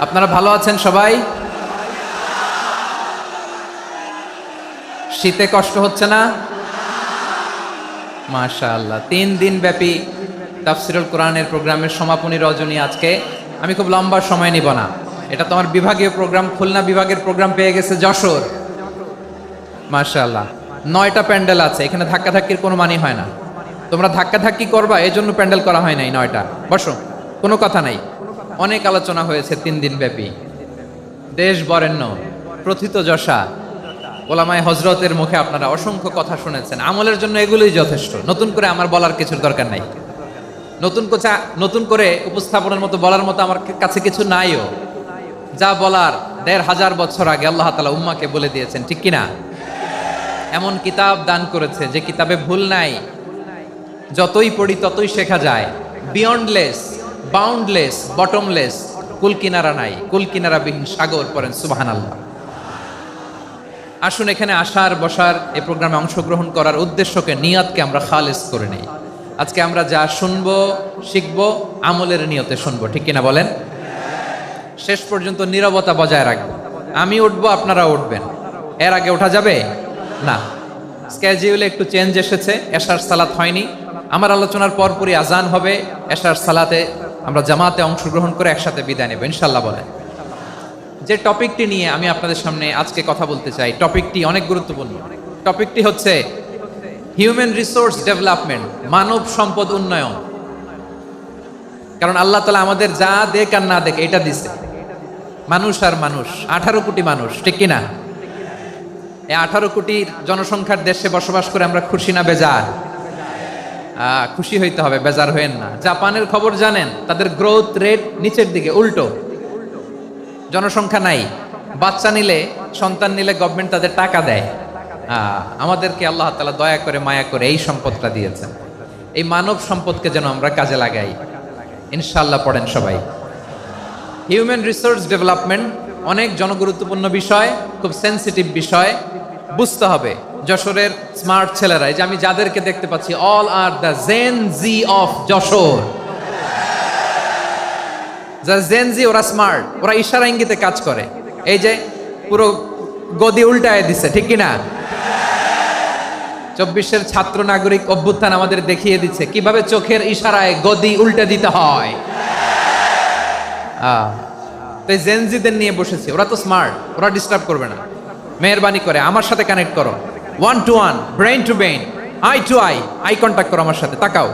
আপনারা ভালো আছেন সবাই? শীতে কষ্ট হচ্ছে না? মাশাআল্লাহ। 3 দিন ব্যাপী তাফসিরুল কোরআনের প্রোগ্রামের সমাপনী রজনী আজকে। আমি খুব লম্বা সময় নিব না। এটা তোমার বিভাগীয় প্রোগ্রাম, খুলনা বিভাগের প্রোগ্রাম পেয়ে গেছে যশোর। মাশাআল্লাহ। 9টা প্যান্ডেল আছে, এখানে ধাক্কাধাক্কির কোনো মানি হয় না। তোমরা ধাক্কাধাক্কি করবা, এজন্য প্যান্ডেল করা হয় নাই 9টা। বসো, কোনো কথা নাই। অনেক আলোচনা হয়েছে 3 দিন ব্যাপী। দেশ বরেণ্য, প্রথিতযশা ওলামায়ে হযরতের মুখে আপনারা অসংখ্য কথা শুনেছেন। আমলের জন্য এগুলোই যথেষ্ট। নতুন করে আমার বলার কিছুর দরকার নাই। নতুন করে উপস্থাপনের মতো বলার মতো আমার কাছে কিছু নাইও। যা বলার 1500 বছর আগে আল্লাহ তাআলা উম্মাহকে বলে দিয়েছেন, ঠিক কিনা? এমন কিতাব দান করেছে যে কিতাবে ভুল নাই। যতই পড়ি ততই শেখা যায়। বিয়ন্ডলেস, বাউন্ডলেস, বটমলেস, কুল কিনারা নাই। কুল কিনারা বিহীন সাগর, পড়েন সুবহানাল্লাহ। আসুন এখানে আসার বসার এই প্রোগ্রামে অংশগ্রহণ করার উদ্দেশ্যকে, নিয়াতকে আমরা খালেস করে নেই। আজকে আমরা যা শুনবো শিখবো আমলের নিয়তে শুনবো, ঠিক কিনা বলেন? শেষ পর্যন্ত নীরবতা বজায় রাখবো। আমি উঠবো, আপনারা উঠবেন। এর আগে ওঠা যাবে না। স্কেডিউলে একটু চেঞ্জ এসেছে, এশার সালাত হয়নি। আমার আলোচনার পরপরই আজান হবে। এশার সালাতে আমরা জামাতে অংশগ্রহণ করে একসাথে বিদায় নেব ইনশাল্লাহ। বলেন, যে টপিকটি নিয়ে আমি আপনাদের সামনে আজকে কথা বলতে চাই, টপিকটি অনেক গুরুত্বপূর্ণ। টপিকটি হচ্ছে হিউম্যান রিসোর্স ডেভেলপমেন্ট, মানব সম্পদ উন্নয়ন। কারণ আল্লাহ তাআলা আমাদের যা দেখ আর না দেখ এটা দিছে। মানুষ আর মানুষ, 18 কোটি মানুষ, ঠিক কিনা? এই 18 কোটির জনসংখ্যার দেশে বসবাস করে আমরা খুশি না বেজার? খুশি হইতে হবে, বেজার হইেন না। জাপানের খবর জানেন? তাদের গ্রোথ রেট নিচের দিকে, উল্টো। জনসংখ্যা নাই, বাচ্চা নিলে, সন্তান নিলে গভর্নমেন্ট তাদের টাকা দেয়। আমাদেরকে আল্লাহ তাআলা দয়া করে মায়া করে এই সম্পদটা দিয়েছেন। এই মানব সম্পদকে যেন আমরা কাজে লাগাই ইনশাআল্লাহ। পড়েন সবাই। হিউম্যান রিসোর্স ডেভেলপমেন্ট অনেক জনগুরুত্বপূর্ণ বিষয়, খুব সেন্সিটিভ বিষয়। বুঝতে হবে যশোরের স্মার্ট ছেলেরা, এই যে আমি যাদেরকে দেখতে পাচ্ছি, all are the Gen Z of Jessore. Gen Z, ওরা স্মার্ট, ওরা ইশারা ইঙ্গিতে কাজ করে। এই যে পুরো গদি উল্টায় দিছে, ঠিক কিনা? 24-এর ছাত্র নাগরিক অভ্যুত্থান আমাদের দেখিয়ে দিচ্ছে কিভাবে চোখের ইশারায় গদি উল্টে দিতে হয়। তাই জেনজিদের নিয়ে বসেছি। ওরা তো স্মার্ট, ওরা ডিস্টার্ব করবে না। মেহেরবানি করে আমার সাথে কানেক্ট করো, 1 to 1, brain to brain, eye to eye, eye contact করো আমার সাথে। তাকাও,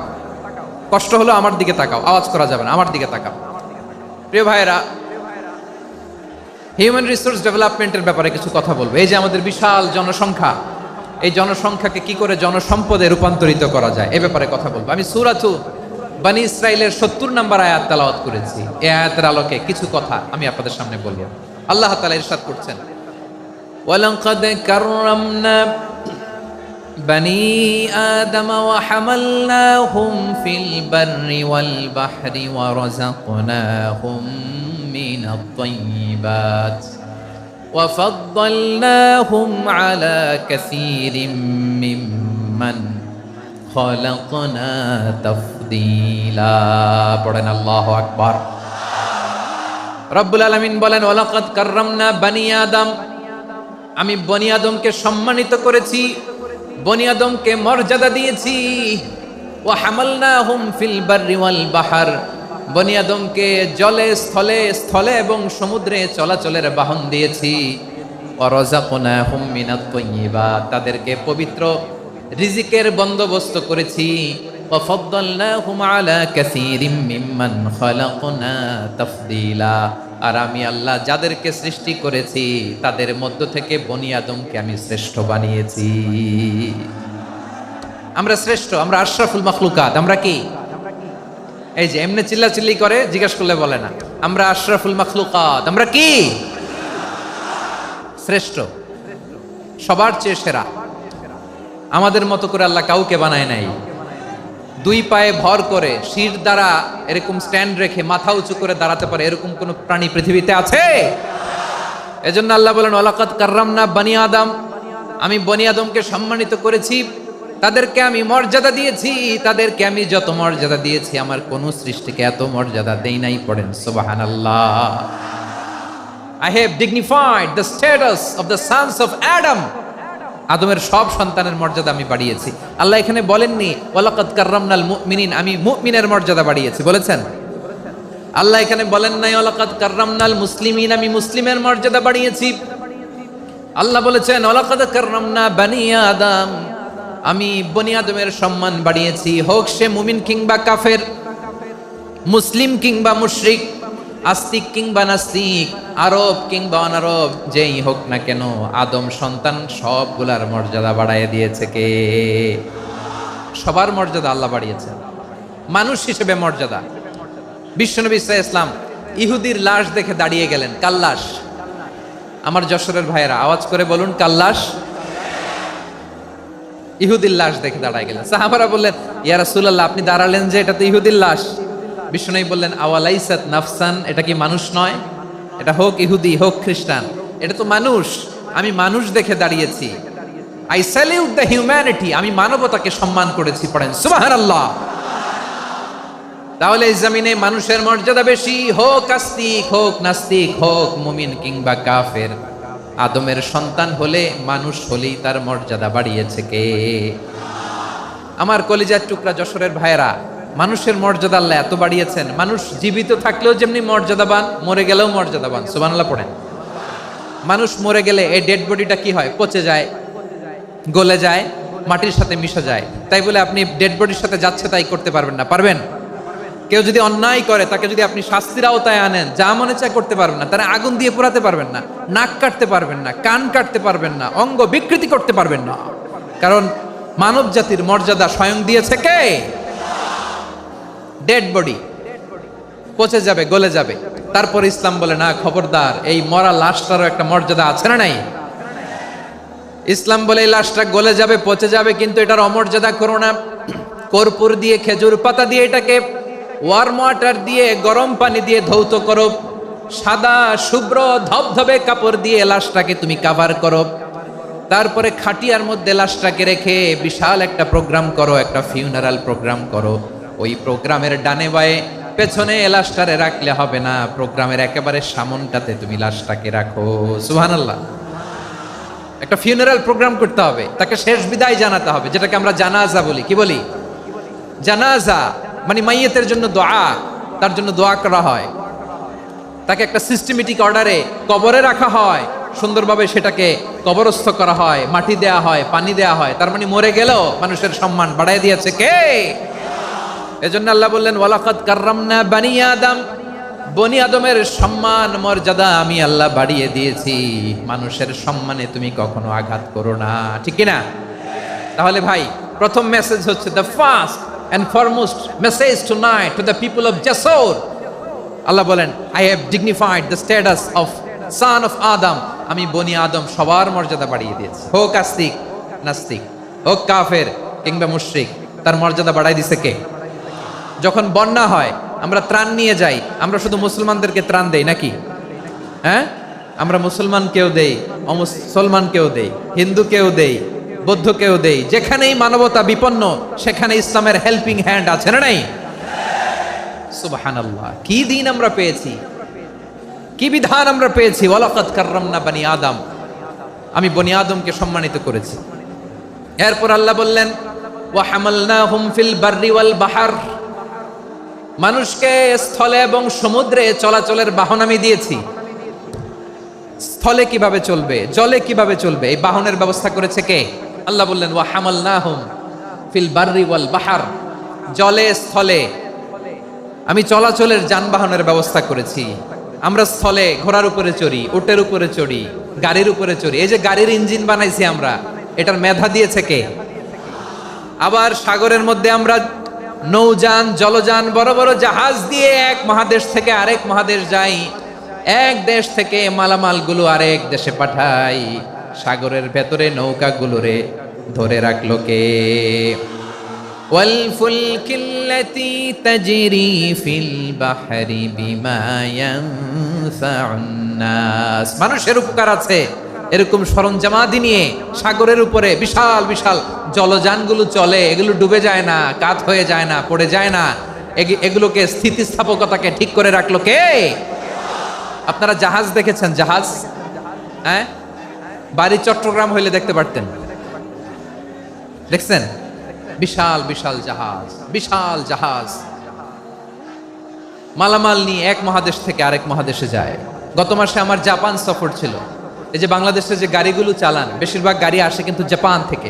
কষ্ট হলো আমার দিকে তাকাও, আওয়াজ করা যাবে না, আমার দিকে তাকাও। প্রিয় ভাইয়েরা, হিউম্যান রিসোর্স ডেভেলপমেন্টের ব্যাপারে কিছু কথা বলবো। এই যে আমাদের বিশাল জনসংখ্যা, এই জনসংখ্যাকে কি করে জনসম্পদে রূপান্তরিত করা যায় এ ব্যাপারে কথা বলবো। আমি সূরাতু বনী ইসরাইলের 70 নম্বর আয়াত তেলাওয়াত করেছি। এই আয়াতের আলোকে কিছু কথা আমি আপনাদের সামনে বলবো। আল্লাহ তাআলা ইরশাদ করছেন, ওয়ালাকাদ কাররামনা বনী আদম ওয়া হামালনাহুম ফিল বাররি ওয়াল বাহরি ওয়া রাযাকনাহুম মিনাত তাইয়্যিবাত ওয়া ফাদ্দালনাহুম আলা কাসীরিম মিম্মান খালাকনা তাফদীলা। পড়েন আল্লাহু আকবার। রব্বুল আলামিন বলেন, ওয়ালাকাদ কাররামনা বনী আদম, আমি বনী আদমকে সম্মানিত করেছি, বনী আদমকে মর্যাদা দিয়েছি। ওয়া হামালনাহুম ফিল বাররি ওয়াল বাহর, বনী আদমকে জলে স্থলে, স্থলে এবং সমুদ্রে চলাচলের বাহন দিয়েছি। ওয়া রাযাকনাহুম মিনাত তাইয়্যিবাত, তাদেরকে পবিত্র রিজিকের বন্দোবস্ত করেছি। ওয়া ফাদ্দালনাহুম আলা কাসীরিম মিম্মান খালাকনা তাফদীলা, আর আমি আল্লাহ যাদেরকে সৃষ্টি করেছি তাদের মধ্য থেকে বনী আদমকে আমি শ্রেষ্ঠ বানিয়েছি। আমরা শ্রেষ্ঠ, আমরা আশরাফুল মাখলুকাত। আমরা কি? এই যে এমনি চিল্লাচিল্লি করে, জিজ্ঞেস করলে বলে না। আমরা আশরাফুল মাখলুকাত। আমরা কি? শ্রেষ্ঠ, সবার চেয়ে সেরা। আমাদের মতো করে আল্লাহ কাউকে বানায় নাই। 2 পায়ে ভর করে, শির দ্বারা এরকম স্ট্যান্ড রেখে মাথা উঁচু করে দাঁড়াতে পারে এরকম কোন প্রাণী পৃথিবীতে আছে? এজন্য আল্লাহ বলেন, ওয়ালাকাদ কাররামনা বনী আদম, আমি বনী আদমকে সম্মানিত করেছি, তাদেরকে আমি মর্যাদা দিয়েছি। তাদেরকে আমি যত মর্যাদা দিয়েছি আমার কোন সৃষ্টিকে এত মর্যাদা দেই নাই। পড়েন সুবহানাল্লাহ। I have dignified the status of the sons of Adam. আদমের সব সন্তানের মর্যাদা আমি বাড়িয়েছি। আল্লাহ এখানে বলেননি ওয়ালাকাদ কাররামনাল মুমিনিন, আমি মুমিনের মর্যাদা বাড়িয়েছি, বলেছেন? আল্লাহ এখানে বলেন নাই ওয়ালাকাদ কাররামনাল মুসলিমিন, আমি মুসলিমের মর্যাদা বাড়িয়েছি। আল্লাহ বলেছেন ওয়ালাকাদ কাররামনা বানি আদম, আমি বনি আদমের সম্মান বাড়িয়েছি, হোক সে মুমিন কিংবা কাফের, মুসলিম কিংবা মুশরিক, আস্তিক কিংবা নাস্তিক, আরব কিংবা অনারব, যেই হোক না কেন আদম সন্তান সবগুলার মর্যাদা বাড়ায় দিয়েছে কে? সবার মর্যাদা আল্লাহ বাড়িয়েছেন। মানুষ হিসেবে মর্যাদা, বিশ্বনবী সাল্লাল্লাহু আলাইহি ওয়াসাল্লাম ইহুদির লাশ দেখে দাঁড়িয়ে গেলেন। কাল্লাশ, আমার যশোরের ভাইয়েরা আওয়াজ করে বলুন কাল্লাশ। ইহুদির লাশ দেখে দাঁড়ায় গেলেন। সাহাবারা বললেন ইয়া রাসূলুল্লাহ, আপনি দাঁড়ালেন যে, এটা তো ইহুদির লাশ। বিশ্বনবী বললেন আওয়ালাইসাত নাফসান, এটা কি মানুষ নয়? এটা হোক ইহুদি হোক খ্রিস্টান, এটা তো মানুষ। আমি মানুষ দেখে দাঁড়িয়েছি। আই স্যালিউট দ্য হিউম্যানিটি, আমি মানবতাকে সম্মান করেছি। পড়েন সুবহানাল্লাহ। তাহলে এই জমিনে মানুষের মর্যাদা বেশি, হোক আস্তিক হোক নাস্তিক, হোক মুমিন কিংবা কাফের। আদমের সন্তান হলে, মানুষ হলেই তার মর্যাদা বাড়িয়েছে কে? আমার কলিজার টুকরা যশোরের ভাইয়েরা, মানুষের মর্যাদা আল্লাহ এত বাড়িয়েছেন, মানুষ জীবিত থাকলেও যেমনি মর্যাদাবান, মরে গেলেও মর্যাদাবান। সুবহানাল্লাহ পড়েন। মানুষ মরে গেলে এই ডেড বডিটা কি হয়? পচে যায়, গলে যায়, মাটির সাথে মিশে যায়। তাই বলে আপনি ডেড বডির সাথে যাচ্ছে তাই করতে পারবেন না। পারবেন? কেউ যদি অন্যায় করে তাকে যদি আপনি শাস্তির আওতায় আনেন, যা মনে চায় করতে পারবেন না। তারা আগুন দিয়ে পোড়াতে পারবেন না, নাক কাটতে পারবেন না, কান কাটতে পারবেন না, অঙ্গ বিকৃতি করতে পারবেন না। কারণ মানব জাতির মর্যাদা স্বয়ং দিয়েছে কে? ডেড বডি পচে যাবে, গলে যাবে। তারপর ইসলাম বলে না, খবরদার, এই মরা লাশটারও একটা মর্যাদা আছে না নাই? ইসলাম বলে এই লাশটা গলে যাবে, পচে যাবে, কিন্তু এটার অমর্যাদা করো না। কর্পূর দিয়ে, খেজুর পাতা দিয়ে, এটাকে ওয়ার্ম ওয়াটার দিয়ে, গরম পানি দিয়ে ধৌত করো। সাদা শুভ্র ধবধবে কাপড় দিয়ে লাশটাকে তুমি কাভার করো। তারপরে খাটিয়ার মধ্যে লাশটাকে রেখে বিশাল একটা প্রোগ্রাম করো, একটা ফিউনারাল প্রোগ্রাম করো। ওই প্রোগ্রামের ডানে বায়ে পেছনে লাশটারে রাখলে হবে না, প্রোগ্রামের একেবারে সামনটাতে তুমি লাশটাকে রাখো। সুবহানাল্লাহ। একটা ফিউনারাল প্রোগ্রাম করতে হবে, তাকে শেষ বিদায় জানাতে হবে, যেটাকে আমরা জানাজা বলি। কি বলি? জানাজা মানে মাইয়েতের জন্য দোয়া, তার জন্য দোয়া করা হয়। তাকে একটা সিস্টেমেটিক অর্ডারে কবরে রাখা হয়, সুন্দরভাবে সেটাকে কবরস্থ করা হয়, মাটি দেয়া হয়, পানি দেয়া হয়। তার মানে মরে গেলেও মানুষের সম্মান বাড়ায় দিয়েছে কে? এজন্য আল্লাহ বললেন ওয়ালাকাদ কাররামনা বানি আদম, বনি আদমের সম্মান মর্যাদা আমি আল্লাহ বাড়িয়ে দিয়েছি। মানুষের সম্মানে তুমি কখনো আঘাত করো না, ঠিক কি না? তাহলে ভাই, প্রথম মেসেজ হচ্ছে the first and foremost message tonight to the people of Jasor. আল্লাহ বলেন I have dignified the status of son of Adam, আমি বনি আদম সবার মর্যাদা বাড়িয়ে দিয়েছি। হোক আস্তিক নাস্তিক, হোক কাফের কিংবা মুশরিক, তার মর্যাদা বাড়াই দিছে কে? যখন বন্যা হয় আমরা ত্রাণ নিয়ে যাই, আমরা শুধু মুসলমানদেরকে ত্রাণ দেই নাকি? হ্যাঁ, আমরা মুসলমান কেউ দেই, অমুসলমান কেউ দেই, হিন্দু কেউ দেই, বৌদ্ধ কেউ দেই। যেখানেই মানবতা বিপন্ন সেখানে ইসলামের হেল্পিং হ্যান্ড আছে না নাই? সুবহানাল্লাহ। কি দিন আমরা পেয়েছি, কি বিধান আমরা পেয়েছি। ওয়ালাকাদ কাররামনা বানি আদম, আমি বনি আদমকে সম্মানিত করেছি। এরপর আল্লাহ বললেন ওয়া হামালনাহুম ফিল বাররি ওয়াল বাহর, মানুষকে স্থলে এবং সমুদ্রে চলাচলের বাহন আমি দিয়েছি। স্থলে কিভাবে চলবে, জলে কিভাবে চলবে, এই বাহনের ব্যবস্থা করেছে কে? আল্লাহ বললেন ওয়া হামালনাহুম ফিল বাররি ওয়াল বাহর, জলে স্থলে আমি চলাচলের যানবাহনের ব্যবস্থা করেছি। আমরা স্থলে ঘোড়ার উপরে চড়ি, উটের উপরে চড়ি, গাড়ির উপরে চড়ি। এই যে গাড়ির ইঞ্জিন বানাইছি আমরা, এটার মেধা দিয়েছে কে? আবার সাগরের মধ্যে আমরা নৌযান, জলযান, বড় বড় জাহাজ দিয়ে এক মহাদেশ থেকে আরেক মহাদেশ যাই, এক দেশ থেকে মালামালগুলো আরেক দেশে পাঠাই। সাগরের ভেতরে নৌকাগুলোরে ধরে রাখলো কে? ওয়াল ফুলকিল্লাতি তাজরি ফিল বাহরি বিমা ইয়ানফাউন নাস, মানুষের উপকার আছে এরকম সরঞ্জামাদি নিয়ে সাগরের উপরে বিশাল বিশাল জলযানগুলো চলে। এগুলো ডুবে যায় না, কাত হয়ে যায় না, পড়ে যায় না। এগুলোকে স্থিতিস্থাপকতাকে ঠিক করে রাখলো কে? আপনারা জাহাজ দেখেছেন? জাহাজ, হ্যাঁ, বাড়ি চট্টগ্রাম হইলে দেখতে পারতেন। দেখছেন? বিশাল বিশাল জাহাজ, বিশাল জাহাজ মালামাল নিয়ে এক মহাদেশ থেকে আরেক মহাদেশে যায়। গত মাসে আমার জাপান সফর ছিল। এই যে বাংলাদেশে যে গাড়িগুলো চালান, বেশিরভাগ গাড়ি আসে কিন্তু জাপান থেকে।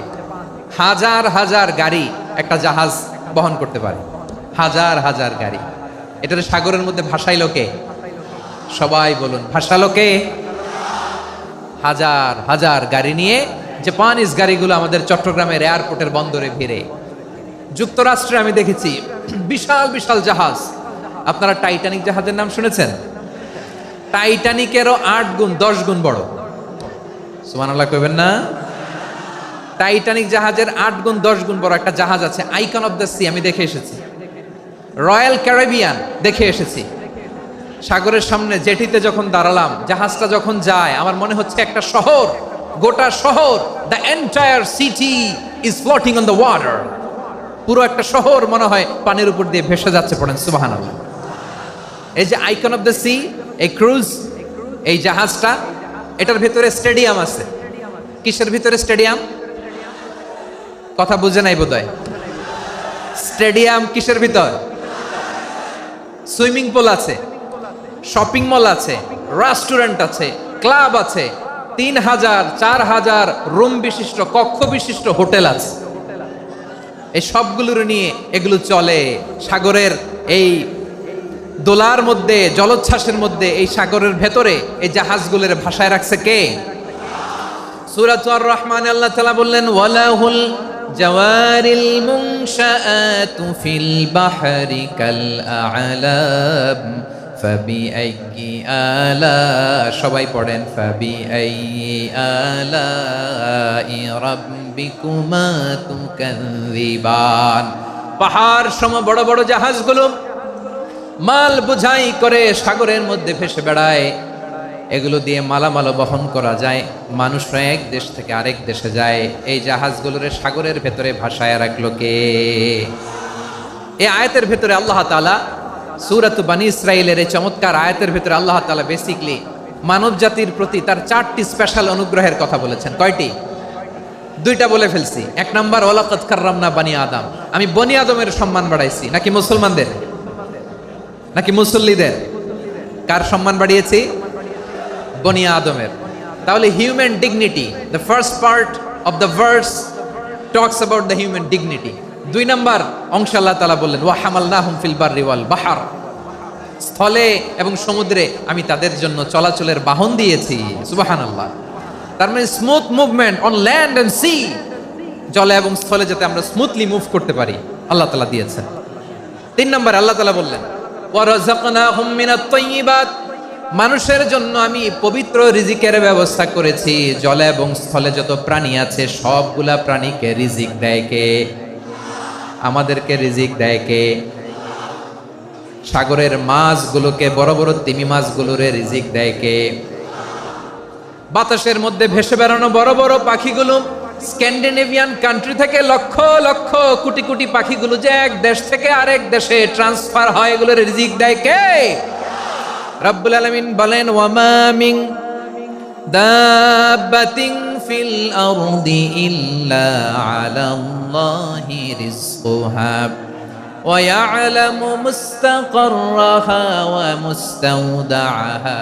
হাজার হাজার গাড়ি একটা জাহাজ বহন করতে পারে, হাজার হাজার গাড়ি। এটার সাগরের মধ্যে ভাসাইলো কে? সবাই বলুন, ভাসালো কে? হাজার হাজার গাড়ি নিয়ে জাপানিজ গাড়িগুলো আমাদের চট্টগ্রামের এয়ারপোর্টের বন্দরে ভিড়ে। যুক্তরাষ্ট্রে আমি দেখেছি বিশাল বিশাল জাহাজ। আপনারা টাইটানিক জাহাজের নাম শুনেছেন? টাইটানিকেরও 8 গুণ 10 গুণ বড়। সুবহানাল্লাহ কইবেন না? টাইটানিক জাহাজের 8 গুণ 10 গুণ বড় একটা জাহাজ আছে, আইকন অফ দ্য সি। আমি দেখে এসেছি। রয়্যাল ক্যারিবিয়ান দেখে এসেছি। সাগরের সামনে জেটিতে যখন দাঁড়ালাম, জাহাজটা যখন যায়, আমার মনে হচ্ছে একটা শহর, গোটা শহর, the entire city is floating on the water. পুরো একটা শহর মনে হয় পানির উপর দিয়ে ভেসে যাচ্ছে। পড়েন সুবহানাল্লাহ। এই যে আইকন অফ দ্য সি, এই ক্রুজ, এই জাহাজটা, এটার ভিতরে স্টেডিয়াম আছে। কিসের ভিতরে স্টেডিয়াম? কথা বুঝে নাই বোধহয়। স্টেডিয়াম কিসের ভিতর? সুইমিং পুল আছে, শপিং মল আছে, রেস্টুরেন্ট আছে, ক্লাব আছে, 3000 4000 রুম বিশিষ্ট, কক্ষ বিশিষ্ট হোটেল আছে। এই সবগুলোর নিয়ে এগুলো চলে সাগরের এই দোলার মধ্যে, জলোচ্ছ্বাসের মধ্যে। এই সাগরের ভেতরে এই জাহাজগুলোর ভাষায় রাখছে কে? সূরাতুর আর রহমানে আল্লাহ তাআলা বললেন, ওয়ালাহুল জাওয়ারিল মুনশাআতু ফিল বাহরি কাল আ'লাম ফাবিআইয়ি আলা, সবাই পড়েন, ফাবিআইয়ি আলাই রাব্বিকুমা তুকাযযিবান। পাহাড় সম বড় বড় জাহাজগুলো মাল বোঝাই করে সাগরের মধ্যে ভেসে বেড়ায়। এগুলো দিয়ে মালামাল বহন করা যায়। মানুষরা এক দেশ থেকে আরেক দেশে যায়। এই জাহাজগুলোর সাগরের ভেতরে ভাসায় রাখলো কে? এই আয়াতের ভেতরে আল্লাহ তাআলা সূরাত বনী ইসরাঈলের এই চমৎকার আয়াতের ভেতরে আল্লাহ তাআলা বেসিক্যালি মানব জাতির প্রতি তার 4টি স্পেশাল অনুগ্রহের কথা বলেছেন। কয়টি? 2টা বলে ফেলছি। 1 নাম্বার, ওয়ালাকাদ কাররামনা বনী আদম, আমি বনী আদমের সম্মান বাড়াইছি। নাকি মুসলমানদের? নাকি মুসল্লিদের? কার সম্মান বাড়িয়েছি? বনী আদমের। তাহলে human dignity, the first part of the verse talks about the human dignity. 2 number অংশ আল্লাহ তাআলা বললেন, ওয়া হামালনাহুম ফিল বাররি ওয়াল বাহর, স্থলে এবং সমুদ্রে আমি তাদের জন্য চলাচলের বাহন দিয়েছি। সুবহানাল্লাহ। তার মানে smooth movement on land and sea, জলে এবং স্থলে যাতে আমরা স্মুথলি মুভ করতে পারি আল্লাহ তাআলা দিয়েছেন। 3 নাম্বার আল্লাহ তাআলা বললেন, ওয়া রাযাকনাহুম মিনাত তাইয়্যিবাত, মানুষের জন্য আমি পবিত্র রিজিকের ব্যবস্থা করেছি। জলে এবং স্থলে যত প্রাণী আছে সবগুলা প্রাণীকে রিজিক দেয় কে? আমাদেরকে রিজিক দেয় কে? সাগরের মাছগুলোকে, বড় বড় তিমি মাছগুলোরে রিজিক দেয় কে? বাতাসের মধ্যে ভেসে বেড়ানো বড় বড় পাখিগুলো, স্ক্যান্ডিনেভিয়ান কান্ট্রি থেকে লক্ষ লক্ষ কোটি কোটি পাখিগুলো যে এক দেশ থেকে আরেক দেশে ট্রান্সফার হয়, এগুলোর রিজিক দেয় কে? রব্বুল আলামিন বলেন, ওয়ামা মিন দাব্বাতিন ফিল আরদি ইল্লা আলাল্লাহি রিজকুহা ওয়া ইয়ালামু মুস্তাকাররাহা ওয়া মুস্তাওদাআহা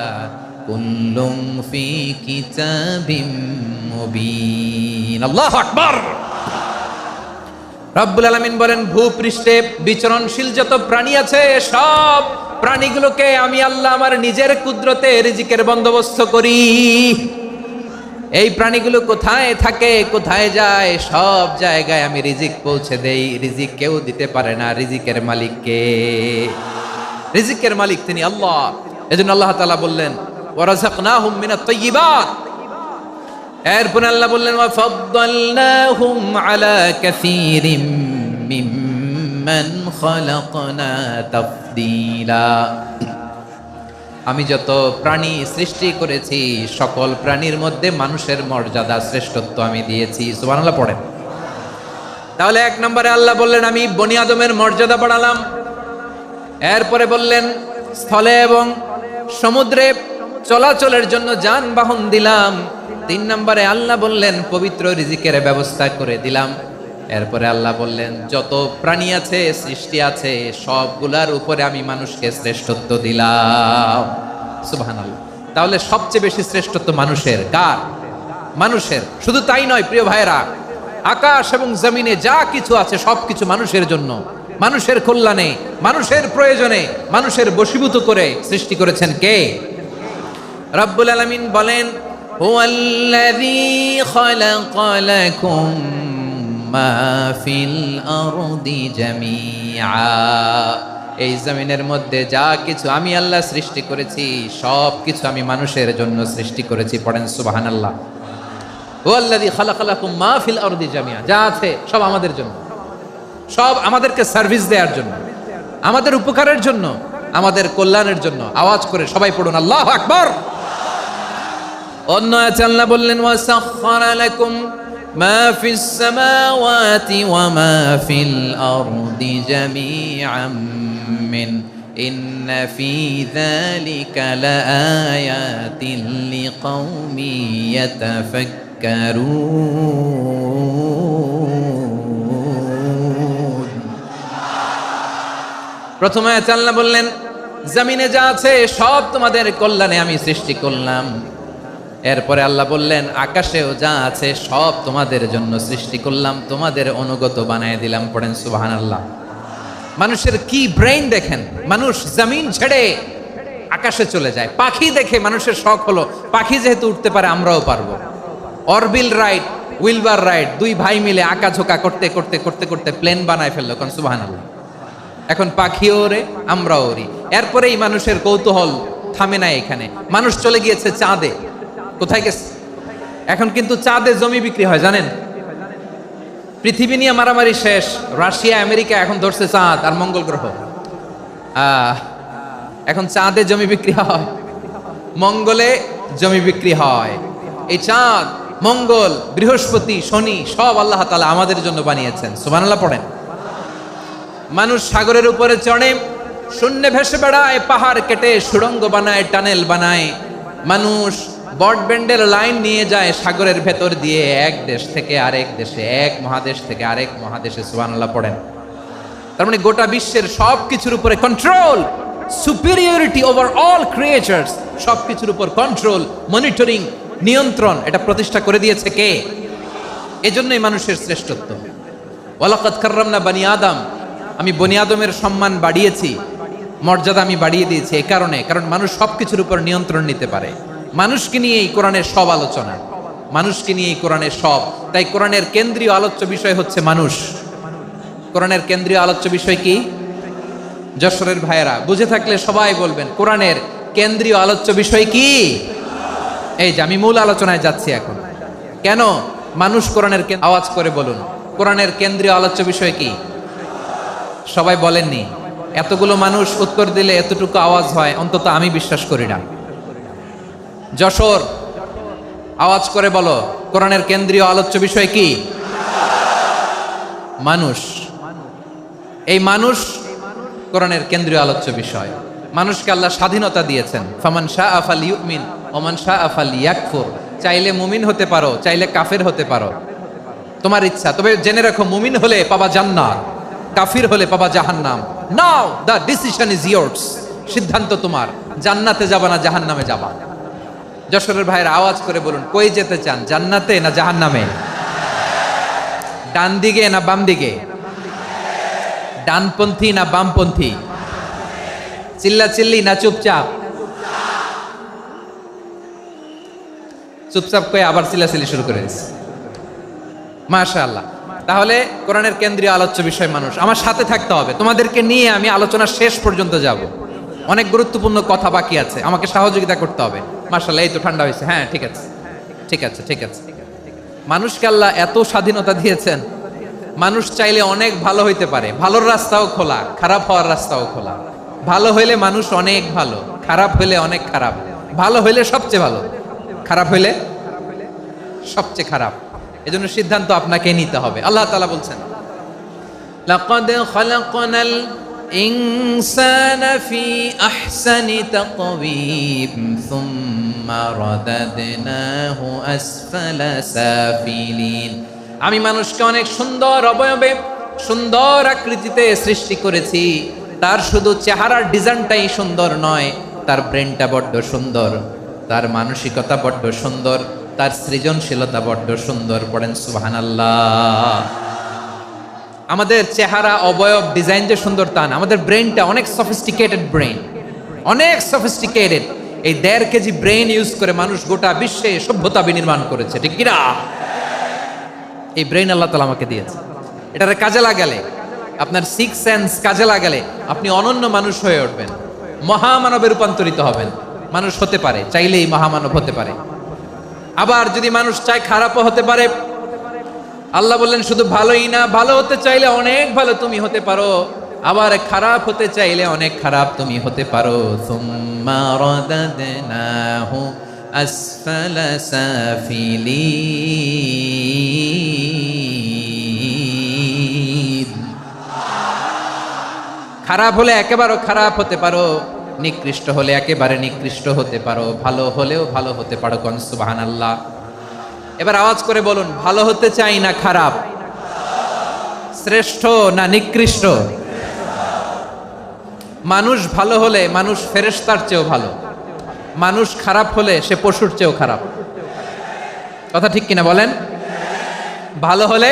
কুল্লুম ফি কিতাবিম মুবিন। আল্লাহু আকবার। রব্বুল আলামিন বলেন, ভূপৃষ্ঠে বিচরণশীল যত প্রাণী আছে সব প্রাণীগুলোকে আমি আল্লাহ আমার নিজের কুদরতে রিজিকের বন্দোবস্ত করি। এই প্রাণীগুলো কোথায় থাকে, কোথায় যায়, সব জায়গায় আমি রিজিক পৌঁছে দেই। রিজিক কেউ দিতে পারে না, রিজিকের মালিক কে? রিজিকের মালিক তিনি আল্লাহ। এজন্য আল্লাহ তাআলা বললেন, ওয়া রাযাকনাহুম মিনাত তাইয়্যিবাত। এরপর আল্লাহ বললেন, ওয়া ফাদ্দালনাহুম আলা কাসীরিম মিম্মান খালাকনা তাফদীলা। আমি যত প্রাণী সৃষ্টি করেছি সকল প্রাণীর মধ্যে মানুষের মর্যাদা, শ্রেষ্ঠত্ব আমি দিয়েছি। সুবহানাল্লাহ পড়েন। তাহলে 1 নম্বরে আল্লাহ বললেন আমি বনি আদমের মর্যাদা বাড়ালাম। এরপরে বললেন স্থলে এবং সমুদ্রে চলাচলের জন্য যানবাহন দিলাম। 3 নম্বরে আল্লাহ বললেন পবিত্র রিজিকের ব্যবস্থা করে দিলাম। এরপরে আল্লাহ বললেন যত প্রাণী আছে, সৃষ্টি আছে, সবগুলার উপরে আমি মানুষকে শ্রেষ্ঠত্ব দিলাম। সুবহানাল্লাহ। তাহলে সবচেয়ে বেশি শ্রেষ্ঠত্ব মানুষের। কার? মানুষের। শুধু তাই নয় প্রিয় ভাইরা, আকাশ এবং জমিনে যা কিছু আছে সবকিছু মানুষের জন্য, মানুষের কল্যাণে, মানুষের প্রয়োজনে, মানুষের বশীভূত করে সৃষ্টি করেছেন কে? রব্বুল আলামিন বলেন হুয়াল্লাযী খালাকা লাকুম মা ফিল আরদি জামিআ। এই জমিনের মধ্যে যা কিছু আমি আল্লাহ সৃষ্টি করেছি সব কিছু আমি মানুষের জন্য সৃষ্টি করেছি। পড়েন সুবহানাল্লাহ। হুয়াল্লাযী খালাকা লাকুম মা ফিল আরদি জামিআ। যা আছে সব আমাদের জন্য, সব আমাদেরকে সার্ভিস দেওয়ার জন্য, আমাদের উপকারের জন্য, আমাদের কল্যাণের জন্য। আওয়াজ করে সবাই পড়ুন আল্লাহু আকবার। অন্য আয়াতে আল্লাহ বললেন ওয়াসাখখারা লাকুম মা ফিস সামাওয়াতি ওয়া মা ফিল আরদি জামিআম মিন ইন্না ফি যালিকা লাআয়াতিন লিকাউমি ইয়াতাফাক্কারুন। প্রথম আয়াতে আল্লাহ বললেন জমিনে যা আছে সব তোমাদের কল্যাণে আমি সৃষ্টি করলাম। এরপরে আল্লাহ বললেন আকাশেও যা আছে সব তোমাদের জন্য সৃষ্টি করলাম, তোমাদের অনুগত বানায় দিলাম। পড়েন সুবহানাল্লাহ। মানুষের কি ব্রেইন দেখেন, মানুষ জমিন ছেড়ে আকাশে চলে যায়। পাখি দেখে মানুষের শখ হলো পাখি যেহেতু উঠতে পারে আমরাও পারবো। অরবিল রাইট, উইলবার রাইট, 2 ভাই মিলে আঁকাঝোঁকা করতে করতে করতে করতে প্লেন বানায় ফেললো। কোন সুবহানাল্লাহ। এখন পাখিও ওরে, আমরাও ওরি। এরপরেই মানুষের কৌতূহল থামে না এখানে। মানুষ চলে গিয়েছে চাঁদে। কোথায় গেছে? এখন কিন্তু চাঁদে জমি বিক্রি হয় জানেন। পৃথিবী নিয়ে মারামারি শেষ। রাশিয়া আমেরিকা এখন ধরছে চাঁদ আর মঙ্গল গ্রহ। এখন চাঁদে জমি বিক্রি হয়, মঙ্গলে জমি বিক্রি হয়। এই চাঁদ, মঙ্গল, বৃহস্পতি, শনি সব আল্লাহ তাআলা আমাদের জন্য বানিয়েছেন। সুবহানাল্লাহ পড়েন। মানুষ সাগরের উপরে চড়ে, শূন্যে ভেসে বেড়ায়, পাহাড় কেটে সুড়ঙ্গ বানায়, টানেল বানায়। মানুষ ব্রডব্যান্ডের লাইন নিয়ে যায় সাগরের ভেতর দিয়ে, এক দেশ থেকে আরেক দেশে, এক মহাদেশ থেকে আরেক মহাদেশে। সুবহানাল্লাহ পড়েন। তার মানে গোটা বিশ্বের সব কিছুর উপরে control, superiority over all creatures, সব কিছুর উপর কন্ট্রোল, মনিটরিং, নিয়ন্ত্রণ, এটা প্রতিষ্ঠা করে দিয়েছে কে? এজন্যই মানুষের শ্রেষ্ঠত্ব। ওয়ালাকাদ কাররামনা বানি আদম, আমি বনি আদমের সম্মান বাড়িয়েছি, মর্যাদা আমি বাড়িয়ে দিয়েছি। এই কারণে, কারণ মানুষ সব কিছুর উপর নিয়ন্ত্রণ নিতে পারে। মানুষকে নিয়ে এই কোরআনের সব আলোচনা, মানুষকে নিয়ে এই কোরআনের সব। তাই কোরআনের কেন্দ্রীয় আলোচ্য বিষয় হচ্ছে মানুষ। কোরআনের কেন্দ্রীয় আলোচ্য বিষয় কি? যশোরের ভাইয়েরা বুঝে থাকলে সবাই বলবেন কোরআনের কেন্দ্রীয় আলোচ্য বিষয় কি? এই যে আমি মূল আলোচনায় যাচ্ছি এখন। কেন মানুষ কোরআনের? আওয়াজ করে বলুন কোরআনের কেন্দ্রীয় আলোচ্য বিষয় কি? সবাই বলেননি। এতগুলো মানুষ উত্তর দিলে এতটুকু আওয়াজ হয়, অন্তত আমি বিশ্বাস করি না। যশোর আওয়াজ করে বলো কোরআনের কেন্দ্রীয় আলোচ্য বিষয় কি? মানুষ। এই মানুষ কোরআনের কেন্দ্রীয় আলোচ্য বিষয়। মানুষকে আল্লাহ স্বাধীনতা দিয়েছেন। ফামান শাআ ফালইউমিন ওয়া মান শাআ ফালইয়াকফুর। চাইলে মুমিন হতে পারো, চাইলে কাফের হতে পারো, তোমার ইচ্ছা। তবে জেনে রাখো মুমিন হলে পাবা জান্নাত, কাফির হলে পাবা জাহান্নাম। নাও দ্য ডিসিশন ইজ ইয়ার্স। সিদ্ধান্ত তোমার, জান্নাতে যাবা না জাহান্নামে যাবা। যশোরের ভাইয়ের আওয়াজ করে বলুন কই যেতে চান, জান্নাতে না জাহান্নামে? ডান দিকে না বাম দিকে? ডানপন্থী না বামপন্থী? চিল্লা চিল্লি না চুপচাপ? চুপচাপ কয়ে আবার চিল্লাচিল্লি শুরু করে দিচ্ছে। মাশাআল্লাহ। তাহলে কোরআনের কেন্দ্রীয় আলোচ্য বিষয় মানুষ। আমার সাথে থাকতে হবে, তোমাদেরকে নিয়ে আমি আলোচনা শেষ পর্যন্ত যাব। অনেক গুরুত্বপূর্ণ কথা বাকি আছে, আমাকে সহযোগিতা করতে হবে। মাশাআল্লাহ, এই তো ঠান্ডা হয়েছে। হ্যাঁ ঠিক আছে, ঠিক আছে, ঠিক আছে। মানুষকে আল্লাহ এত স্বাধীনতা দিয়েছেন, মানুষ চাইলে অনেক ভালো হইতে পারে। ভালোর রাস্তাও খোলা, খারাপ হওয়ার রাস্তাও খোলা। ভালো হইলে মানুষ অনেক ভালো, খারাপ হইলে অনেক খারাপ। ভালো হইলে সবচেয়ে ভালো, খারাপ হইলে সবচেয়ে খারাপ। এজন্য সিদ্ধান্ত আপনাকে নিতে হবে। আল্লাহ তাআলা বলছেন লাকাদ খালাকনাল الإنسان في أحسن تقويم ثم رددناه أسفل سافلين আমি মানুষকে অনেক সুন্দর অবয়বে সুন্দর আকৃতিতে সৃষ্টি করেছি। তার শুধু চেহারার ডিজাইনটাই সুন্দর নয়, তার ব্রেনটা বড্ড সুন্দর, তার মানসিকতা বড্ড সুন্দর, তার সৃজনশীলতা বড্ড সুন্দর। পড়েন সুবহানাল্লাহ। আমাদের চেহারা অবয়ব ডিজাইন যে সুন্দর তা না, আমাদের ব্রেনটা অনেক সফিস্টিকেটেড ব্রেন, অনেক সফিস্টিকেটেড। এই 1.5 কেজি ব্রেন ইউজ করে মানুষ গোটা বিশ্বে সভ্যতা বিনির্মাণ করেছে, ঠিক কিনা? এই ব্রেন আল্লাহ তাআলা আমাকে দিয়েছে। এটারে কাজে লাগালে, আপনার 6 সেন্স কাজে লাগালে আপনি অনন্য মানুষ হয়ে উঠবেন, মহামানবে রূপান্তরিত হবেন। মানুষ হতে পারে, চাইলেই মহামানব হতে পারে। আবার যদি মানুষ চায় খারাপও হতে পারে। আল্লাহ বললেন শুধু ভালোই না, ভালো হতে চাইলে অনেক ভালো তুমি হতে পারো, আবার খারাপ হতে চাইলে অনেক খারাপ তুমি হতে পারো। সুম্মা রাদাদনাহু আসফালা সাফিলিন। খারাপ হলে একেবারে খারাপ হতে পারো, নিকৃষ্ট হলে একেবারে নিকৃষ্ট হতে পারো, ভালো হলেও ভালো হতে পারো। কোন সুবহানাল্লাহ। এবার আওয়াজ করে বলুন, ভালো হতে চাই না খারাপ, শ্রেষ্ঠ না নিকৃষ্ট? মানুষ ভালো হলে মানুষ ফেরেশতার চেয়েও ভালো, মানুষ খারাপ হলে সে পশুর চেয়েও খারাপ। কথা ঠিক কিনা বলেন? ভালো হলে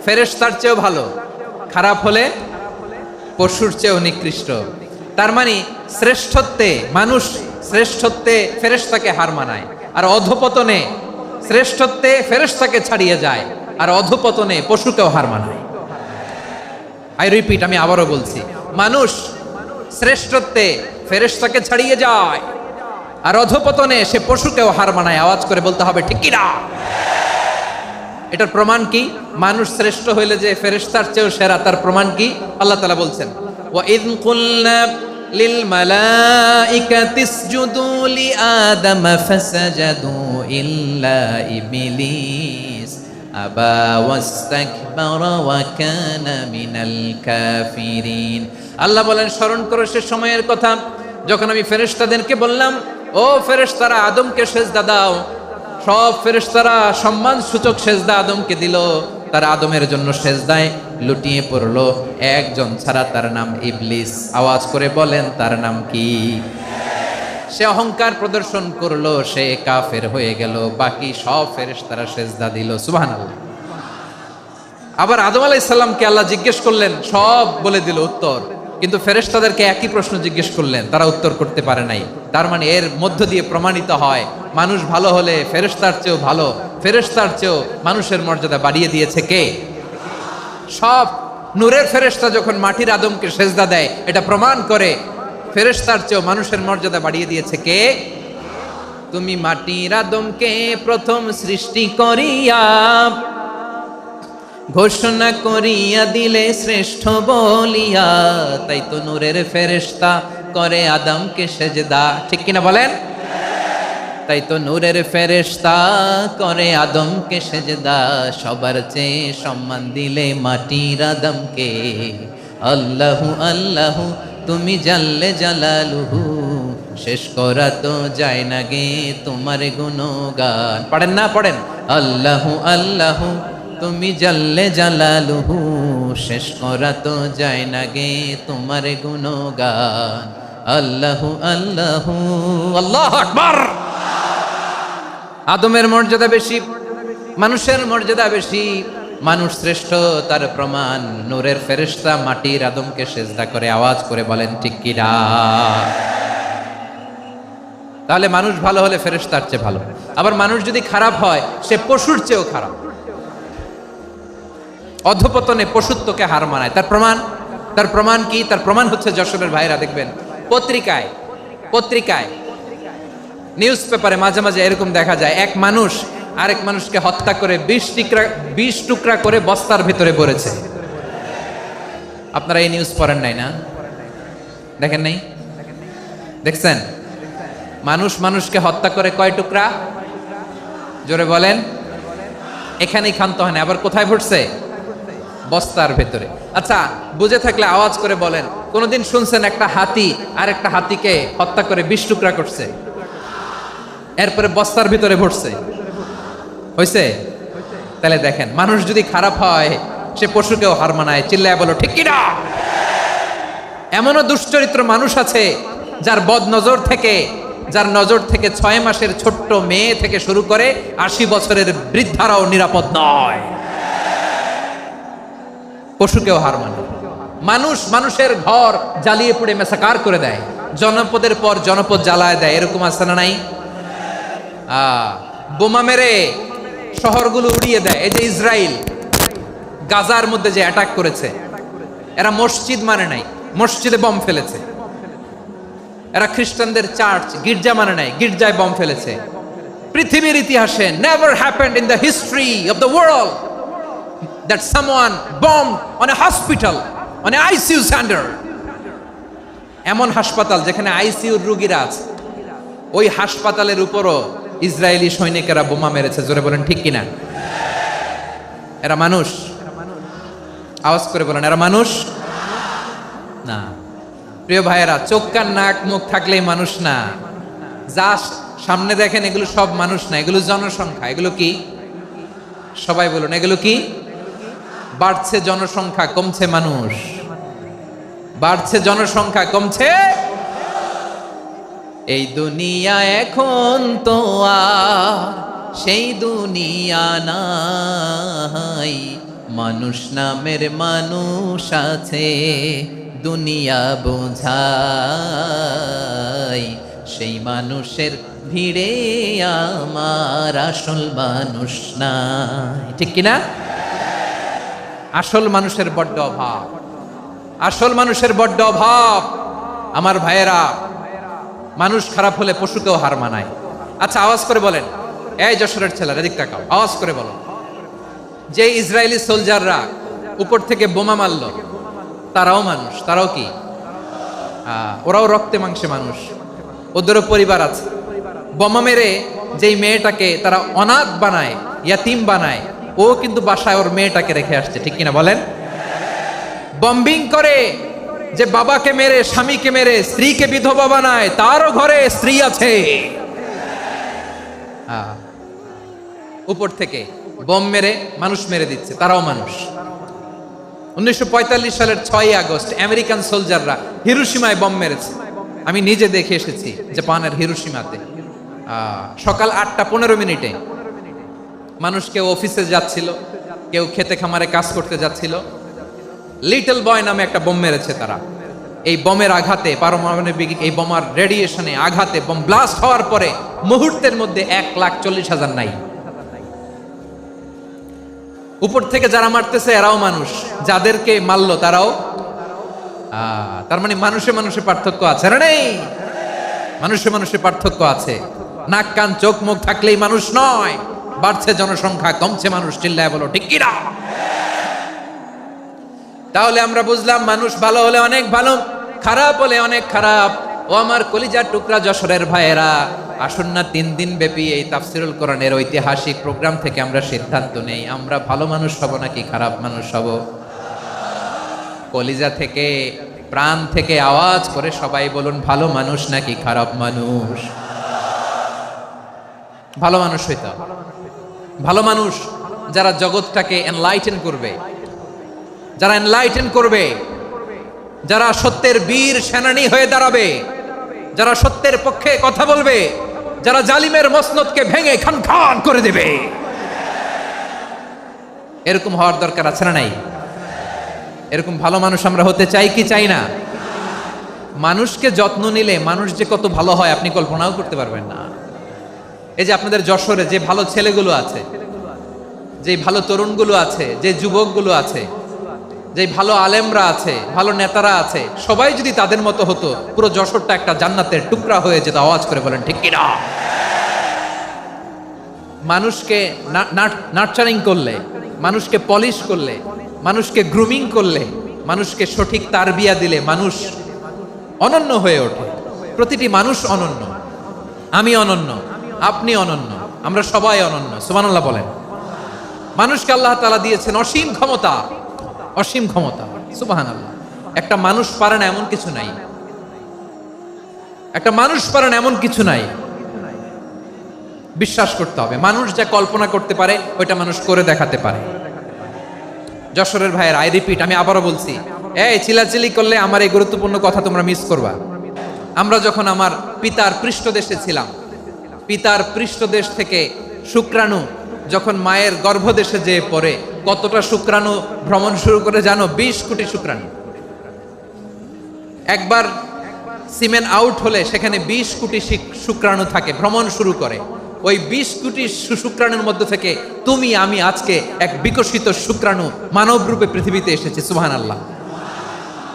ফেরেশতার চেয়েও ভালো, খারাপ হলে পশুর চেয়েও নিকৃষ্ট। তার মানে শ্রেষ্ঠত্বে মানুষ, শ্রেষ্ঠত্বে ফেরেশতাকে হার মানায়, আর অধপতনে শ্রেষ্ঠত্বে ফেরেশতাকে ছাড়িয়ে যায়, আর অধপতনে পশুকেও হার মানায়। আই রিপিট, আমি আবারও বলছি, মানুষ শ্রেষ্ঠত্বে ফেরেশতাকে ছাড়িয়ে যায়, আর অধপতনে সে পশুকেও হার মানায়। আওয়াজ করে বলতে হবে ঠিক কিনা? এটার প্রমাণ কি? মানুষ শ্রেষ্ঠ হইলে যে ফেরেশতার চেয়েও সেরা, তার প্রমাণ কি? আল্লাহ তাআলা বলছেন, ওয়া ইয কুলনা লিল মালাইকাতি ইসজুদু লিআদম ফাসাজাদু ইল্লা ইবলিস আবা ওয়াস্তাকবারা ওয়া কানা মিনাল কাফিরিন। আল্লাহ বলেন, স্মরণ করো সে সময়ের কথা যখন আমি ফেরেশতাদেরকে বললাম, ও ফেরেশতারা আদমকে সেজদা দাও। সব ফেরেশতারা সম্মান সূচক সেজদা আদমকে দিল, তার আদমের জন্য সেজদায় লুটিয়ে পড়লো, একজন ছাড়া, তার নাম ইবলিস। আওয়াজ করে বলেন তার নাম কি? সে অহংকার প্রদর্শন করলো, সে কাফের হয়ে গেল, বাকি সব ফেরেশতারা সেজদা দিল। সুবহানাল্লাহ। আবার আদম আলাইহিস সালামকে আল্লাহ জিজ্ঞেস করলেন, সব বলে দিল উত্তর, কিন্তু ফেরেশতাদেরকে একই প্রশ্ন জিজ্ঞেস করলেন, তারা উত্তর করতে পারে নাই। তার মানে এর মধ্য দিয়ে প্রমাণিত হয়, মানুষ ভালো হলে ফেরেশতার চেয়েও ভালো, ফেরেশতার চেয়েও মানুষের মর্যাদা বাড়িয়ে দিয়েছে কে? সব নূরের ফেরেশতা যখন মাটির আদমকে সেজদা দেয়, এটা প্রমাণ করে ফেরেশতার চেয়েও মানুষের মর্যাদা বাড়িয়ে দিয়েছে কে? তুমি মাটির আদমকে প্রথম সৃষ্টি করিয়া ঘোষণা করিয়া দিলে শ্রেষ্ঠ বলিয়া, তাই তো নূরের ফেরেশতা করে আদমকে সেজদা। ঠিক কিনা বলেন? তাই তো নূরের ফেরেশতা করে আদমকে সেজদা, সবার চেয়ে সম্মান দিলে মাটির আদমকে। আল্লাহু আল্লাহু তুমি জাল্লে জালালুহু, শেষ করা তো যায় না গে তোমার গুণগান। পড়েন না? পড়েন, আল্লাহু আল্লাহু তুমি জাল্লে জালালুহু, শেষ করা তো যায় না গে তোমার গুণগান। আল্লাহু আল্লাহু। আল্লাহু আকবার। আদমের মর্যাদা বেশি, মানুষের মর্যাদা বেশি, মানুষ শ্রেষ্ঠ, তার প্রমাণ নূরের ফেরেশতা মাটির আদমকে সেজদা করে। আওয়াজ করে বলেন ঠিক কিনা? তাহলে মানুষ ভালো হলে ফেরেশতার চেয়ে ভালো, আবার মানুষ যদি খারাপ হয় সে পশুর চেয়েও খারাপ, অধপতনে পশুত্বকে হার মানায়। তার প্রমাণ, তার প্রমাণ কি? তার প্রমাণ হচ্ছে যশোরের ভাইরা দেখবেন পত্রিকায়, পত্রিকায় নিউজ পেপারে মাঝে মাঝে এরকম দেখা যায়, এক মানুষ আরেক মানুষকে হত্যা করে 20 টুকরা করে বস্তার ভিতরে ভরেছে। আপনারা এই নিউজ পড়েন নাই না? দেখেন নাই? দেখছেন? মানুষ মানুষকে হত্যা করে কয় টুকরা? জোরে বলেন। এখানেই ক্ষান্ত হয় না, আবার কোথায় ভরছে? বস্তার ভেতরে। আচ্ছা, বুঝে থাকলে আওয়াজ করে বলেন, কোনোদিন শুনছেন একটা হাতি আর একটা হাতিকে হত্যা করে 20 টুকরা করছে, এরপরে বস্তার ভিতরে ভরছে? হয়েছে? তাহলে দেখেন, মানুষ যদি খারাপ হয় সে পশুকেও হার মানায়। চিল্লায় বলো ঠিক কিনা? এমনও দুশ্চরিত্র মানুষ আছে যার যার নজর থেকে 6 মাসের ছোট্ট মেয়ে থেকে শুরু করে 80 বছরের বৃদ্ধারাও নিরাপদ নয়। পশুকেও হার মানে। মানুষের ঘর জ্বালিয়ে পুড়ে মেসাকার করে দেয়, জনপদের পর জনপদ জ্বালায় দেয়। এরকম আছে না নাই? বোমা মেরে শহরগুলো উড়িয়ে দেয়। এই যে ইসরায়েল গাজার মধ্যে যে অ্যাটাক করেছে, এরা মসজিদ মানে নাই, মসজিদে বম ফেলেছে। এরা খ্রিস্টানদের চার্চ গির্জা মানে নাই, গির্জায় বম ফেলেছে। পৃথিবীর ইতিহাসে never happened in the history of the world that someone bombed on a hospital, on a ICU center. এমন হাসপাতাল যেখানে আইসিইউ রোগীরা আছে, ওই হাসপাতালের উপরও ইসরায়েলি সৈনিকেরা বোমা মেরেছে। জোরে বলেন ঠিক কিনা? এরা মানুষ? আওয়াজ করে বলেন, এরা মানুষ না। প্রিয় ভাইয়েরা, চোখ কান নাক মুখ থাকলেই মানুষ না। যা সামনে দেখেন এগুলো সব মানুষ না, এগুলো জনসংখ্যা। এগুলো কি? সবাই বলুন, এগুলো কি? বাড়ছে জনসংখ্যা, কমছে মানুষ। বাড়ছে জনসংখ্যা, কমছে। এই দুনিয়া এখন তো আর সেই দুনিয়া নাই, মানুষ নামের মানুষ আছে দুনিয়া বোঝাই, সেই মানুষের ভিড়ে আমার আসল মানুষ নাই। ঠিক কিনা? আসল মানুষের বড্ড অভাব, আসল মানুষের বড্ড অভাব। আমার ভাইয়েরা, মানুষ খারাপ হলে পশুকেও হার মানায়। আচ্ছা, আওয়াজ করে বলেন, এই যশোরের ছেলেরা এদিক তাকাও, আওয়াজ করে বলো, যে ইসরায়েলি সোলজাররা উপর থেকে বোমা মারলো, তারাও মানুষ? তারাও কি? ওরাও রক্তে মাংসে মানুষ, ওদেরও পরিবার আছে। বোমা মেরে যেই মেয়েটাকে তারা অনাথ বানায়, ইয়াতিম বানায়, ও কিন্তু বাসায় ওর মেয়েটাকে রেখে আসছে। ঠিক কিনা বলেন? বম্বিং করে যে বাবাকে মেরে, স্বামীকে মেরে স্ত্রীকে বিধবা বানায়, তারও ঘরে স্ত্রী আছে। উপর থেকে বোম মেরে মানুষ মেরে দিচ্ছে, তারাও মানুষ। 1945 সালের 6 আগস্ট আমেরিকান সোলজাররা হিরোশিমায় বোম মেরেছে। আমি নিজে দেখে এসেছি জাপানের হিরোশিমাতে। সকাল 8:15 মানুষ কেউ অফিসে যাচ্ছিল, কেউ খেতে খামারে কাজ করতে যাচ্ছিল। লিটল বয় নামে একটা বোম মেরেছে তারা। এই বোমের আঘাতে, পারমাণবিক এই বোমার রেডিয়েশনে আঘাতে, বোম ব্লাস্ট হওয়ার পরে মুহূর্তের মধ্যে 1,40,000 নাই। উপর থেকে যারা মারতেছে এরাও মানুষ, যাদেরকে মারলো তারাও। তার মানে মানুষে মানুষে পার্থক্য আছে না? নেই? মানুষে মানুষে পার্থক্য আছে। নাক কান চোখ মুখ থাকলেই মানুষ নয়। বাড়ছে জনসংখ্যা, কমছে মানুষ। চিল্লায় বলো ঠিক কিনা? তাহলে আমরা বুঝলাম, মানুষ ভালো হলে অনেক ভালো, খারাপ হলে অনেক খারাপ। ও আমার কলিজার টুকরা যশোরের ভাইয়েরা, আসুন না 3 দিন ব্যাপী এই তাফসিরুল কোরআনের ঐতিহাসিক প্রোগ্রাম থেকে আমরা সিদ্ধান্ত নেই, আমরা ভালো মানুষ হব নাকি খারাপ মানুষ হব। কলিজা থেকে, প্রাণ থেকে আওয়াজ করে সবাই বলুন, ভালো মানুষ নাকি খারাপ মানুষ? ভালো মানুষ হইতে হবে। ভালো মানুষ যারা জগৎটাকে এনলাইটেন করবে, যারা এনলাইটেন করবে, যারা সত্যের বীর সেনানী হয়ে দাঁড়াবে, যারা সত্যের পক্ষে কথা বলবে, যারা জালিমের মসনদকে ভেঙে খান খান করে দেবে। এরকম হওয়ার দরকার আছে না নাই? এরকম ভালো মানুষ আমরা হতে চাই কি চাই না? মানুষকে যত্ন নিলে মানুষ যে কত ভালো হয় আপনি কল্পনাও করতে পারবেন না। এই যে আপনাদের যশোরে যে ভালো ছেলেগুলো আছে, যে ভালো তরুণগুলো আছে, যে যুবকগুলো আছে, যে ভালো আলেমরা আছে, ভালো নেতারা আছে, সবাই যদি তাদের মতো হতো, পুরো যশোরটা একটা জান্নাতের টুকরা হয়ে যেত। আওয়াজ করে বলেন ঠিক কিনা? মানুষকে নার্চারিং করলে, মানুষকে পলিশ করলে, মানুষকে গ্রুমিং করলে, মানুষকে সঠিক তারবিয়া দিলে মানুষ অনন্য হয়ে ওঠে। প্রতিটি মানুষ অনন্য। আমি অনন্য, আপনি অনন্য, আমরা সবাই অনন্য। সুবহানাল্লাহ বলেন। মানুষকে আল্লাহ তাআলা দিয়েছেন অসীম ক্ষমতা, অসীম ক্ষমতা। সুবহানাল্লাহ। একটা মানুষ পারে না এমন কিছু নাই, একটা মানুষ পারে না এমন কিছু নাই। বিশ্বাস করতে হবে, মানুষ যা কল্পনা করতে পারে ওইটা মানুষ করে দেখাতে পারে। যশোরের ভাইয়ের, আই রিপিট, আমি আবারও বলছি, এই চিলাচিলি করলে আমার এই গুরুত্বপূর্ণ কথা তোমরা মিস করবা। আমরা যখন আমার পিতার পৃষ্ঠদেশে ছিলাম, পিতার পৃষ্ঠদেশ থেকে শুক্রাণু যখন মায়ের গর্ভদেশে যেয়ে পড়ে, কতটা শুক্রাণু ভ্রমণ শুরু করে জানো? 20 কোটি শুক্রাণু। একবার সিমেন আউট হলে সেখানে 20 কোটি শুক্রাণু থাকে, ভ্রমণ শুরু করে। ওই 20 কোটি শুক্রাণুর মধ্যে থেকে তুমি আমি আজকে এক বিকশিত শুক্রাণু মানব রূপে পৃথিবীতে এসেছি। সুবহানাল্লাহ।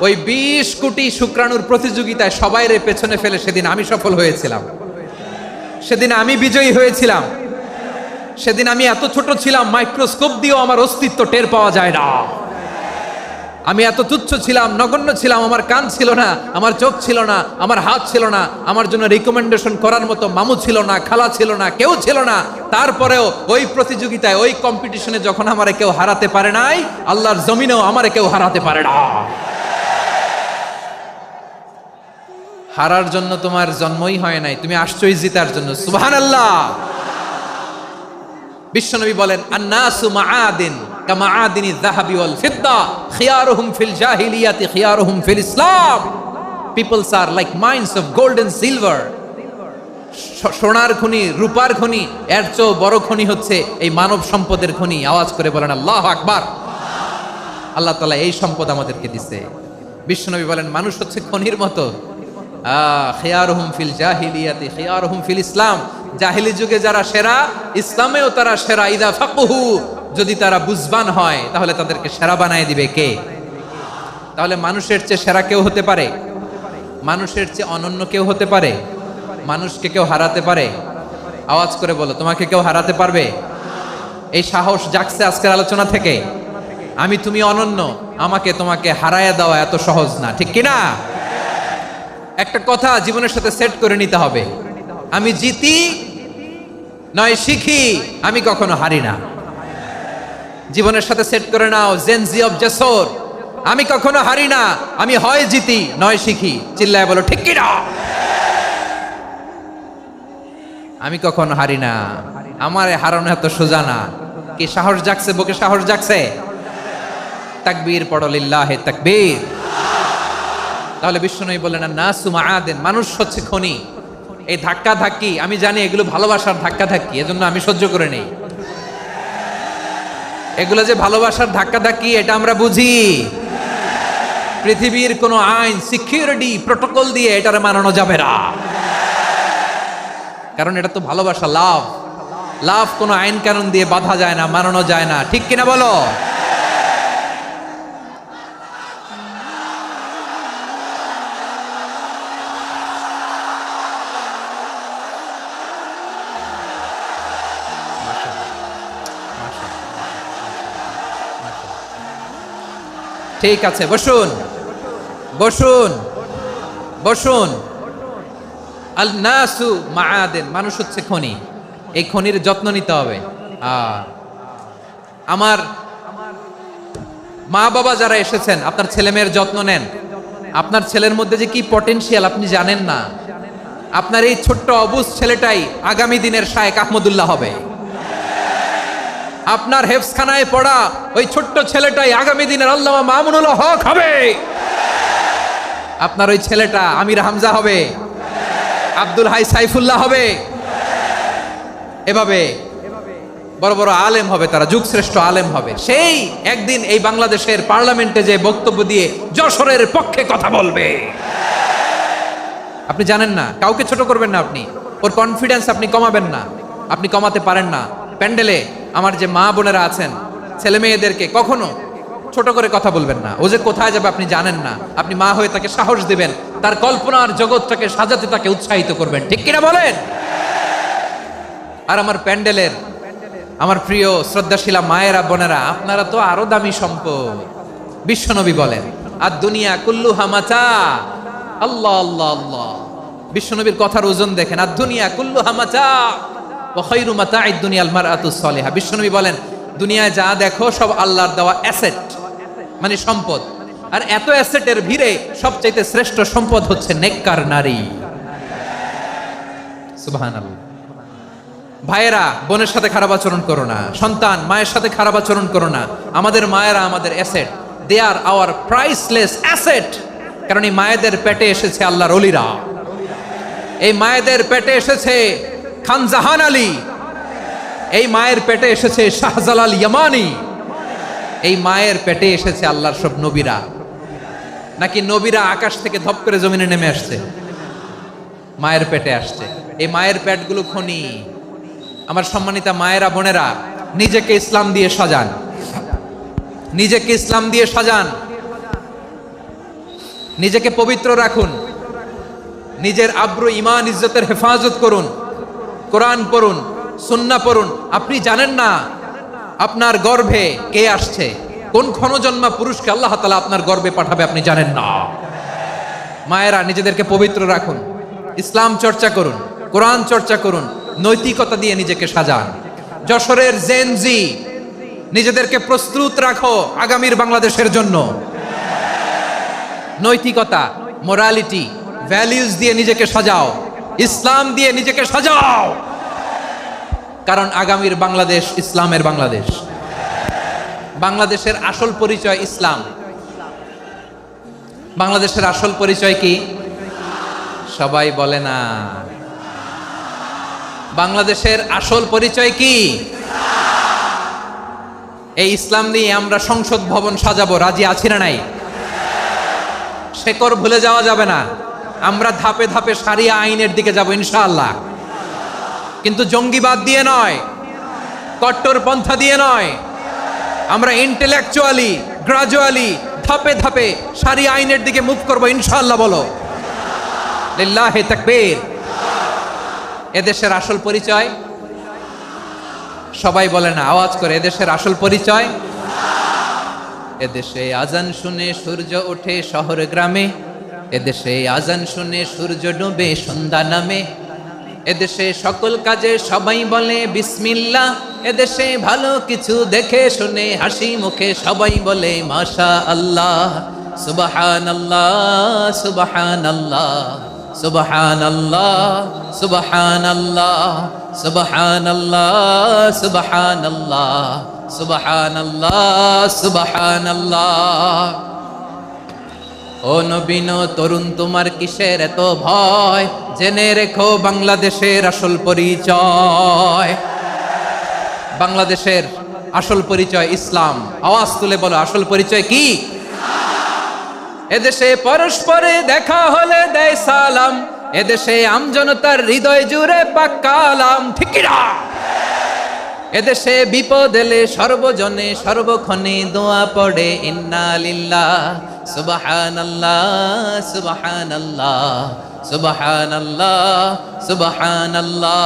ওই 20 কোটি শুক্রাণুর প্রতিযোগিতায় সবাইরে পেছনে ফেলে সেদিন আমি সফল হয়েছিলাম, সেদিন আমি বিজয়ী হয়েছিলাম। সেদিন আমি এত ছোট ছিলাম, মাইক্রোস্কোপ দিয়েও আমার অস্তিত্ব টের পাওয়া যায় না। আমি এত তুচ্ছ ছিলাম, নগণ্য ছিলাম। আমার কান ছিল না, আমার চোখ ছিল না, আমার হাত ছিল না, আমার জন্য রিকমেন্ডেশন করার মতো মামু ছিল না, খালা ছিল না, কেউ ছিল না। তারপরেও ওই প্রতিযোগিতায়, ওই কম্পিটিশনে যখন আমারে কেউ হারাতে পারে নাই, আল্লাহর জমিনেও আমারে কেউ হারাতে পারে না। হারার জন্য তোমার জন্মই হয় নাই, তুমি আসছই জিতার জন্য। সুবহানাল্লাহ। বিশ্বনবী বলেন, আন্নাসু মাআদিন কামাআদিনি যাহাবি ওয়াল ফিদ্দা খিয়ারুহুম ফিল জাহিলিয়াতি খিয়ারুহুম ফিল ইসলাম। Peoples are like mines of gold and silver. সোনার খনি, রূপার খনি, এর চেয়েও বড় খনি হচ্ছে এই মানব সম্পদের খনি। আওয়াজ করে বলেন আল্লাহু আকবার। আল্লাহ তাআলা এই সম্পদ আমাদেরকে দিয়েছে। বিশ্বনবী বলেন, মানুষ হচ্ছে খনির মতো। খিয়ারুহুম ফিল জাহিলিয়াতি খিয়ারুহুম ফিল ইসলাম। জাহিলি যুগে যারা সেরা, ইসলামেও তারা সেরা। ইদা ফাকহু, যদি তারা বুঝবান হয় তাহলে তাদেরকে সেরা বানায় দিবে কে? তাহলে মানুষের চেয়ে সেরা কেউ হতে পারে? মানুষের চেয়ে অনন্য কেউ হতে পারে? মানুষকে কেউ হারাতে পারে? আওয়াজ করে বলো, তোমাকে কেউ হারাতে পারবে? এই সাহস জাগছে আজকের আলোচনা থেকে। আমি তুমি অনন্য, আমাকে তোমাকে হারায়া দেওয়া এত সহজ না, ঠিক কিনা? একটা কথা জীবনের সাথে সেট করে নিতে হবে, আমি জিতি নয় শিখি, আমি কখনো হারি না। জীবনের সাথে সেট করে নাও, জেনজি অফ জেসর, আমি কখনো হারি না, আমি হয় জিতি নয় শিখি। চিল্লায় বলো ঠিক কিনা? আমি কখনো হারি না, আমার হারানো এত সোজা না। কি সাহস জাগছে? বুকে সাহস জাগছে? তাকবীর পড়ো, লিল্লাহে তাকবীর। তাহলে বিশ্বনবী বললেন, নাসু মাআদিন, মানুষ হচ্ছে খনি। এই ধাক্কা ধাক্কি, আমি জানি এগুলো ভালোবাসার ধাক্কা ধাক্কি, এজন্য আমি সহ্য করে নেই। এগুলো যে ভালোবাসার ধাক্কা ধাক্কি, এটা আমরা বুঝি। পৃথিবীর কোন আইন, সিকিউরিটি প্রটোকল দিয়ে এটারে মানানো যাবে না, কারণ এটা তো ভালোবাসা, লাভ। লাভ কোনো আইন কানুন দিয়ে বাধা যায় না, মানানো যায় না, ঠিক কিনা বলো? ঠিক আছে, বসুন বসুন বসুন। আল নাসু মাআদিন, মানুষ হচ্ছে খনি। এই খনির যত্ন নিতে হবে। আমার মা বাবা যারা এসেছেন, আপনার ছেলে মেয়ের যত্ন নেন। আপনার ছেলের মধ্যে যে কি পটেনশিয়াল আপনি জানেন না। আপনার এই ছোট্ট অবুজ ছেলেটাই আগামী দিনের শায়েখ আহমদুল্লাহ হবে। আপনার হেফজখানায় পড়া ওই ছোট্ট ছেলেটাই আগামী দিনের আল্লামা মামুনুল হক হবে। আপনার ওই ছেলেটা আমির হামজা হবে, আব্দুল হাই সাইফুল্লাহ হবে। এভাবে বড় বড় আলেম হবে, তারা যুগশ্রেষ্ঠ আলেম হবে। সেই একদিন এই বাংলাদেশের পার্লামেন্টে যে বক্তব্য দিয়ে যশোরের পক্ষে কথা বলবে। আপনি জানেন না, কাউকে ছোট করবেন না আপনি। ওর কনফিডেন্স আপনি কমাবেন না, আপনি কমাতে পারেন না। প্যান্ডেলে আমার যে মা বোনেরা আছেন, ছেলে মেয়েদেরকে কখনো ছোট করে কথা বলবেন না। ও যে কোথায় যাবে আপনি জানেন না। আপনি মা হয়ে তাকে সাহস দিবেন, তার কল্পনার জগৎটাকে সাজাতে তাকে উৎসাহিত করবেন, ঠিক কিনা বলেন? আর আমার প্যান্ডেলের আমার প্রিয় শ্রদ্ধাশীলা মায়েরা বোনেরা, আপনারা তো আরো দামি সম্পদ। বিশ্বনবী বলেন, আর দুনিয়া কুল্লুহা মাতা। আল্লাহ আল্লাহ আল্লাহ, বিশ্বনবীর কথার ওজন দেখেন। আর দুনিয়া কুল্লুহা মাতা ওয়া খায়রু মাতা'আদ দুনিয়াল মারআতুস সালিহা। বিশ্বনবী বলেন, দুনিয়ায় যা দেখো সব আল্লাহর দেওয়া অ্যাসেট। মানে সম্পদ। আর এত অ্যাসেটের ভিড়ে সবচাইতে শ্রেষ্ঠ সম্পদ হচ্ছে নেককার নারী। সুবহানাল্লাহ। ভাইয়েরা বোনের সাথে খারাপ আচরণ করো না, সন্তান মায়ের সাথে খারাপ আচরণ করো না। আমাদের মায়েরা আমাদের asset, they are our priceless asset. কারণ এই মায়েদের পেটে এসেছে আল্লাহর ওলিরা, এই মায়েদের পেটে এসেছে খান জাহান আলী, এই মায়ের পেটে এসেছে শাহজালাল ইয়ামানি, এই মায়ের পেটে এসেছে আল্লাহর সব নবীরা। নাকি নবীরা আকাশ থেকে ধপ করে জমিনে নেমে আসছে? মায়ের পেটে আসছে। এই মায়ের পেটগুলো খনি। আমার সম্মানিতা মায়েরা বোনেরা, নিজেকে ইসলাম দিয়ে সাজান, নিজেকে ইসলাম দিয়ে সাজান, নিজেকে পবিত্র রাখুন, নিজের আব্রু ইমান ইজ্জতের হেফাজত করুন, কোরআন পড়ুন, সুন্নাহ পড়ুন। আপনি জানেন না আপনার গর্ভে কে আসছে, কোন ক্ষণজন্মা পুরুষকে আল্লাহ তাআলা আপনার গর্ভে পাঠাবে আপনি জানেন না। মায়েরা নিজেদেরকে পবিত্র রাখুন, ইসলাম চর্চা করুন, কোরআন চর্চা করুন, নৈতিকতা দিয়ে নিজেকে সাজান। যশোরের জেনজি, নিজেদেরকে প্রস্তুত রাখো আগামীর বাংলাদেশের জন্য। নৈতিকতা, মোরালিটি, ভ্যালিউজ দিয়ে নিজেকে সাজাও, ইসলাম দিয়ে নিজেকে সাজাও। কারণ আগামীর বাংলাদেশ ইসলামের বাংলাদেশ। বাংলাদেশের আসল পরিচয় ইসলাম। বাংলাদেশের আসল পরিচয় কি? সবাই বলে না। বাংলাদেশের আসল পরিচয় কি? এই ইসলাম নিয়ে আমরা সংসদ ভবন সাজাবো, রাজি আছি না নাই? শেকড় ভুলে যাওয়া যাবে না। আমরা ধাপে ধাপে শারিয়া আইনের দিকে যাব ইনশাআল্লাহ, কিন্তু জঙ্গিবাদ দিয়ে নয়, কট্টরপন্থা দিয়ে নয়। আমরা ইন্টেলেকচুয়ালি, গ্রাজুয়ালি, ধাপে ধাপে শারিয়া আইনের দিকে মুভ করবো ইনশাআল্লাহ। বলো লিল্লাহি তাকবীর। এদেশের আসল পরিচয় সবাই বলে না, আওয়াজ করে, এদেশের আসল পরিচয়। এদেশে আজান শুনে সূর্য ওঠে শহর গ্রামে, এদেশে আজান শুনে সূর্য ডুবে সন্ধ্যা নামে, এদেশে সকল কাজে সবাই বলে বিসমিল্লাহ, এদেশে ভালো কিছু দেখে শুনে হাসি মুখে সবাই বলে মাশা আল্লাহ, সুবহানাল্লাহ, সুবহানাল্লাহ, সুবহানাল্লাহ, সুবহানাল্লাহ, সুবহানাল্লাহ, সুবহানাল্লাহ, সুবহানাল্লাহ, সুবহানাল্লাহ। ও নবীন তরুণ, তোমার কিসের এত ভয়? জেনে রেখো বাংলাদেশের আসল পরিচয়। বাংলাদেশের আসল পরিচয় ইসলাম। আওয়াজ তুলে বলো, আসল পরিচয় কি? এদেশে পরস্পরে দেখা হলে দেয় সালাম, এদেশে আমজনতার হৃদয় জুড়ে পাক্কালাম, ঠিক না? এদেশে বিপদ এলে সর্বজনে সর্বক্ষণে দোয়া পড়ে ইন্না লিল্লাহ, সুবহানাল্লাহ, সুবহানাল্লাহ, সুবহানাল্লাহ, সুবহানাল্লাহ।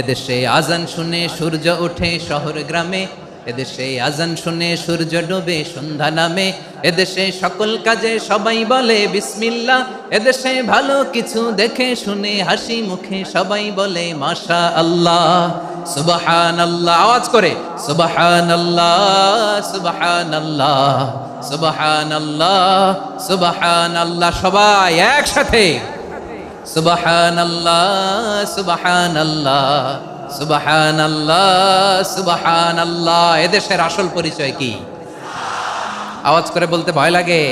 এদেশে আজান শুনে সূর্য ওঠে শহর গ্রামে, এদেশে আজান শুনে সূর্য ডুবে সন্ধ্যা নামে, এদেশে সকল কাজে সবাই বলে বিসমিল্লাহ, এদেশে ভালো কিছু দেখে শুনে হাসি মুখে সবাই বলে মাশা আল্লাহ, সুবহানাল্লাহ। আওয়াজ করে সুবহানাল্লাহ, সুবহানাল্লাহ, সুবহানাল্লাহ, সুবহানাল্লাহ। সবাই একসাথে সুবহানাল্লাহ, সুবহানাল্লাহ, সুবহানাল্লাহ, সুবহানাল্লাহ। এদেশের আসল পরিচয় কি? আওয়াজ করে বলতে ভয় লাগে।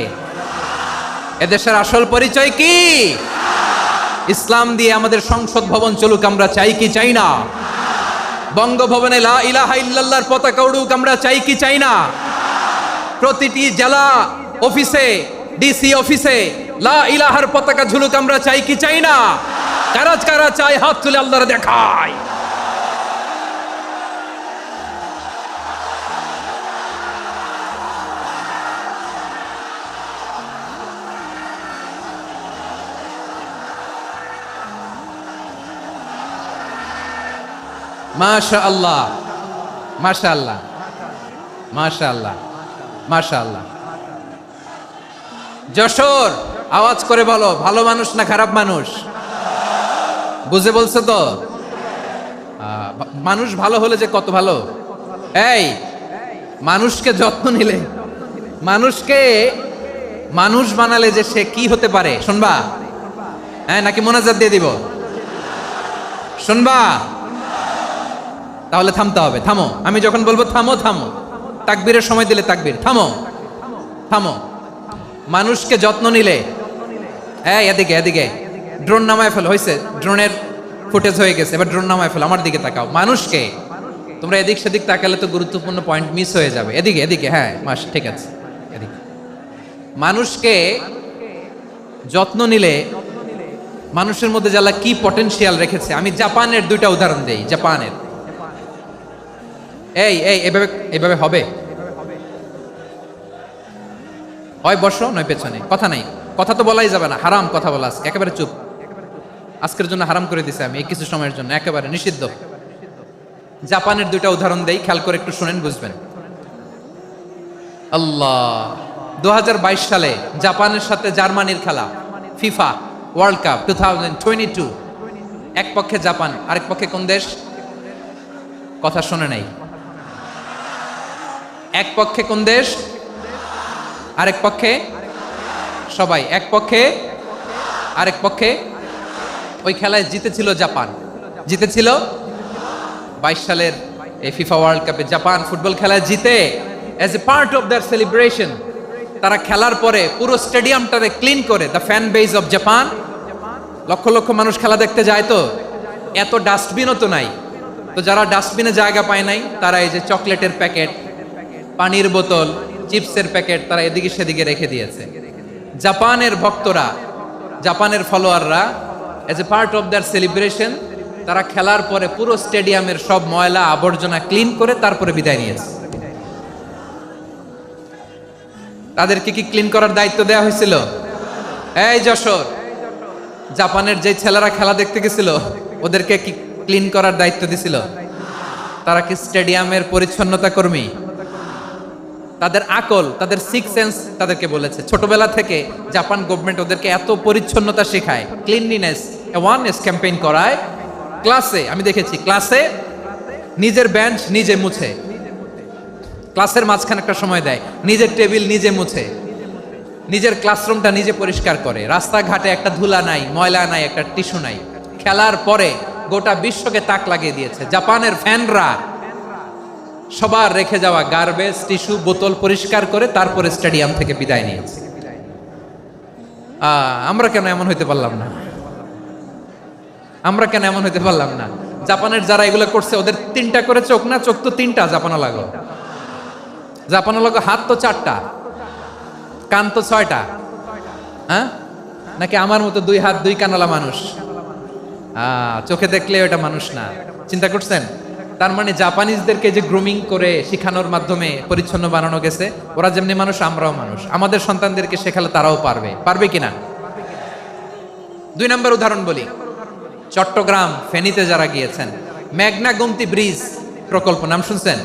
এদেশের আসল পরিচয় কি? ইসলাম দিয়ে আমাদের সংসদ ভবন চলুক, আমরা চাই কি চাই না? বঙ্গভবনে লা ইলাহা ইল্লাল্লাহর পতাকা উড়ুক, আমরা চাই কি চাই না? প্রতিটি জেলা অফিসে, ডিসি অফিসে লা ইলাহার পতাকা ঝুলুক, আমরা চাই কি চাই না? কারা কারা চাই হাত তুলে আল্লাহর দেখায়। মাশাআল্লাহ, মাশাআল্লাহ, মাশাআল্লাহ, মাশাআল্লাহ। যশোর, আওয়াজ করে বলো, ভালো মানুষ না খারাপ মানুষ? বুঝে বলছো তো? মানুষ ভালো হলে যে কত ভালো। এই মানুষকে যত্ন নিলে মানুষকে মানুষ বানালে যে সে কি হতে পারে শুনবা? হ্যাঁ, নাকি মোনাজাত দিয়ে দিব? শুনবা? তাহলে থামতে হবে। থামো, আমি যখন বলবো থামো থামো, তাকবীরের সময় দিলে তাকবীর, থামো থামো। মানুষকে যত্ন নিলে, এই এদিকে এদিকে, ড্রোন নামায় ফেলো। হয়েছে, ড্রোনের ফুটেজ হয়ে গেছে, এবার ড্রোন নামায় ফেলো, আমার দিকে তাকাও। মানুষকে, তোমরা এদিক সেদিক তাকালে তো গুরুত্বপূর্ণ পয়েন্ট মিস হয়ে যাবে। এদিকে এদিকে, হ্যাঁ মাস, ঠিক আছে, এদিকে। মানুষকে যত্ন নিলে মানুষের মধ্যে যারা কি পটেনশিয়াল রেখেছে, আমি জাপানের দুইটা উদাহরণ দেই। জাপানের, এই এই এভাবে এভাবে হবে, হয় বসো নয় পেছনে, কথা নাই, কথা তো বলাই যাবে না, হারাম কথা বলা, আজকে একেবারে চুপ। আজকের জন্য হারাম করে দিছে আমি, এই কিছু সময়ের জন্য একেবারে নিষিদ্ধ। জাপানের দুইটা উদাহরণ দেই, খেয়াল করে একটু শুনেন, বুঝবেন। আল্লাহ, 2022 সালে জাপানের সাথে জার্মানির খেলা, ফিফা ওয়ার্ল্ড কাপ 2022। এক পক্ষে জাপান, আরেক পক্ষে কোন দেশ? কথা শুনে নাই। এক পক্ষে কোন দেশ, আরেক পক্ষে সবাই। এক পক্ষে, আরেক পক্ষে। ওই খেলায় জিতেছিল জাপান, জিতেছিল 22 সালের এই ফিফা ওয়ার্ল্ড কাপে। জাপান ফুটবল খেলায় জিতে, as a part of their celebration, তারা খেলার পরে পুরো স্টেডিয়ামটারে ক্লিন করে, the fan base of Japan. Lakh lakh মানুষ খেলা দেখতে যায়, তো এত ডাস্টবিনও তো নাই, তো যারা ডাস্টবিনে জায়গা পায় নাই, তারা এই যে চকলেটের প্যাকেট, পানির বোতল, চিপসের প্যাকেট তারা এদিকে সেদিকে রেখে দিয়েছে। জাপানের ভক্তরা, জাপানের ফলোয়াররা, as a part of their celebration, তারা খেলার পরে পুরো স্টেডিয়ামের সব ময়লা আবর্জনা ক্লিন করে তারপরে বিদায় নিয়েছে। তাদেরকে কি ক্লিন করার দায়িত্ব দেওয়া হয়েছিল? এই যশোর, জাপানের যে ছেলেরা খেলা দেখতে গেছিল, ওদেরকে কি ক্লিন করার দায়িত্ব দিছিল? তারা কি স্টেডিয়ামের পরিচ্ছন্নতা কর্মী? তাদের আকল, তাদের সিক্স সেন্স তাদেরকে বলেছে। ছোটবেলা থেকে জাপান গভর্নমেন্ট ওদেরকে এত পরিচ্ছন্নতা শেখায়, ক্লিনলিনেস অ্যাওয়ারনেস ক্যাম্পেইন করায়। ক্লাসে আমি দেখেছি, ক্লাসে নিজের বেঞ্চ নিজে মুছে, ক্লাসের মাঝখানে একটা সময় দেয়, নিজের টেবিল নিজে মুছে, নিজের ক্লাসরুমটা নিজে পরিষ্কার করে। রাস্তাঘাটে একটা ধুলা নাই, ময়লা নাই, একটা টিস্যু নাই। খেলার পরে গোটা বিশ্বকে তাক লাগিয়ে দিয়েছে। জাপানের ফ্যানরা সবার রেখে যাওয়া গার্বেজ, টিস্যু, বোতল পরিষ্কার করে তারপরে স্টেডিয়াম থেকে বিদায় নিয়েছে। আমরা কেন এমন হইতে পারলাম না? আমরা কেন এমন হইতে পারলাম না? জাপানের যারা এগুলো করছে, ওদের 3টা করে চোখ না? চোখ তো 3টা, জাপানা লাগো, জাপানা লাগো। হাত তো 4টা, কান তো 6টা। হ্যাঁ, নাকি আমার মতো 2 হাত 2 কানালা মানুষ? চোখে দেখলে ওটা মানুষ না। চিন্তা করছেন? তার মানে জাপানিজদেরকে যে গ্রুমিং করে শিখানোর মাধ্যমে পরিচ্ছন্ন বানানো গেছে। ওরা যেমনি মানুষ, আমরাও মানুষ। আমাদের সন্তানদেরকে শেখালে তারাও পারবে, পারবে কিনা? 2 নম্বর উদাহরণ বলি। চট্টগ্রাম ফেনীতে যারা গিয়েছেন, মেঘনা গোমতী ব্রিজ প্রকল্প নাম শুনছেন?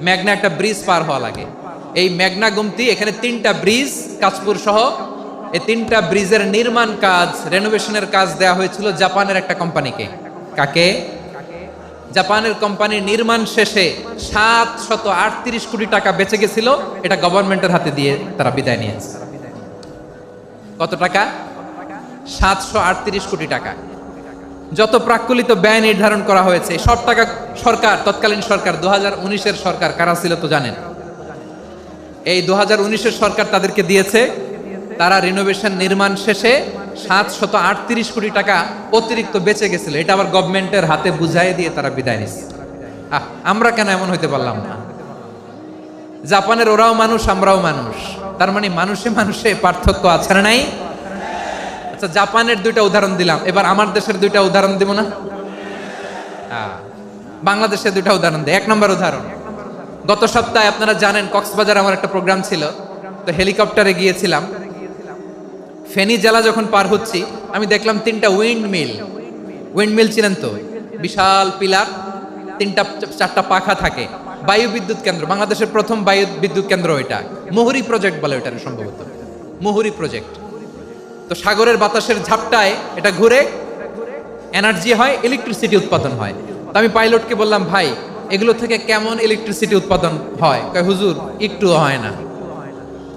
মেঘনা একটা ব্রিজ পার হওয়া লাগে। এই মেঘনা গোমতী, এখানে 3টা ব্রিজ, কাঁচপুর সহ, এই 3টা ব্রিজের নির্মাণ কাজ, রেনোভেশনের কাজ দেওয়া হয়েছিল জাপানের একটা কোম্পানিকে। কাকে? জাপানের কোম্পানির নির্মাণ শেষে 738 কোটি টাকা বেঁচে গেছিল, এটা গভর্নমেন্টের হাতে দিয়ে তারা বিদায় নিয়েছে। কত টাকা? 738 কোটি টাকা। যত প্রাক্কলিত ব্যয় নির্ধারণ করা হয়েছে, সব টাকা সরকার, তৎকালীন সরকার, 2019-এর সরকার, কারা ছিল তো জানেন? এই 2019-এর সরকার তাদেরকে দিয়েছে। তারা রিনোভেশন নির্মাণ শেষে 738 কোটি টাকা অতিরিক্ত বেঁচে গেছিল, এটা আবার গভর্নমেন্টের হাতে বুঝাই দিয়ে তারা বিদায় নিচ্ছে। আমরা কেন এমন হইতে পারলাম না? জাপানের ওরাও মানুষ, আমরাও মানুষ, তার মানে মানুষে মানুষে পার্থক্য আছে না নাই? আচ্ছা, জাপানের 2টা উদাহরণ দিলাম, এবার আমার দেশের 2টা উদাহরণ দিব না? বাংলাদেশের 2টা উদাহরণ দেয়। 1 নম্বর উদাহরণ, গত সপ্তাহে আপনারা জানেন কক্সবাজার আমার একটা প্রোগ্রাম ছিল, তো হেলিকপ্টারে গিয়েছিলাম। ফেনী জেলা যখন পার হচ্ছি, আমি দেখলাম 3টা উইন্ডমিল। উইন্ডমিল ছিলেন তো? বিশাল পিলার, 3টা-4টা পাখা থাকে। বায়ু বিদ্যুৎ কেন্দ্র, বাংলাদেশের প্রথম বায়ু বিদ্যুৎ কেন্দ্র এটা। মুহুরী প্রজেক্ট বলে ওটার, সম্ভবত মুহুরী প্রজেক্ট। তো সাগরের বাতাসের ঝাপটায় এটা ঘুরে এনার্জি হয়, ইলেকট্রিসিটি উৎপাদন হয়। তো আমি পাইলটকে বললাম, ভাই এগুলো থেকে কেমন ইলেকট্রিসিটি উৎপাদন হয়? কয় হুজুর একটুও হয় না।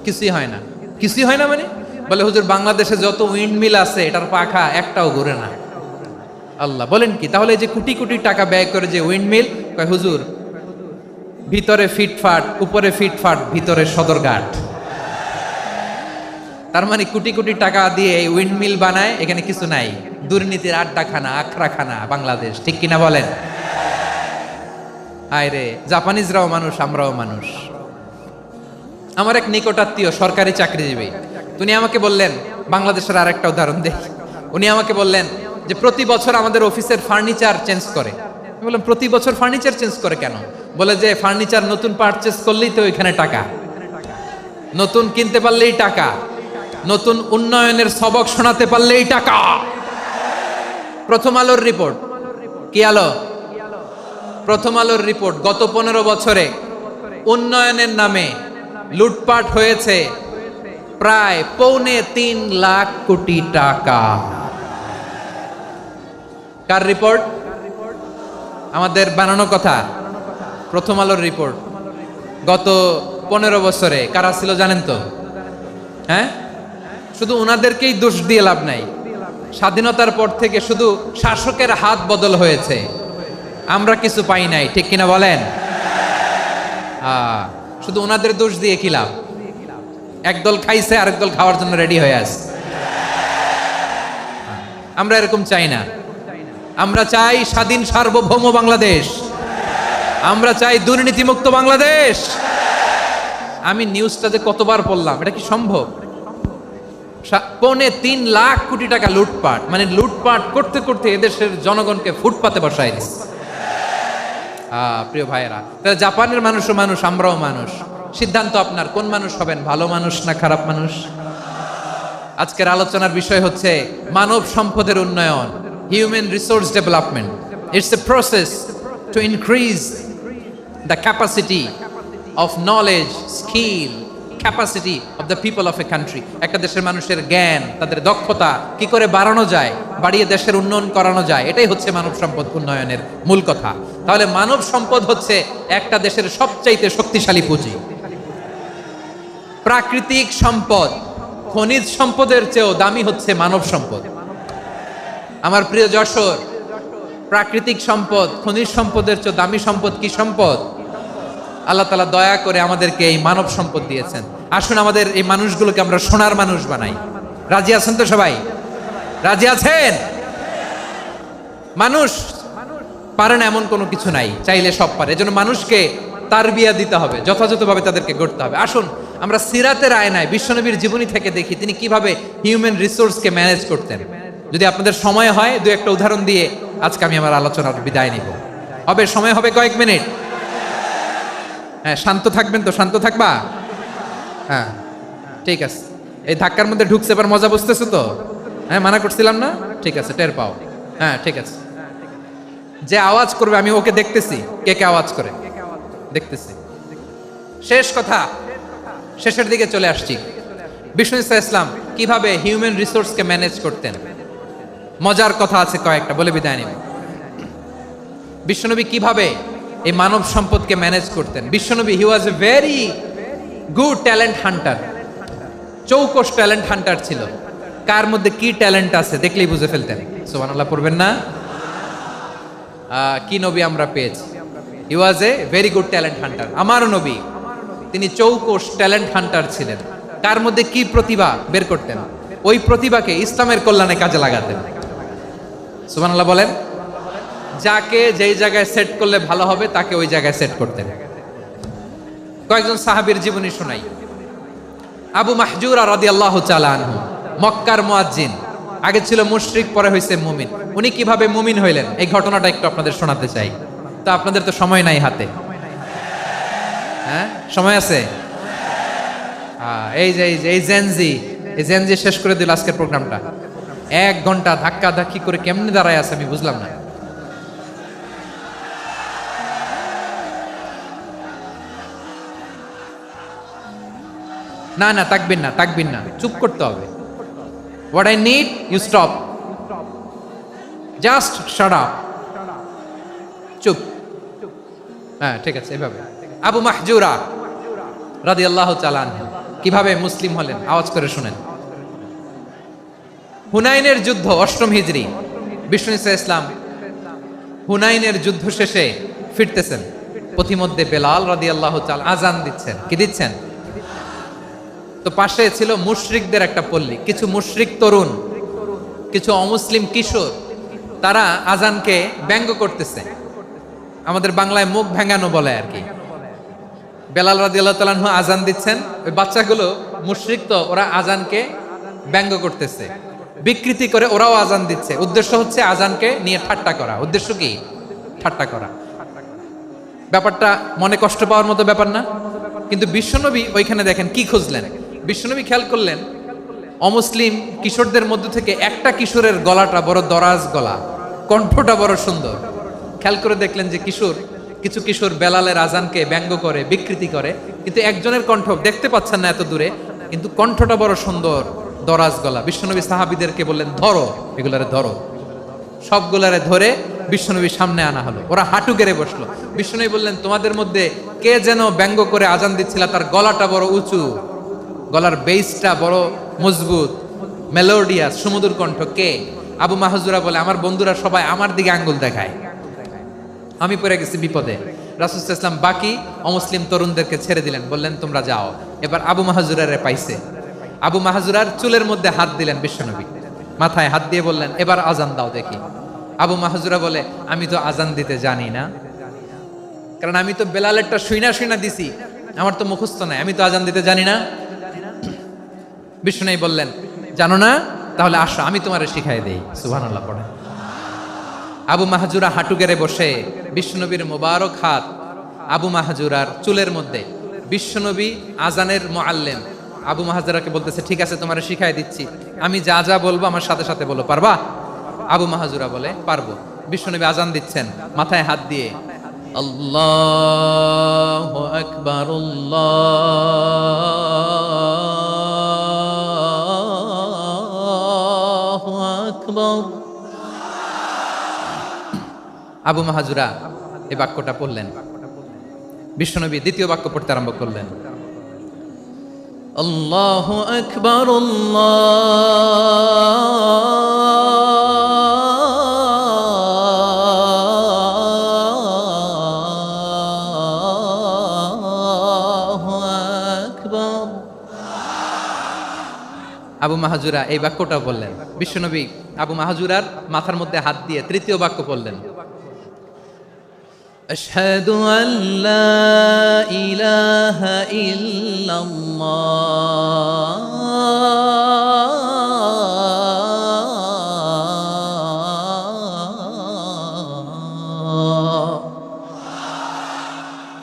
কিছুই হয় না। কিছুই হয় না মানে? বলে হুজুর বাংলাদেশে যত উইন্ড মিল আছে এটার পাখা একটাও ঘুরে না। আল্লাহ, বলেন কি? তাহলে এই যে কোটি কোটি টাকা ব্যয় করে যে উইন্ড মিল, কয় হুজুর ভিতরে ফিটফাট, উপরে ফিটফাট, ভিতরে সদরঘাট। তার মানে কোটি কোটি টাকা দিয়ে এই উইন্ড মিল বানায়, এখানে কিছু নাই। দুর্নীতির আড্ডাখানা, আখড়াখানা বাংলাদেশ, ঠিক কিনা বলেন? হায় রে, জাপানিজরাও মানুষ, আমরাও মানুষ। আমার এক নিকটাত্মীয় সরকারি চাকরিজীবী, উনি আমাকে বললেন, বাংলাদেশের আর একটা উদাহরণ দেখ। উনি আমাকে বললেন যে প্রতি বছর আমাদের অফিসের ফার্নিচার চেঞ্জ করে। আমি বললাম প্রতি বছর ফার্নিচার চেঞ্জ করে কেন? বলে যে ফার্নিচার নতুন পারচেজ করলেই তো ওইখানে টাকা, নতুন কিনতে পারলেই টাকা, নতুন উন্নয়নের সবক শোনাতে পারলেই টাকা। প্রথম আলোর রিপোর্ট, কি আলো? প্রথম আলোর রিপোর্ট, গত 15 বছরে উন্নয়নের নামে লুটপাট হয়েছে প্রায় 3.25 লাখ কোটি টাকা। কার রিপোর্ট? আমাদের বানানো কথা। প্রথম আলোর রিপোর্ট। গত 15 বছরে কারা ছিল জানেন তো? হ্যাঁ, শুধু ওনাদেরকেই দোষ দিয়ে লাভ নাই। স্বাধীনতার পর থেকে শুধু শাসকের হাত বদল হয়েছে, আমরা কিছু পাই নাই, ঠিক কিনা বলেন? শুধু ওনাদের দোষ দিয়ে কি লাভ? একদল খাইছে, আরেক দল খাওয়ার জন্য রেডি হয়ে আছে। আমরা এরকম চাই না। আমরা চাই স্বাধীন সার্বভৌম বাংলাদেশ। আমরা চাই দুর্নীতিমুক্ত বাংলাদেশ। আমি নিউজটা যে কতবার পড়লাম, এটা কি সম্ভব? 3.25 লাখ কোটি টাকা লুটপাট, মানে লুটপাট করতে করতে এদেশের জনগণকে ফুটপাতে বসায় দিচ্ছে। প্রিয় ভাইয়েরা, তাহলে জাপানের মানুষও মানুষ, আমরাও মানুষ। সিদ্ধান্ত আপনার, কোন মানুষ হবেন, ভালো মানুষ না খারাপ মানুষ? আজকের আলোচনার বিষয় হচ্ছে মানব সম্পদের উন্নয়ন, human resource development. It's a process to increase the capacity of knowledge, skill, capacity of the people of a country. একটা দেশের মানুষের জ্ঞান, তাদের দক্ষতা কি করে বাড়ানো যায়, বাড়িয়ে দেশের উন্নয়ন করানো যায়, এটাই হচ্ছে মানব সম্পদ উন্নয়নের মূল কথা। তাহলে মানব সম্পদ হচ্ছে একটা দেশের সবচাইতে শক্তিশালী পুঁজি। প্রাকৃতিক সম্পদ, খনিজ সম্পদের চেয়েও দামি হচ্ছে মানব সম্পদ। আমার প্রিয় যশোর, প্রাকৃতিক সম্পদ, খনিজ সম্পদের চেয়ে দামি সম্পদ কি সম্পদ? আল্লাহ তাআলা দয়া করে আমাদেরকে এই মানব সম্পদ দিয়েছেন। আসুন আমাদের এই মানুষগুলোকে আমরা সোনার মানুষ বানাই। রাজি আছেন তো সবাই? রাজি আছেন? মানুষ পারে না এমন কোনো কিছু নাই, চাইলে সব পারে। এজন্য মানুষকে তারবিয়া দিতে হবে, যথাযথভাবে তাদেরকে গড়তে হবে। আসুন আমরা সিরাতের আয়নায় বিশ্বনবীর জীবনী থেকে দেখি তিনি কিভাবে হিউম্যান রিসোর্সকে ম্যানেজ করতেন। যদি আপনাদের সময় হয়, দু একটা উদাহরণ দিয়ে আজকে আমি আমার আলোচনার বিদায় নিব। হবে সময় হবে কয়েক মিনিট? হ্যাঁ, শান্ত থাকবেন তো? শান্ত থাকবা? হ্যাঁ, ঠিক আছে। এই ধাক্কার মধ্যে ঢুকছে, এবার মজা বুঝতেছো তো? হ্যাঁ, মানা করছিলাম না? ঠিক আছে, টের পাও। হ্যাঁ, ঠিক আছে। যে আওয়াজ করবে আমি ওকে দেখতেছি, কে কে আওয়াজ করে দেখতেছি। শেষ কথা, শেষের দিকে চলে আসছি। বিষ্ণু ইসলাম কিভাবে হিউম্যান রিসোর্সকে ম্যানেজ করতেন, মজার কথা আছে কয়েকটা, বলে বিদায় নিব। বিশ্বনবী কিভাবে এই মানব সম্পদকে ম্যানেজ করতেন। বিশ্বনবী he was a very good talent hunter, চৌকস ট্যালেন্ট হান্টার ছিল। কার মধ্যে কি ট্যালেন্ট আছে দেখলেই বুঝে ফেলতেন। সুবহানাল্লাহ পড়বেন না? কি নবী আমরা পেয়েছি! He was a very good talent hunter. আমার নবী তিনি চৌকস ট্যালেন্ট হান্টার ছিলেন। কার মধ্যে কি প্রতিভা বের করতেন, ওই প্রতিভাকে ইসলামের কল্যাণে কাজে লাগাতেন। সুবহানাল্লাহ বলেন। যাকে যেই জায়গায় সেট করলে ভালো হবে তাকে ওই জায়গায় সেট করতেন। কয়েকজন সাহাবীর জীবনী শোনাই। আবু মাহজুরা রাদিয়াল্লাহু তাআলা আনহু, মক্কার মুয়াজ্জিন, আগে ছিল মুশরিক, পরে হয়েছে মুমিন। উনি কিভাবে মুমিন হইলেন এই ঘটনাটা একটু আপনাদের শোনাতে চাই। তো আপনাদের তো সময় নাই হাতে। হ্যাঁ, সময় আছে? এই জেনজি শেষ করে দিল আজকের প্রোগ্রামটা। 1 ঘন্টা ধাক্কা ধাক্কি করে কেমনে দাঁড়ায় আছে আমি বুঝলাম না। না না, তাকবিন না, চুপ করতে হবে। What I need, you stop. Just shut up. চুপ। হ্যাঁ, ঠিক আছে, এভাবে। আবু মাহজুরা রাদিয়াল্লাহু তাআলা আনহু কিভাবে মুসলিম হলেন আওয়াজ করে শুনেন। হুনাইনের যুদ্ধ 8ম হিজরি, বিষ্ণু ইসা ইসলাম হুনাইনের যুদ্ধ শেষে ফিরতেছেন। পথিমধ্যে বেলাল রাদিয়াল্লাহু তাআলা আজান দিচ্ছেন। কি দিচ্ছেন? তো পাশে ছিল মুশরিকদের একটা পল্লী, কিছু মুশরিক তরুণ, কিছু অমুসলিম কিশোর, তারা আজানকে ব্যঙ্গ করতেছে। আমাদের বাংলায় মুখ ভেঙানো বলে আর কি। বেলাল রাদিয়াল্লাহু তাআলা আনহু আজান দিচ্ছেন, ওই বাচ্চাগুলো মুশরিক, তো ওরা আজানকে ব্যঙ্গ করতেছে, বিকৃতি করে ওরাও আজান দিচ্ছে। উদ্দেশ্য হচ্ছে আজানকে নিয়ে ঠাট্টা করা। উদ্দেশ্য কি? ঠাট্টা করা। ব্যাপারটা মনে কষ্ট পাওয়ার মতো ব্যাপার না? কিন্তু বিশ্বনবী ওইখানে দেখেন কি খুঁজলেন। বিশ্বনবী খেয়াল করলেন অমুসলিম কিশোরদের মধ্য থেকে একটা কিশোরের গলাটা বড় দরাজ গলা, কণ্ঠটা বড় সুন্দর। খেয়াল করে দেখলেন যে কিছু কিশোর বেলালের আজানকে ব্যঙ্গ করে, বিকৃতি করে, কিন্তু একজনের কণ্ঠ দেখতে পাচ্ছেন না এত দূরে, কিন্তু কণ্ঠটা বড় সুন্দর, দরাজ গলা। বিশ্বনবী সাহাবীদেরকে বললেন, ধরো এগুলারে, ধরো। সবগুলারে ধরে বিশ্বনবীর সামনে আনা হলো। ওরা হাঁটু গেড়ে বসলো। বিশ্বনবী বললেন, তোমাদের মধ্যে কে যেন ব্যঙ্গ করে আজান দিচ্ছিল, তার গলাটা বড় উঁচু, গলার বেসটা বড় মজবুত, মেলোডিয়াস, সুমধুর কণ্ঠ, কে? আবু মাহজুরা বলে, আমার বন্ধুরা সবাই আমার দিকে আঙ্গুল দেখায়, আমি পড়ে গেছি বিপদে। রাসূল সাল্লাল্লাহু আলাইহি ওয়াসাল্লাম বাকি অমুসলিম তরুণদেরকে ছেড়ে দিলেন, বললেন তোমরা যাও। এবার আবু মাহজুরারে পাইছে। আবু মাহজুরার চুলের মধ্যে হাত দিলেন বিশ্বনবী, মাথায় হাত দিয়ে বললেন, এবার আজান দাও দেখি। আবু মাহজুরা বলে, আমি তো আজান দিতে জানি না, কারণ আমি তো বেলালেরটা শুইনা দিছি, আমার তো মুখস্থ নাই, আমি তো আজান দিতে জানি না। বিষ্ণু বললেন, জানো না? তাহলে আসো, আমি তোমারে শিখাই দেই। সুবহানাল্লাহ পড়ে। আবু মাহজুরা হাঁটু গেড়ে বসে, বিশ্বনবীর মোবারক হাত আবু মাহজুরার চুলের মধ্যে। বিশ্বনবী আজানের মুআল্লিম আবু মাহজুরাকে বলতেছে, ঠিক আছে তোমারে শিখাই দিচ্ছি, আমি যা যা বলবো আমার সাথে সাথে বলো, পারবা? আবু মাহজুরা বলে, পারবো। বিশ্বনবী আজান দিচ্ছেন মাথায় হাত দিয়ে, আল্লাহু আকবার, আল্লাহু আকবার। আবু মাহজুরা এই বাক্যটা পড়লেন। বিশ্বনবী দ্বিতীয় বাক্য পড়তে আরম্ভ করলেন, আল্লাহু আকবার, আল্লাহু আকবার। আবু মাহজুরা এই বাক্যটা বললেন। বিশ্বনবী আবু মাহজুরার মাথার মধ্যে হাত দিয়ে তৃতীয় বাক্য বললেন, আশহাদু আল্লা ইলাহা ইল্লাল্লাহ,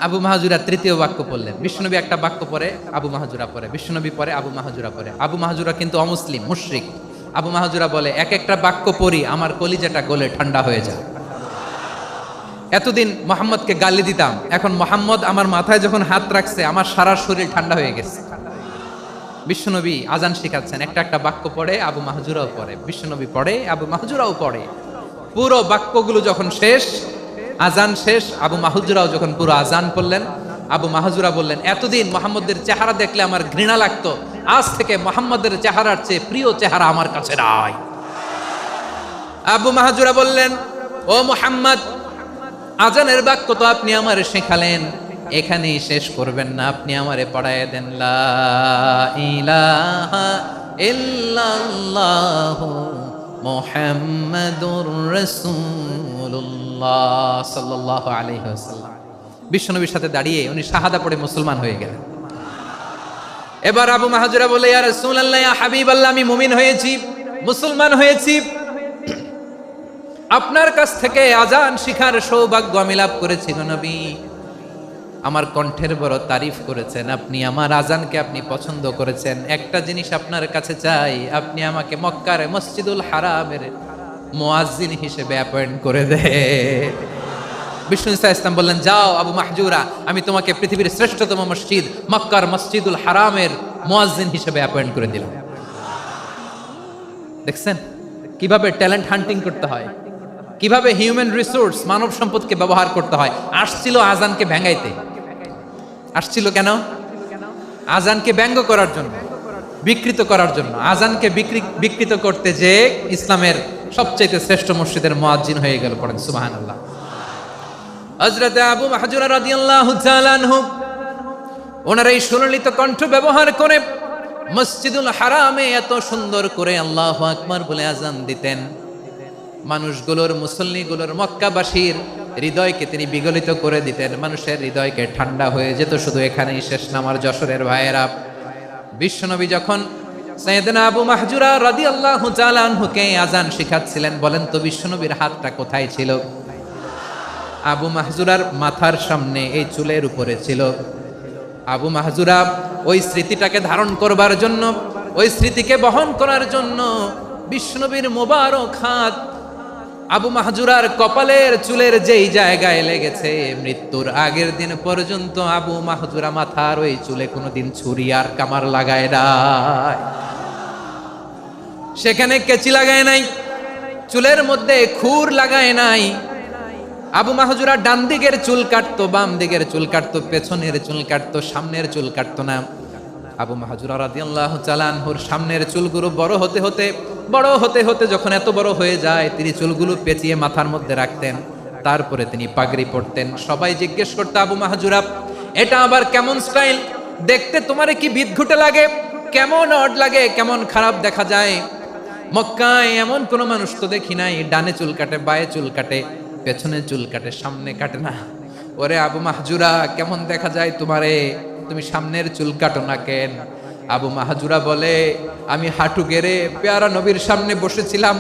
আবু মাহজুরা তৃতীয় বাক্য পড়লেন। বিশ্বনবী একটা বাক্য পরে আবু মাহজুরা পরে, বিশ্বনবী পরে আবু মাহজুরা পরে। আবু মাহজুরা কিন্তু অমুসলিম, মুশরিক। আবু মাহজুরা বলে, এক একটা বাক্য পড়ি আমার কলিজাটা গলে ঠান্ডা হয়ে যায়। এতদিন মোহাম্মদকে গালি দিতাম, এখন মোহাম্মদ আমার মাথায় যখন হাত রাখছে আমার সারা শরীর ঠান্ডা হয়ে গেছে। বিশ্বনবী আজান শিখাচ্ছেন, একটা একটা বাক্য পড়ে আবু মাহজুরাও পড়ে, বিশ্বনবী পড়ে, আবু মাহজুরাও পড়ে। পুরো বাক্যগুলো যখন শেষ, আজান শেষ, আবু মাহজুরাও যখন পুরো আজান পড়লেন, আবু মাহজুরা বললেন, এতদিন মোহাম্মদের চেহারা দেখলে আমার ঘৃণা লাগতো, আজ থেকে মোহাম্মদের চেহারার চেয়ে প্রিয় চেহারা আমার কাছে নাই। আবু মাহজুরা বললেন, ও মুহাম্মদ, আজানের বাক্য তো আপনি আমারে শেখালেন, এখানেই শেষ করবেন না, আপনি আমারে পড়ায় দেন, লা ইলাহা ইল্লাল্লাহু মুহাম্মাদুর রাসূলুল্লাহ সাল্লাল্লাহু আলাইহি ওয়াসাল্লাম। বিশ্বনবীর সাথে দাঁড়িয়ে উনি শাহাদা পড়ে মুসলমান হয়ে গেলেন। এবার আবু মাহজুরা বলে, ইয়া রাসূলুল্লাহ, ইয়া হাবিবাল্লাহ, আমি মুমিন হয়েছি, মুসলমান হয়েছি, আপনার কাছ থেকে আজান শিখার সৌভাগ্য আমি লাভ করেছি গো নবী। আমার কণ্ঠের বড় তারিফ করেছেন আপনি, আমার আজানকে আপনি পছন্দ করেছেন। একটা জিনিস আপনার কাছে চাই, আপনি আমাকে মক্কার মসজিদুল হারামের মুয়াজ্জিন হিসেবে অ্যাপয়েন্ট করে দেন। বিষ্ণু ইসলাম বললেন, যাও আবু মাহজুরা, আমি তোমাকে পৃথিবীর শ্রেষ্ঠতম মসজিদ মক্কার মসজিদুল হারামের মুয়াজ্জিন হিসেবে অ্যাপয়েন্ট করে দিলাম। দেখছেন কিভাবে ট্যালেন্ট হান্টিং করতে হয়, কিভাবে হিউম্যান রিসোর্স মানব সম্পদকে ব্যবহার করতে হয়। আসছিল আজানকে ভেঙাইতে, আসছিল কেন? আজানকে ব্যঙ্গ করার জন্য, বিকৃত করার জন্য, আজানকে বিকৃত করতে যে ইসলামের সবচেয়ে শ্রেষ্ঠ মসজিদের মুয়াজ্জিন হয়ে গেল। পড়েন সুবহানাল্লাহ। হযরত আবু মাহজুরা রাদিয়াল্লাহু তাআলা আনহু ওনার এই সুললিত কণ্ঠ ব্যবহার করে মসজিদুল হারামে এত সুন্দর করে আল্লাহু আকবার বলে আজান দিতেন, মানুষগুলোর, মুসল্লিগুলোর, মক্কাবাসীর হৃদয়কে তিনি বিগলিত করে দিতেন, মানুষের হৃদয়কে ঠান্ডা হয়ে যেত। শুধু এখানেই শেষ না আমার যশোরের ভাইয়েরা, বিশ্বনবী যখন সাইয়েদনা আবু মাহজুরা রাদিয়াল্লাহু তাআলা আনহুকে আজান শিখাচ্ছিলেন, বলেন তো বিশ্বনবীর হাতটা কোথায় ছিল? আবু মাহজুরার মাথার সামনে, এই চুলের উপরে ছিল। আবু মাহজুরা ওই স্মৃতিটাকে ধারণ করবার জন্য, ওই স্মৃতিকে বহন করার জন্য বিশ্বনবীর মোবারক হাত আবু মাহজুরার কপালের চুলের যেই জায়গায় লেগেছে, মৃত্যুর আগের দিন পর্যন্ত আবু মাহজুরা মাথার ওই চুলে কোনোদিন ছুরি আর কামার লাগায় নাই, সেখানে কেচি লাগায় নাই, চুলের মধ্যে খুর লাগায় নাই। আবু মাহজুরা ডান দিকের চুল কাটতো, বাম দিকের চুল কাটতো, পেছনের চুল কাটতো, সামনের চুল কাটতো না। আবু মাহজুরা রাদিয়াল্লাহু তাআলা আনহুর সামনের চুলগুলো বড় হতে হতে যখন এত বড় হয়ে যায়, তিনি চুলগুলো পেঁচিয়ে মাথার মধ্যে রাখতেন, তারপরে তিনি পাগড়ি পরতেন। সবাই জিজ্ঞেস করতো, আবু মাহজুরা এটা আবার কেমন স্টাইল? দেখতে তোমারে কি বিদঘুটে লাগে? কেমন অড লাগে? কেমন খারাপ দেখা যায়? মক্কায় এমন কোন মানুষ তো দেখি নাই, ডানে চুল কাটে, বায়ে চুল কাটে, পেছনে চুল কাটে, সামনে কাটে না। ওরে আবু মাহজুরা, কেমন দেখা যায় তোমারে? তুমি সামনের চুল কাটো না কেন? আবু মাহজুরা বলে, আমি হাঁটু গেড়ে পেয়ারা নবীর সামনে বসেছিলাম,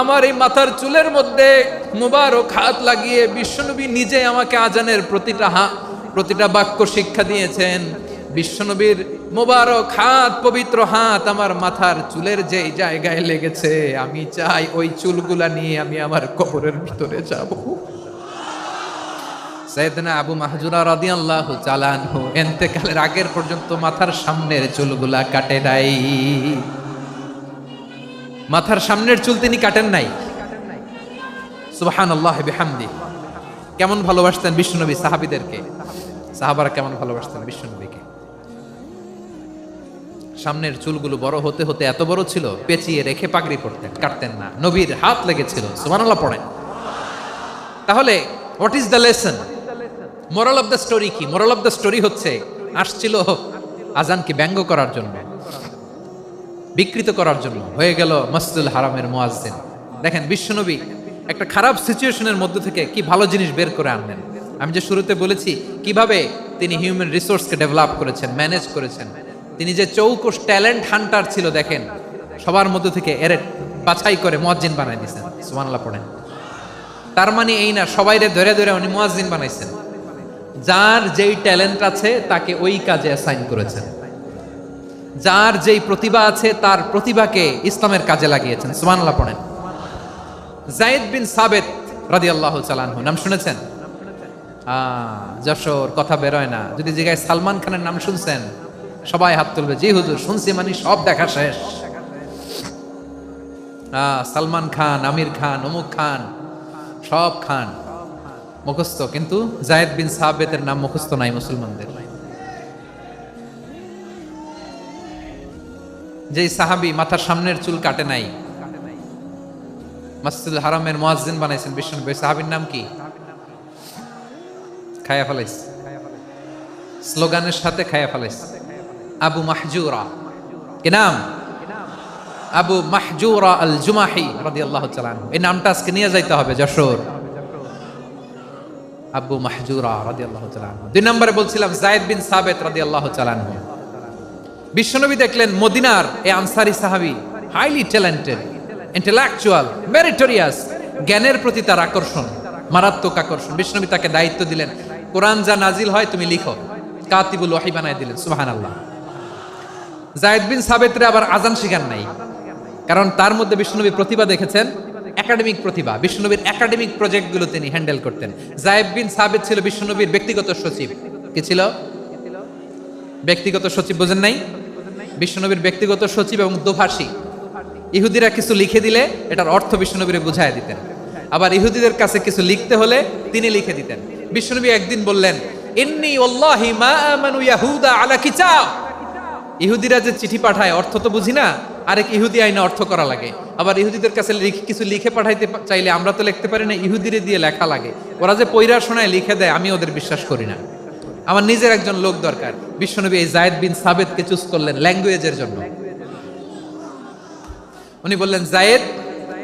আমার এই মাথার চুলের মধ্যে মুবারক হাত লাগিয়ে বিশ্বনবী নিজে আমাকে আজানের প্রতিটা বাক্য শিক্ষা দিয়েছেন। বিশ্বনবীর মুবারক হাত, পবিত্র হাত আমার মাথার চুলের যেই জায়গায় লেগেছে, আমি চাই ওই চুলগুলা নিয়ে আমি আমার কবরের ভিতরে যাব। সাইয়েদনা আবু মাহজুরা রাদিয়াল্লাহু তাআলা আনহু ইন্তেকালের আগের পর্যন্ত মাথার সামনের চুলগুলা কাটে নাই। মাথার সামনের চুল তিনি কাটেন নাই। সুবহানাল্লাহি বিহামদি। কেমন ভালোবাসতেন বিশ্বনবী সাহাবীদেরকে, সাহাবারা কেমন ভালোবাসতেন বিশ্বনবীকে। সামনের চুলগুলো বড় হতে হতে এত বড় ছিল, পেঁচিয়ে রেখে পাগড়ি পরতেন, কাটতেন না। নবীর হাত লেগেছিল। সুবহানাল্লাহ পড়েন। তাহলে what is the lesson? Moral of the story কি? মোরাল অফ দ্য স্টোরি হচ্ছে, আসছিল আজানকে ব্যঙ্গ করার জন্য, বিকৃত করার জন্য, হয়ে গেল মসজিদুল হারামের মুয়াজ্জিন। দেখেন বিশ্বনবী একটা খারাপ সিচুয়েশনের মধ্যে থেকে কি ভালো জিনিস বের করে আনলেন। আমি যে শুরুতে বলেছি কিভাবে তিনি হিউম্যান রিসোর্সকে ডেভেলপ করেছেন, ম্যানেজ করেছেন। তিনি যে চৌকস ট্যালেন্ট হান্টার ছিল, দেখেন সবার মধ্যে থেকে এরে বাছাই করে মুয়াজ্জিন বানাই দিয়েছেন। সুবহানাল্লাহ পড়েন। তার মানে এই না সবাইরে ধরে ধরে উনি মুয়াজ্জিন বানাইছেন। যার যেই ট্যালেন্ট আছে তাকে ওই কাজে অ্যাসাইন করেছেন, যার যেই প্রতিভা আছে তার প্রতিভাকে ইসলামের কাজে লাগিয়েছেন। সুবহানাল্লাহ পড়েন। যায়েদ বিন সাবিত রাদিয়াল্লাহু তাআলা আনহু নাম শুনেছেন? যশোর কথা বেরোয় না। যদি জিজ্ঞাসা সালমান খানের নাম শুনছেন, সবাই হাত তুলবে, জি হুজুর শুনছি, মানে সব দেখা শেষ। সালমান খান, আমির খান, অমুক খান, সব খান মুখস্থ, কিন্তু যায়েদ বিন সাবিতের নাম মুখস্থ নাই মুসলমানদের। যেই সাহাবী মাথার সামনের চুল কাটে নাই, মসজিদুল হারামের মুয়াজ্জিন বানাইছেন বিশ্বনবী, সাহাবীর নাম কি? খায়া ফেলাইছে, স্লোগানের সাথে খায়া ফেলাইছে। আবু মাহজুরা। কি নাম? আবু মাহজুরা আল জুমাহি রাদিয়াল্লাহু তাআলা আনহু। এই নামটা আজকে নিয়ে যাইতে হবে যশোর। আবু মাহজুরা রাদিয়াল্লাহু তাআলা আনহু। দুই নম্বরে বলছিলাম যায়েদ বিন সাবিত রাদিয়াল্লাহু তাআলা আনহু। বিশ্বনবী দেখলেন মদিনার এই আনসারী সাহাবী হাইলি ট্যালেন্টেড, ইন্টেলেকচুয়াল, মেরিটোরিয়াস, জ্ঞানের প্রতি তার আকর্ষণ, মারাত্মক আকর্ষণ। বিশ্বনবী তাকে দায়িত্ব দিলেন, কোরআন যা নাজিল হয় তুমি লিখো, কাতিবুল ওহী বানায় দিলেন। সুবহানাল্লাহ। যায়েদ বিন সাবিতরে আবার আজান শিখান নাই, কারণ তার মধ্যে বিশ্বনবী প্রতিভা দেখেছেন, একাডেমিক প্রতিভা। বিশ্বনবীর একাডেমিক প্রজেক্টগুলো তিনি হ্যান্ডেল করতেন। যায়েদ বিন সাবিত ছিল বিশ্বনবীর ব্যক্তিগত সচিব। কি ছিল? ব্যক্তিগত সচিব। বোঝেন নাই? বিশ্বনবীর ব্যক্তিগত সচিব এবং দোভাষী। ইহুদিরা কিছু লিখে দিলে এটার অর্থ বিশ্বনবীরে বুঝায় দিতেন, আবার ইহুদিদের কাছে কিছু লিখতে হলে তিনি লিখে দিতেন। বিশ্বনবী একদিন বললেন, ইন্নী ওয়াল্লাহি মা আমানু ইয়াহুদা আলা কিতাব ইহুদিরা যে চিঠি পাঠায় অর্থ তো বুঝি না, আরেক ইহুদি আইনে অর্থ করা লাগে। আবার ইহুদিদের কাছে কিছু লিখে পাঠাইতে চাইলে আমরা তো লিখতে পারি না, ইহুদিরে দিয়ে লেখা লাগে। ওরা যে পয়রা শোনায় লিখে দেয়, আমি ওদের বিশ্বাস করি না। আমার নিজের একজন লোক দরকার। বিশ্বনবী এই যায়েদ বিন সাবেতকে চুজ করলেন ল্যাঙ্গুয়েজের জন্য। উনি বললেন, যায়েদ,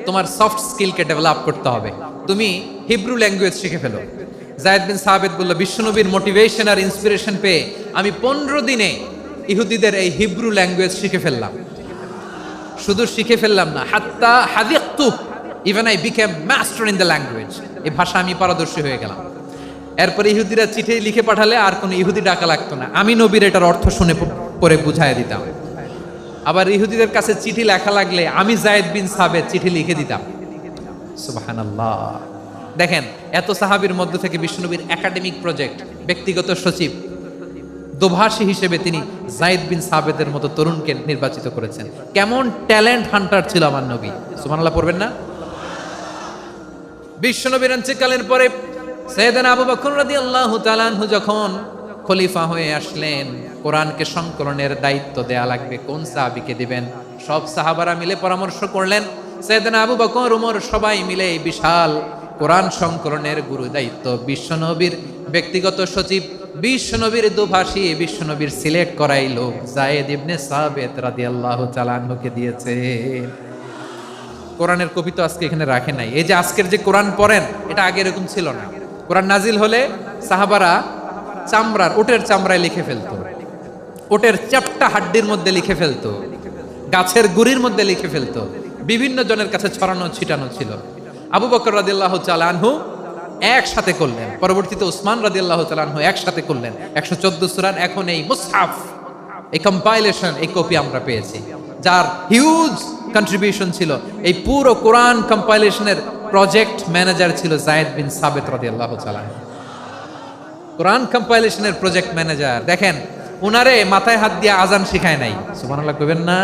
তোমার সফট স্কিলকে ডেভেলপ করতে হবে, তুমি হিব্রু ল্যাঙ্গুয়েজ শিখে ফেলো। যায়েদ বিন সাবেত বলল, বিশ্বনবীর মোটিভেশন আর ইন্সপিরেশন পেয়ে আমি 15 দিনে ইহুদিদের এই হিব্রু ল্যাঙ্গুয়েজ শিখে ফেললাম। শুধু শিখে ফেললাম না, হাত্তা হাদিকতু, even I became master in the language. এই ভাষা আমি পারদর্শী হয়ে গেলাম। এরপরে ইহুদিরা চিঠি লিখে পাঠালে আর কোনো ইহুদি ডাকা লাগতো না, আমি নবীর এটার অর্থ শুনে পরে বুঝাই দিতাম। আবার ইহুদিদের কাছে চিঠি লেখা লাগলে আমি যায়েদ বিন সাবেত চিঠি লিখে দিতাম। সুবহানাল্লাহ। দেখেন, এত সাহাবীর মধ্য থেকে বিশ্বনবীর একাডেমিক প্রজেক্ট, ব্যক্তিগত সচিব, দোভাষী হিসেবে তিনি যায়েদ বিন সাবেতের মতো তরুণকে নির্বাচিত করেছেন। কেমন ট্যালেন্ট হান্টার ছিল আমার নবী! সুবহানাল্লাহ পড়বেন না? বিশ্বনবীর ইন্তেকালের পরে সাইয়েদনা আবু বকর রাদিয়াল্লাহু তাআলা আনহু যখন খলিফা হয়ে আসলেন, কোরআনকে সংকলনের দায়িত্ব দেয়া লাগবে, কোন সাহাবীকে দিবেন? সব সাহাবারা মিলে পরামর্শ করলেন। সাইয়েদনা আবু বকর, ওমর সবাই মিলে এই বিশাল কোরআন সংকলনের গুরু দায়িত্ব বিশ্বনবীর ব্যক্তিগত সচিব, বিশ্বনবীর দোভাষী, বিশ্বনবীর সিলেক্ট করাই লোক যায়েদ ইবনে সাবেত রাদিয়াল্লাহু তাআলা আনহুকে দিয়েছে। কোরআনের কপি তো আজকে এখানে রাখে নাই। এই যে আজকের যে কোরআন পড়েন, এটা আগে এরকম ছিল না। কোরআন নাজিল হলে সাহাবারা চামড়ার, ওটের চামড়ায় লিখে ফেলতো, ওটের চ্যাপ্টা হাড্ডির মধ্যে লিখে ফেলতো, গাছের গুড়ির মধ্যে লিখে ফেলতো। বিভিন্ন জনের কাছে ছড়ানো ছিটানো ছিল। আবু বকর রাদিয়াল্লাহু তাআলা আনহু একসাথে করলেন, পরবর্তীতে উসমান রাদিয়াল্লাহু তাআলা আনহু একসাথে করলেন 114 সূরার। এখন এই মুসহাফ, এই কম্পাইলেশন, এই কপি আমরা পেয়েছি, যার হিউজ কন্ট্রিবিউশন ছিল। এই পুরো কোরআন কম্পাইলেশনের প্রজেক্ট ম্যানেজার ছিল যায়েদ বিন সাবেত রাদিয়াল্লাহু তাআলা। কোরআন কম্পাইলেশনের প্রজেক্ট ম্যানেজার। দেখেন, উনারে মাথায় হাত দিয়ে আজান শিখায় নাই। সুবহানাল্লাহ কইবেন না?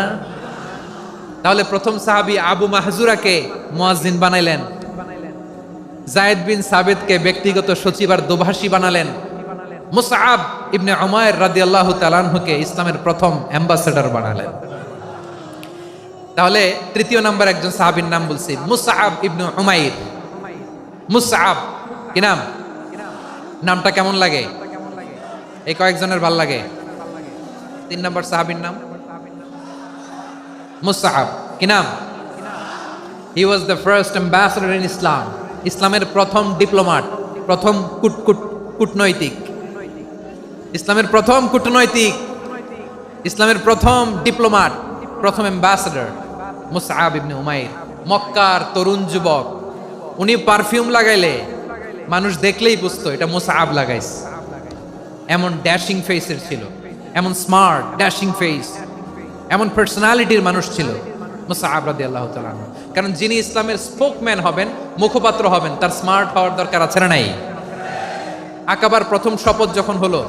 তাহলে প্রথম সাহাবী আবু মাহজুরাকে মুয়াজ্জিন বানাইলেন, যায়েদ বিন সাবেতকে ব্যক্তিগত সচিব আর দোভাষী বানালেন, মুসআব ইবনে উমাইর রাদিয়াল্লাহু তাআলা আনহুকে ইসলামের প্রথম অ্যাম্বাসেডর বানালেন। তাহলে তৃতীয় নাম্বার একজন সাহাবীর নাম বলছি, মুসআব ইবনে উমাইর। মুসআব কি নাম? নামটা কেমন লাগে? এই কয়েকজনের ভাল লাগে? 3 নম্বর সাহাবীর নাম মুসআব। কি নাম? He was the first ambassador in Islam. ইসলামের প্রথম ডিপ্লোম্যাট, প্রথম কূটনৈতিক, ইসলামের প্রথম কূটনৈতিক, ইসলামের প্রথম ডিপ্লোম্যাট, প্রথম অ্যাম্বাসেডর মুসআব ইবনে উমাইর। মক্কার তরুণ যুবক, উনি পারফিউম লাগাইলে মানুষ দেখলেই বুঝতো এটা মুসআব লাগাইছে। এমন ড্যাশিং ফেসের ছিল, এমন স্মার্ট ড্যাশিং ফেস, এমন পার্সোনালিটির মানুষ ছিল মুসআব রাদিয়াল্লাহু তাআলা। কারণ যিনি ইসলামের স্পোকম্যান হবেন, মুখপাত্র হবেন, তার স্মার্ট হওয়ার দরকার আছে না নাই? আকাবার প্রথম শপথ যখন হলো,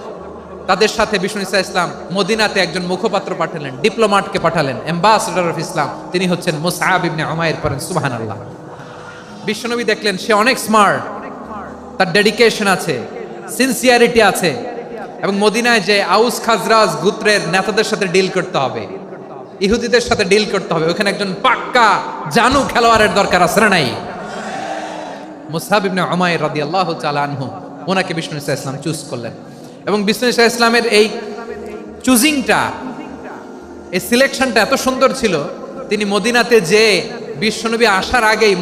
তাদের সাথে বিষ্ণু ইসা ইসলাম মদিনাতে একজন মুখপাত্র পাঠালেন, ডিপ্লোম্যাটকে পাঠালেন, অ্যাম্বাসেডর অফ ইসলাম। তিনি হচ্ছেন মুসআব ইবনে উমাইর। পড়েন সুবহানাল্লাহ। বিশ্বনবী দেখলেন সে অনেক স্মার্ট, তার ডেডিকেশন আছে, সিনসিয়ারিটি আছে, এবং মদিনায় যে আউস খাজরাজ গোত্রের নেতাদের সাথে ডিল করতে হবে, ইহুদিদের সাথে ডিল করতে হবে, ওখানে একজন পাক্কা জানু খেলোয়াড়ের দরকার আছে না নাই? মুসআব ইবনে উমাইর রাদিয়াল্লাহু তাআলা আনহু, ওনাকে বিষ্ণু ইসা ইসলাম চুজ করলেন। এবং বিষ্ণু ইসা ইসলামের এই চুজিংটা, এই সিলেকশনটা এত সুন্দর ছিল, তিনি মদিনাতে যে বিশ্বনবী আসার আগেই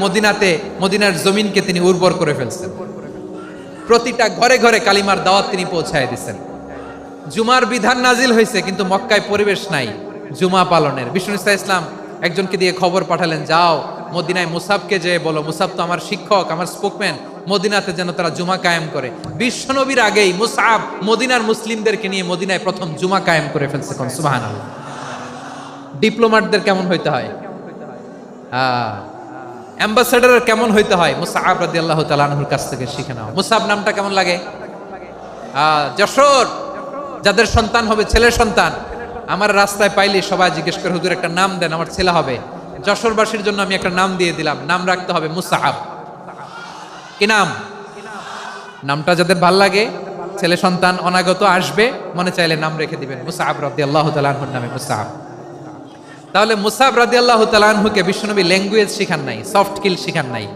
মদিনার জমিনকে তিনি উর্বর করে ফেলছেন। প্রতিটা ঘরে ঘরে কালিমার দাওয়াত তিনি পৌঁছায় দিচ্ছেন। জুমার বিধান নাজিল হয়েছে, কিন্তু মক্কায় পরিবেশ নাই জুমা পালনের। বিষ্ণু ইসা ইসলাম একজনকে দিয়ে খবর পাঠালেন, যাও মদিনায় মুসাবকে যে বলো, মুসাব তো আমার শিক্ষক, আমার স্পোকম্যান, মদিনাতে যেন তারা জুমা কায়েম করে। বিশ্বনবীর আগেই মুসআব মদিনার মুসলিমদেরকে নিয়ে মদিনায় প্রথম জুমা কায়েম করে ফেলছে। কোন সুবহানাল্লাহ। ডিপ্লোম্যাটদের কেমন হইতে হয়, অ্যাম্বাসেডারের কেমন হইতে হয়, মুসআব রাদিয়াল্লাহু তাআলা আনহুর কাছ থেকে শিখে নাও। মুসআব নামটা কেমন লাগে? যশোর যাদের সন্তান হবে, ছেলের সন্তান, আমার রাস্তায় পাইলে সবাই জিজ্ঞেস করে, হুজুর একটা নাম দেন, আমার ছেলে হবে। যশোরবাসীর জন্য আমি একটা নাম দিয়ে দিলাম, নাম রাখতে হবে মুসআব। কি নাম? নামটা যাদের ভাল লাগে ছেলে সন্তান অনাগত আসবে, মনে চাইলে নাম রেখে দিবেন মুসআব রাদিয়াল্লাহু তাআলা আনহুর নামে মুসআব। তাহলে মুসআব রাদিয়াল্লাহু তাআলা আনহুকে বিশ্বনবী ল্যাঙ্গুয়েজ শিখান নাই, সফট স্কিল শিখান নাই।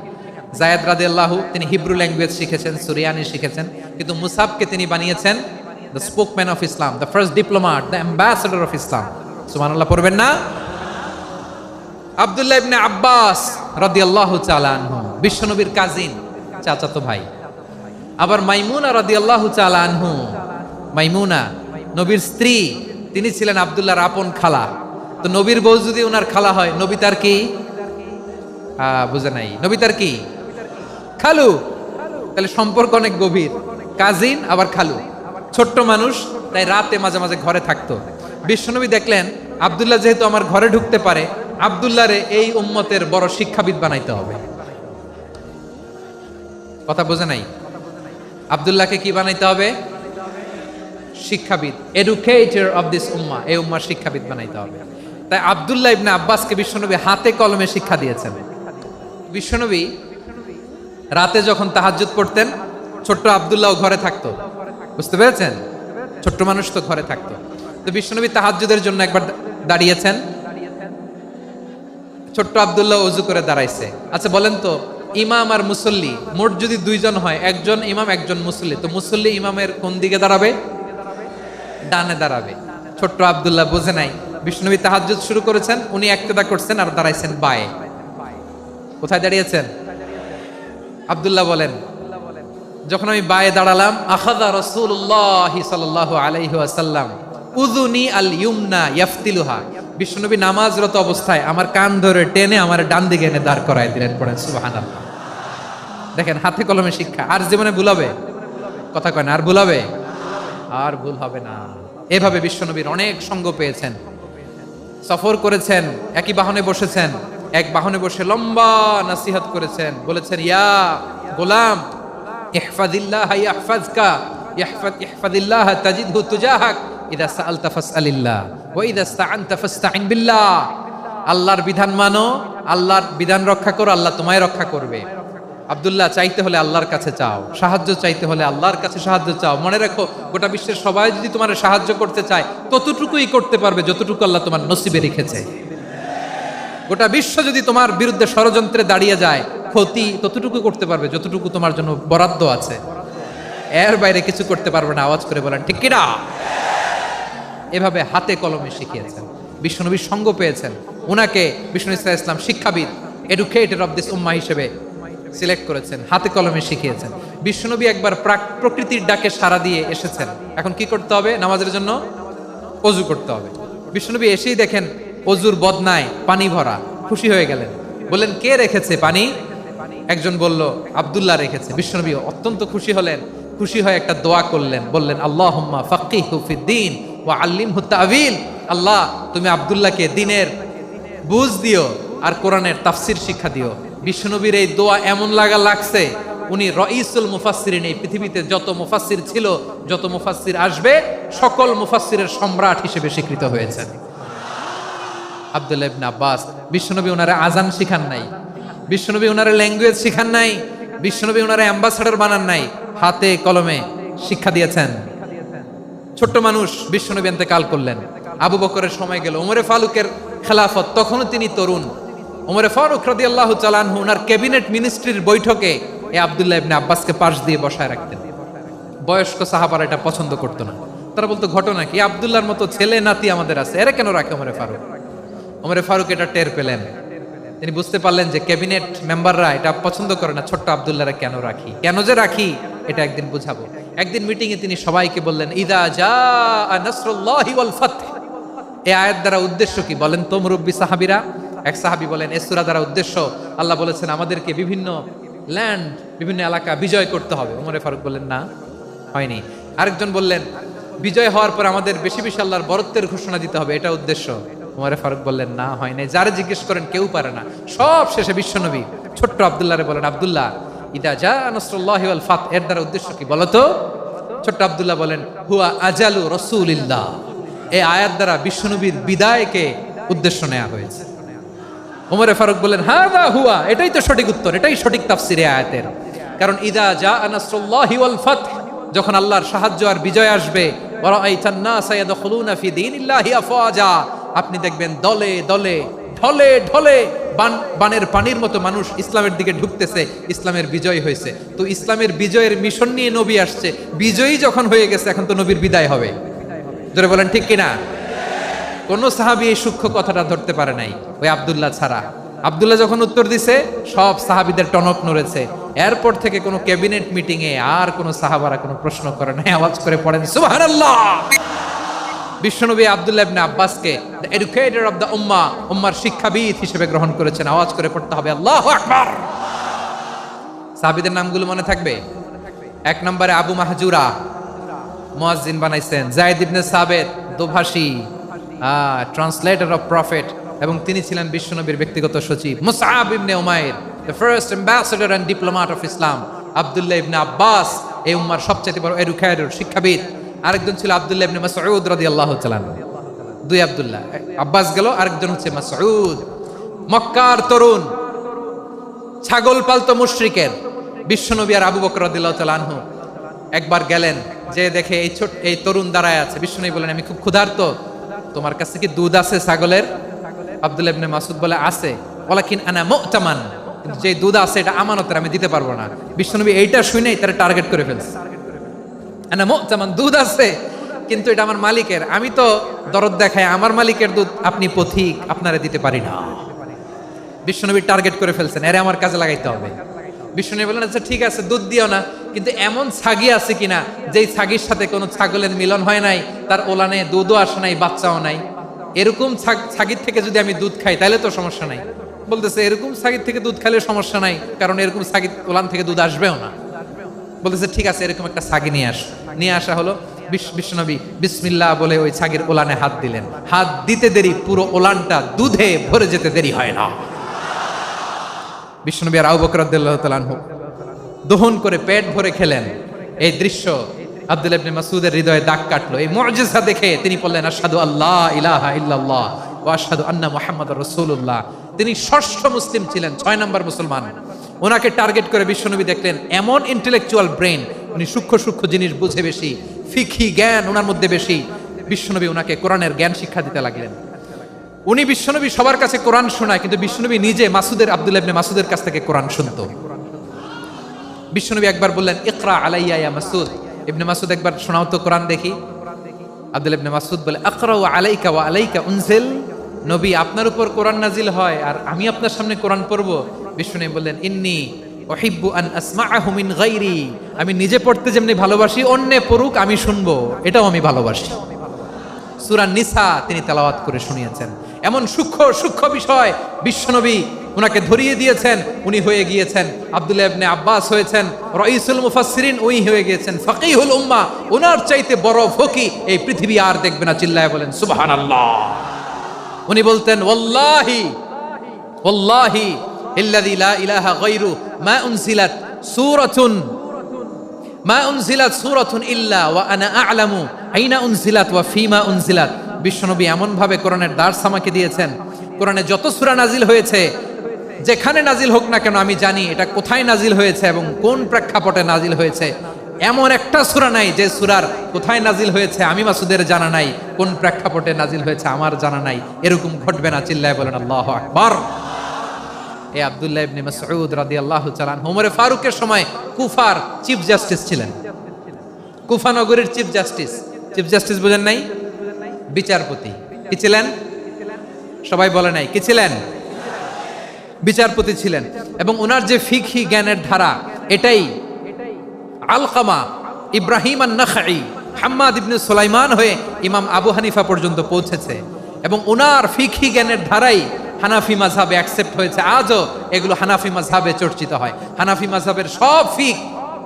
যায়েদ রাদিয়াল্লাহু তিনি হিব্রু ল্যাঙ্গুয়েজ শিখেছেন, সুরিয়ানি শিখেছেন, কিন্তু মুসআবকে তিনি বানিয়েছেন the spokesman of Islam, the first diplomat, the ambassador of Islam. সুবহানাল্লাহ পড়বেন না? আব্দুল্লাহ ইবনে আব্বাস রাদিয়াল্লাহু তাআলা আনহু বিশ্বনবীর কাজিন, চাচাতো ভাই। আবার মাইমুনা রাদিয়াল্লাহু তাআলা আনহু, মাইমুনা নবীর স্ত্রী, তিনি ছিলেন আব্দুল্লাহর আপন খালা। তো নবীর বউ যদি ওনার খালা হয়, নবী তার কি বুঝে নাই, নবী তার কি খালু। তাহলে সম্পর্ক অনেক গভীর, কাজিন আবার খালু, ছোট্ট মানুষ, তাই রাতে মাঝে মাঝে ঘরে থাকতো। বিশ্বনবী দেখলেন আব্দুল্লাহ যেহেতু আমার ঘরে ঢুকতে পারে, আব্দুল্লাহরে এই উম্মতের বড় শিক্ষাবিদ বানাইতে হবে। কথা বোঝে নাই? আব্দুল্লাহকে কি বানাইতে হবে? শিক্ষাবিদ, এডুকেটর অফ দিস উম্মাহ, এই উম্মার শিক্ষাবিদ বানাইতে হবে। তাই আব্দুল্লাহ ইবনে আব্বাসকে বিশ্বনবী হাতে কলমে শিক্ষা দিয়েছেন। বিশ্বনবী রাতে যখন তাহাজ্জুদ পড়তেন, ছোট্ট আব্দুল্লাহ ঘরে থাকতো। বুঝতে পেরেছেন? ছোট্ট মানুষ তো ঘরে থাকতো। তো বিশ্বনবী তাহাজ্জুদের জন্য একবার দাঁড়িয়েছেন, ছোট্ট আব্দুল্লাহ ওযু করে দাঁড়াইছে। আচ্ছা বলেন তো, ইমাম আর মুসল্লি মোট যদি দুইজন হয়, একজন ইমাম একজন মুসল্লি, তো মুসল্লি ইমামের কোন দিকে দাঁড়াবে? ডানে দাঁড়াবে। ছোট্ট আব্দুল্লাহ বোঝে নাই, বিশ্বনবী তাহাজ্জুদ শুরু করেছেন, উনি একতেদা করছেন আর দাঁড়াইছেন বায়ে। কোথায় দাঁড়িয়েছেন? আব্দুল্লাহ বলেন, যখন আমি বায়ে দাঁড়ালাম, আখাযা রাসূলুল্লাহ সাল্লাল্লাহু আলাইহি ওয়াসাল্লাম উযুনি আল ইউমনা ইয়াফতিলুহা, বিশ্বনবী নামাজরত অবস্থায় আমার কান ধরে টেনে আমার ডান দিকে এনে দাঁড় করায় দিলেন। পড়েন সুবহানাল্লাহ। দেখেন হাতে কলমে শিক্ষা। আর জীবনে ভুলাবে? কথা কয় না, আর ভুলাবে? আর ভুল হবে না। এভাবে বিশ্বনবীর অনেক সঙ্গ পেয়েছেন, সফর করেছেন, একই বাহনে বসেছেন, এক বাহনে বসে লম্বা নসিহত করেছেন, বলেছেন ইয়া গোলাম ইহফাজিল্লাহ ইয়াহফাজকা, ইহফাজিল্লাহ তাজিদহু তুজাহাক, ইযা সাআলতা ফাসআলিল্লাহ ওয়া ইযা ইসতাআনতা ফাসতাইন বিল্লাহ। আল্লাহর বিধান মানো, আল্লাহর বিধান রক্ষা করো, আল্লাহ তোমায় রক্ষা করবে। আব্দুল্লাহ, চাইতে হলে আল্লাহর কাছে চাও, সাহায্য চাইতে হলে আল্লাহর কাছে সাহায্য চাও। মনে রাখো, গোটা বিশ্বের সবাই যদি তোমার সাহায্য করতে চায়, ততটুকুই করতে পারবে যতটুকু আল্লাহ তোমার নসিবে রেখেছে। গোটা বিশ্ব যদি তোমার বিরুদ্ধে ষড়যন্ত্রে দাঁড়িয়ে যায়, ক্ষতি ততটুকু করতে পারবে যতটুকু তোমার জন্য বরাদ্দ আছে, এর বাইরে কিছু করতে পারবে না। আওয়াজ করে বলেন ঠিক কিনা? এভাবে হাতে কলমে শিখিয়েছেন, বিশ্বনবীর সঙ্গ পেয়েছেন। উনাকে বিষ্ণু ইসলাম শিক্ষাবিদ, এডুকেটর অফ দিস উম্মাহ হিসেবে সিলেক্ট করেছেন, হাতে কলমে শিখিয়েছেন। বিশ্বনবী একবার প্রকৃতির ডাকে সাড়া দিয়ে এসেছেন। এখন কি করতে হবে? নামাজের জন্য ওযু করতে হবে। বিশ্বনবী এসেই দেখেন ওযুর বদনায় পানি ভরা, খুশি হয়ে গেলেন, বললেন কে রেখেছে পানি? একজন বলল আব্দুল্লাহ রেখেছে। বিশ্বনবী অত্যন্ত খুশি হলেন, খুশি হয়ে একটা দোয়া করলেন, বললেন আল্লাহুম্মা ফাক্কিহু ফিদ্দীন ওয়া আল্লিমহু তা'ওয়ীল। আল্লাহ, তুমি আব্দুল্লাহকে দ্বীনের বুঝ দিও আর কোরআনের তাফসীর শিক্ষা দিও। বিশ্বনবীর এই দোয়া এমন লাগছে, উনি রাইসুল মুফাসসিরিন, এই পৃথিবীতে যত মুফাসসির ছিল, যত মুফাসসির আসবে, সকল মুফাসসিরের সম্রাট হিসেবে স্বীকৃত হয়েছেন আব্দুল্লাহ ইবনে আব্বাস। বিশ্বনবী ওনারে আজান শিখান নাই, বিশ্বনবী ওনারে ল্যাঙ্গুয়েজ শিখান নাই, বিশ্বনবী ওনারে অ্যাম্বাসেডর বানান নাই, হাতে কলমে শিক্ষা দিয়েছেন। ছোট্ট মানুষ, বিশ্বনবী ইন্তেকাল করলেন, আবু বকরের সময় গেল, ওমরে ফারুকের খেলাফত, তখনও তিনি তরুণ। ওমরে ফারুক রাদিয়াল্লাহু তাআলা আনহু ওনার ক্যাবিনেট মিনিস্ট্রির বৈঠকে এই আব্দুল্লাহ ইবনে আব্বাসকে পাশ দিয়ে বসায় রাখতেন। বয়স্ক সাহাবারা এটা পছন্দ করতো না, তারা বলতো ঘটনা কি, আব্দুল্লাহর মতো ছেলে নাতি আমাদের আছে, এরা কেন রাখে ওমরে ফারুক? ওমরে ফারুক এটা টের পেলেন, তিনি বুঝতে পারলেন যে ক্যাবিনেট মেম্বাররা এটা পছন্দ করে না, ছোট্ট আব্দুল্লাহরা কেন রাখি, কেন যে রাখি এটা একদিন বুঝাবো। একদিন মিটিং এ তিনি সবাইকে বললেন ইদা জাআ নাসরুল্লাহি ওয়াল ফাতহ। এই আয়াত দ্বারা উদ্দেশ্য কি বলেন তো মুরব্বী সাহাবীরা? এক সাহাবী বলেন এই সূরা দ্বারা উদ্দেশ্য, আল্লাহ বলেছেন আমাদেরকে বিভিন্ন ল্যান্ড, বিভিন্ন এলাকা বিজয় করতে হবে। ওমরে ফারুক বললেন না, হয়নি। আরেকজন বললেন বিজয় হওয়ার পর আমাদের বেশি বেশি আল্লাহর বরত্বের ঘোষণা দিতে হবে, এটা উদ্দেশ্য। ওমরে ফারুক বললেন না, হয় নাই। যারা জিজ্ঞেস করেন কেউ পারে না। সব শেষে বিশ্বনবী ছোট্ট আব্দুল্লাহরে বলেন আব্দুল্লাহ ইদা জাআ নাসরুল্লাহি ওয়াল ফাতহ, এর দ্বারা উদ্দেশ্য কি বলো তো? ছোট্ট আব্দুল্লাহ বলেন হুয়া আজালু রাসূলিল্লাহ। এই আয়াত দ্বারা বিশ্বনবীর বিদায়কে উদ্দেশ্য নেওয়া হয়েছে। ওমরে ফারুক বলেন হাদা হুয়া, এটাই তো সঠিক উত্তর, এটাই সঠিক তাফসীর এই আয়াতের। কারণ ইদা জাআ নাসরুল্লাহি ওয়াল ফাতহ, যখন আল্লাহর সাহায্য আর বিজয় আসবে, ওয়ারাআইতান নাসা ইয়াদখুলুনা ফি দীনিল্লাহি আফওয়াজা, আপনি দেখবেন দলে দলে ঢলে ঢলে বানের পানির মতো মানুষ ইসলামের দিকে ঢুকতেছে, ইসলামের বিজয় হয়েছে। তো ইসলামের বিজয়ের মিশন নিয়ে নবী আসছে, বিজয়ী যখন হয়ে গেছে এখন তো নবীর বিদায় হবে। জোরে বলেন ঠিক কিনা? কোন সাহাবী এই সূক্ষ্ম কথাটা ধরতে পারে নাই, ওই আব্দুল্লাহ ছাড়া। আব্দুল্লাহ যখন উত্তর দিছে সব সাহাবীদের টনক নড়েছে। এরপর থেকে কোনো ক্যাবিনেট মিটিং এ আর কোনো সাহাবারা কোনো প্রশ্ন করে নাই, আওয়াজ করে পড়েন সুবহানাল্লাহ। বিশ্বনবী আব্দুল্লাহ ইবনে আব্বাসকে দ্য এডুকেটর অফ দ্য উম্মাহ, উম্মার শিক্ষাবিদ হিসেবে গ্রহণ করেছেন। আওয়াজ করে পড়তে হবে আল্লাহু আকবার। সাহাবীদের নামগুলো মনে থাকবে? 1 নম্বরে আবু মাহজুরা, মুয়াজ্জিন বানাইছেন। যায়েদ ইবনে সাবিত, দোভাষী, ট্রান্সলেটর অফ প্রফেট, এবং তিনি ছিলেন বিশ্বনবীর ব্যক্তিগত সচিব। মুসআব ইবনে Umair, the first ambassador and diplomat of Islam. Abdullah ইবনে আব্বাস, এই উম্মার সবচেয়ে বড় এডুকেটর, শিক্ষাবিদ। আরেকজন ছিল আব্দুল্লাহ ইবনে মাসউদ রাদিয়াল্লাহু তাআলা। 2 আব্দুল্লাহ, আব্বাস গেল, আরেকজন হচ্ছে মাসউদ। মক্কার তরুণ, ছাগল পালতো মুশরিকের বিশ্বনবী আর আবু বকর রাদিয়াল্লাহু তাআলা আনহু একবার গেলেন, যে দেখে এই তরুণ দাঁড়ায় আছে। বিশ্বনবী বলেন, আমি খুব ক্ষুধার্ত, তোমার কাছে কি দুধ আছে ছাগলের? আব্দুল্লাহ ইবনে মাসউদ বলে, আছে। ওয়ালাকিন আনা মু'তামান, কিন্তু যে দুধ আছে এটা আমানতের, আমি দিতে পারবো না। বিশ্বনবী এইটা শুনেই তারা টার্গেট করে ফেলছে। আনা মু'তামান, দুধ আছে কিন্তু এটা আমার মালিকের, আমি তো দরদ দেখাই, আমার মালিকের দুধ আপনি পথিক, আপনারে দিতে পারি না। বিশ্বনবী টার্গেট করে ফেলছেন, এরে আমার কাজে লাগাইতে হবে। বিশ্বনবী বলেন, আচ্ছা ঠিক আছে, দুধ দিও না, কিন্তু এমন ছাগি আছে কিনা যেই ছাগির সাথে কোনো ছাগলের মিলন হয় নাই, তার ওলানে দুধও আসে নাই, বাচ্চাও নাই, এরকম ছাগির থেকে যদি আমি দুধ খাই তাহলে তো সমস্যা নাই। বলতেছে, এরকম ছাগির থেকে দুধ খাইলে সমস্যা নাই, কারণ এরকম ছাগির ওলান থেকে দুধ আসবেও না। বলতেছে, ঠিক আছে, এরকম একটা ছাগি নিয়ে আসা হলো। বিশ্বনবী বিসমিল্লাহ বলে ওই ছাগির ওলানে হাত দিলেন। হাত দিতে দেরি, পুরো ওলানটা দুধে ভরে যেতে দেরি হয় না। বিশ্বনবী আর আবু বকর রাদিয়াল্লাহু তাআলা আনহু দহন করে পেট ভরে খেলেন। এই দৃশ্য আব্দুল্লাহ ইবনে মাসউদের হৃদয়ে দাগ কাটলো। এই মুজিজা দেখে তিনি বললেন, আশহাদু আল্লা ইলাহা ইল্লাল্লাহ ওয়া আশহাদু আন্না মুহাম্মাদুর রাসূলুল্লাহ। তিনি ষষ্ঠ মুসলিম ছিলেন, 6 নম্বর মুসলমান। ওনাকে টার্গেট করে বিশ্বনবী দেখলেন এমন ইন্টেলেকচুয়াল ব্রেন, উনি সূক্ষ্ম সূক্ষ্ম জিনিস বুঝে বেশি, ফিকহি জ্ঞান ওনার মধ্যে বেশি। বিশ্বনবী ওনাকে কোরআনের জ্ঞান শিক্ষা দিতে লাগলেন। উনি বিশ্বনবী সবার কাছে কোরআন শোনায়, কিন্তু বিশ্বনবী নিজে আব্দুল্লাহ ইবনে মাসউদের কাছ থেকে কোরআন শুনতো। বিশ্বনবী একবার বললেন, ইকরা আলাইয়া ইয়া মাসউদ। ইবনে মাসউদ, একবার শোনাও তো কোরআন দেখি। আব্দুল্লাহ ইবনে মাসউদ বলে, আকরাউ আলাইকা ওয়া আলাইকা উনজিল। নবী, আপনার উপর কোরআন নাজিল হয় আর আমি আপনার সামনে কোরআন পড়বো। বিশ্বনবী বললেন, ইন্নী উহিব্বু আন আসমাআহু মিন গায়রি। আমি নিজে পড়তে যেমনি ভালোবাসি, অন্যে পড়ুক আমি শুনবো, এটাও আমি ভালোবাসি। সূরা নিসা তিনি তেলাওয়াত করে শুনিয়েছেন। এমন সূক্ষ্ম সূক্ষ্ম বিষয় বিশ্বনবী ওনাকে ধরিয়ে দিয়েছেন। উনি হয়ে গিয়েছেন আব্দুল্লাহ ইবনে আব্বাস, হয়েছেন রাইসুল মুফাসসিরিন, উনি হয়ে গিয়েছেন ফাকিহুল উম্মাহ। ওনার চাইতে বড় ফকি এই পৃথিবী আর দেখবে না। চিল্লায় বলেন সুবহানাল্লাহ। উনি বলতেন, ওয়াল্লাহি ওয়াল্লাহি ইল্লাযী লা ইলাহা গায়রু মা উনজিলাত সূরাতুন ইল্লা ওয়া আনা আ'লামু আইনা উনজিলাত ওয়া ফিমা উনজিলাত। বিশ্বনবী এমন ভাবে কোরআনের দার্স আমাকে দিয়েছেন, কোরআনে যত সূরা নাজিল হয়েছে, যেখানে নাজিল হোক না কেন আমি জানি এটা কোথায় নাজিল হয়েছে এবং কোন প্রেক্ষাপটে নাজিল হয়েছে। এমন একটা সূরা নাই যে সূরার কোথায় নাজিল হয়েছে আমি মাসুদের জানা নাই, কোন প্রেক্ষাপটে নাজিল হয়েছে আমার জানা নাই। এরকম ঘটবে না। চিল্লায় বলেন আল্লাহু আকবার। এই আব্দুল্লাহ ইবনে মাসউদ রাদিয়াল্লাহু তাআলা আনহু ওমর ফারুকের সময় কুফার চিফ জাস্টিস ছিলেন। কুফা নগরীর চিফ জাস্টিস বুঝেন নাই? বিচারপতি। কি ছিলেন? সবাই বলে নাই, কি ছিলেন? বিচারপতি ছিলেন। এবং ওনার যে ফিকহি জ্ঞানের ধারা, এটাই আলকামা, ইব্রাহিম আন-নাখাই, হাম্মাদ ইবনে সুলাইমান হয়ে ইমাম আবু হানিফা পর্যন্ত পৌঁছেছে। এবং ওনার ফিকহি জ্ঞানের ধারাই হানাফি মাযহাবে অ্যাকসেপ্ট হয়েছে। আজও এগুলো হানাফি মাযহাবে চর্চিত হয়। হানাফি মাযহাবের সব ফিক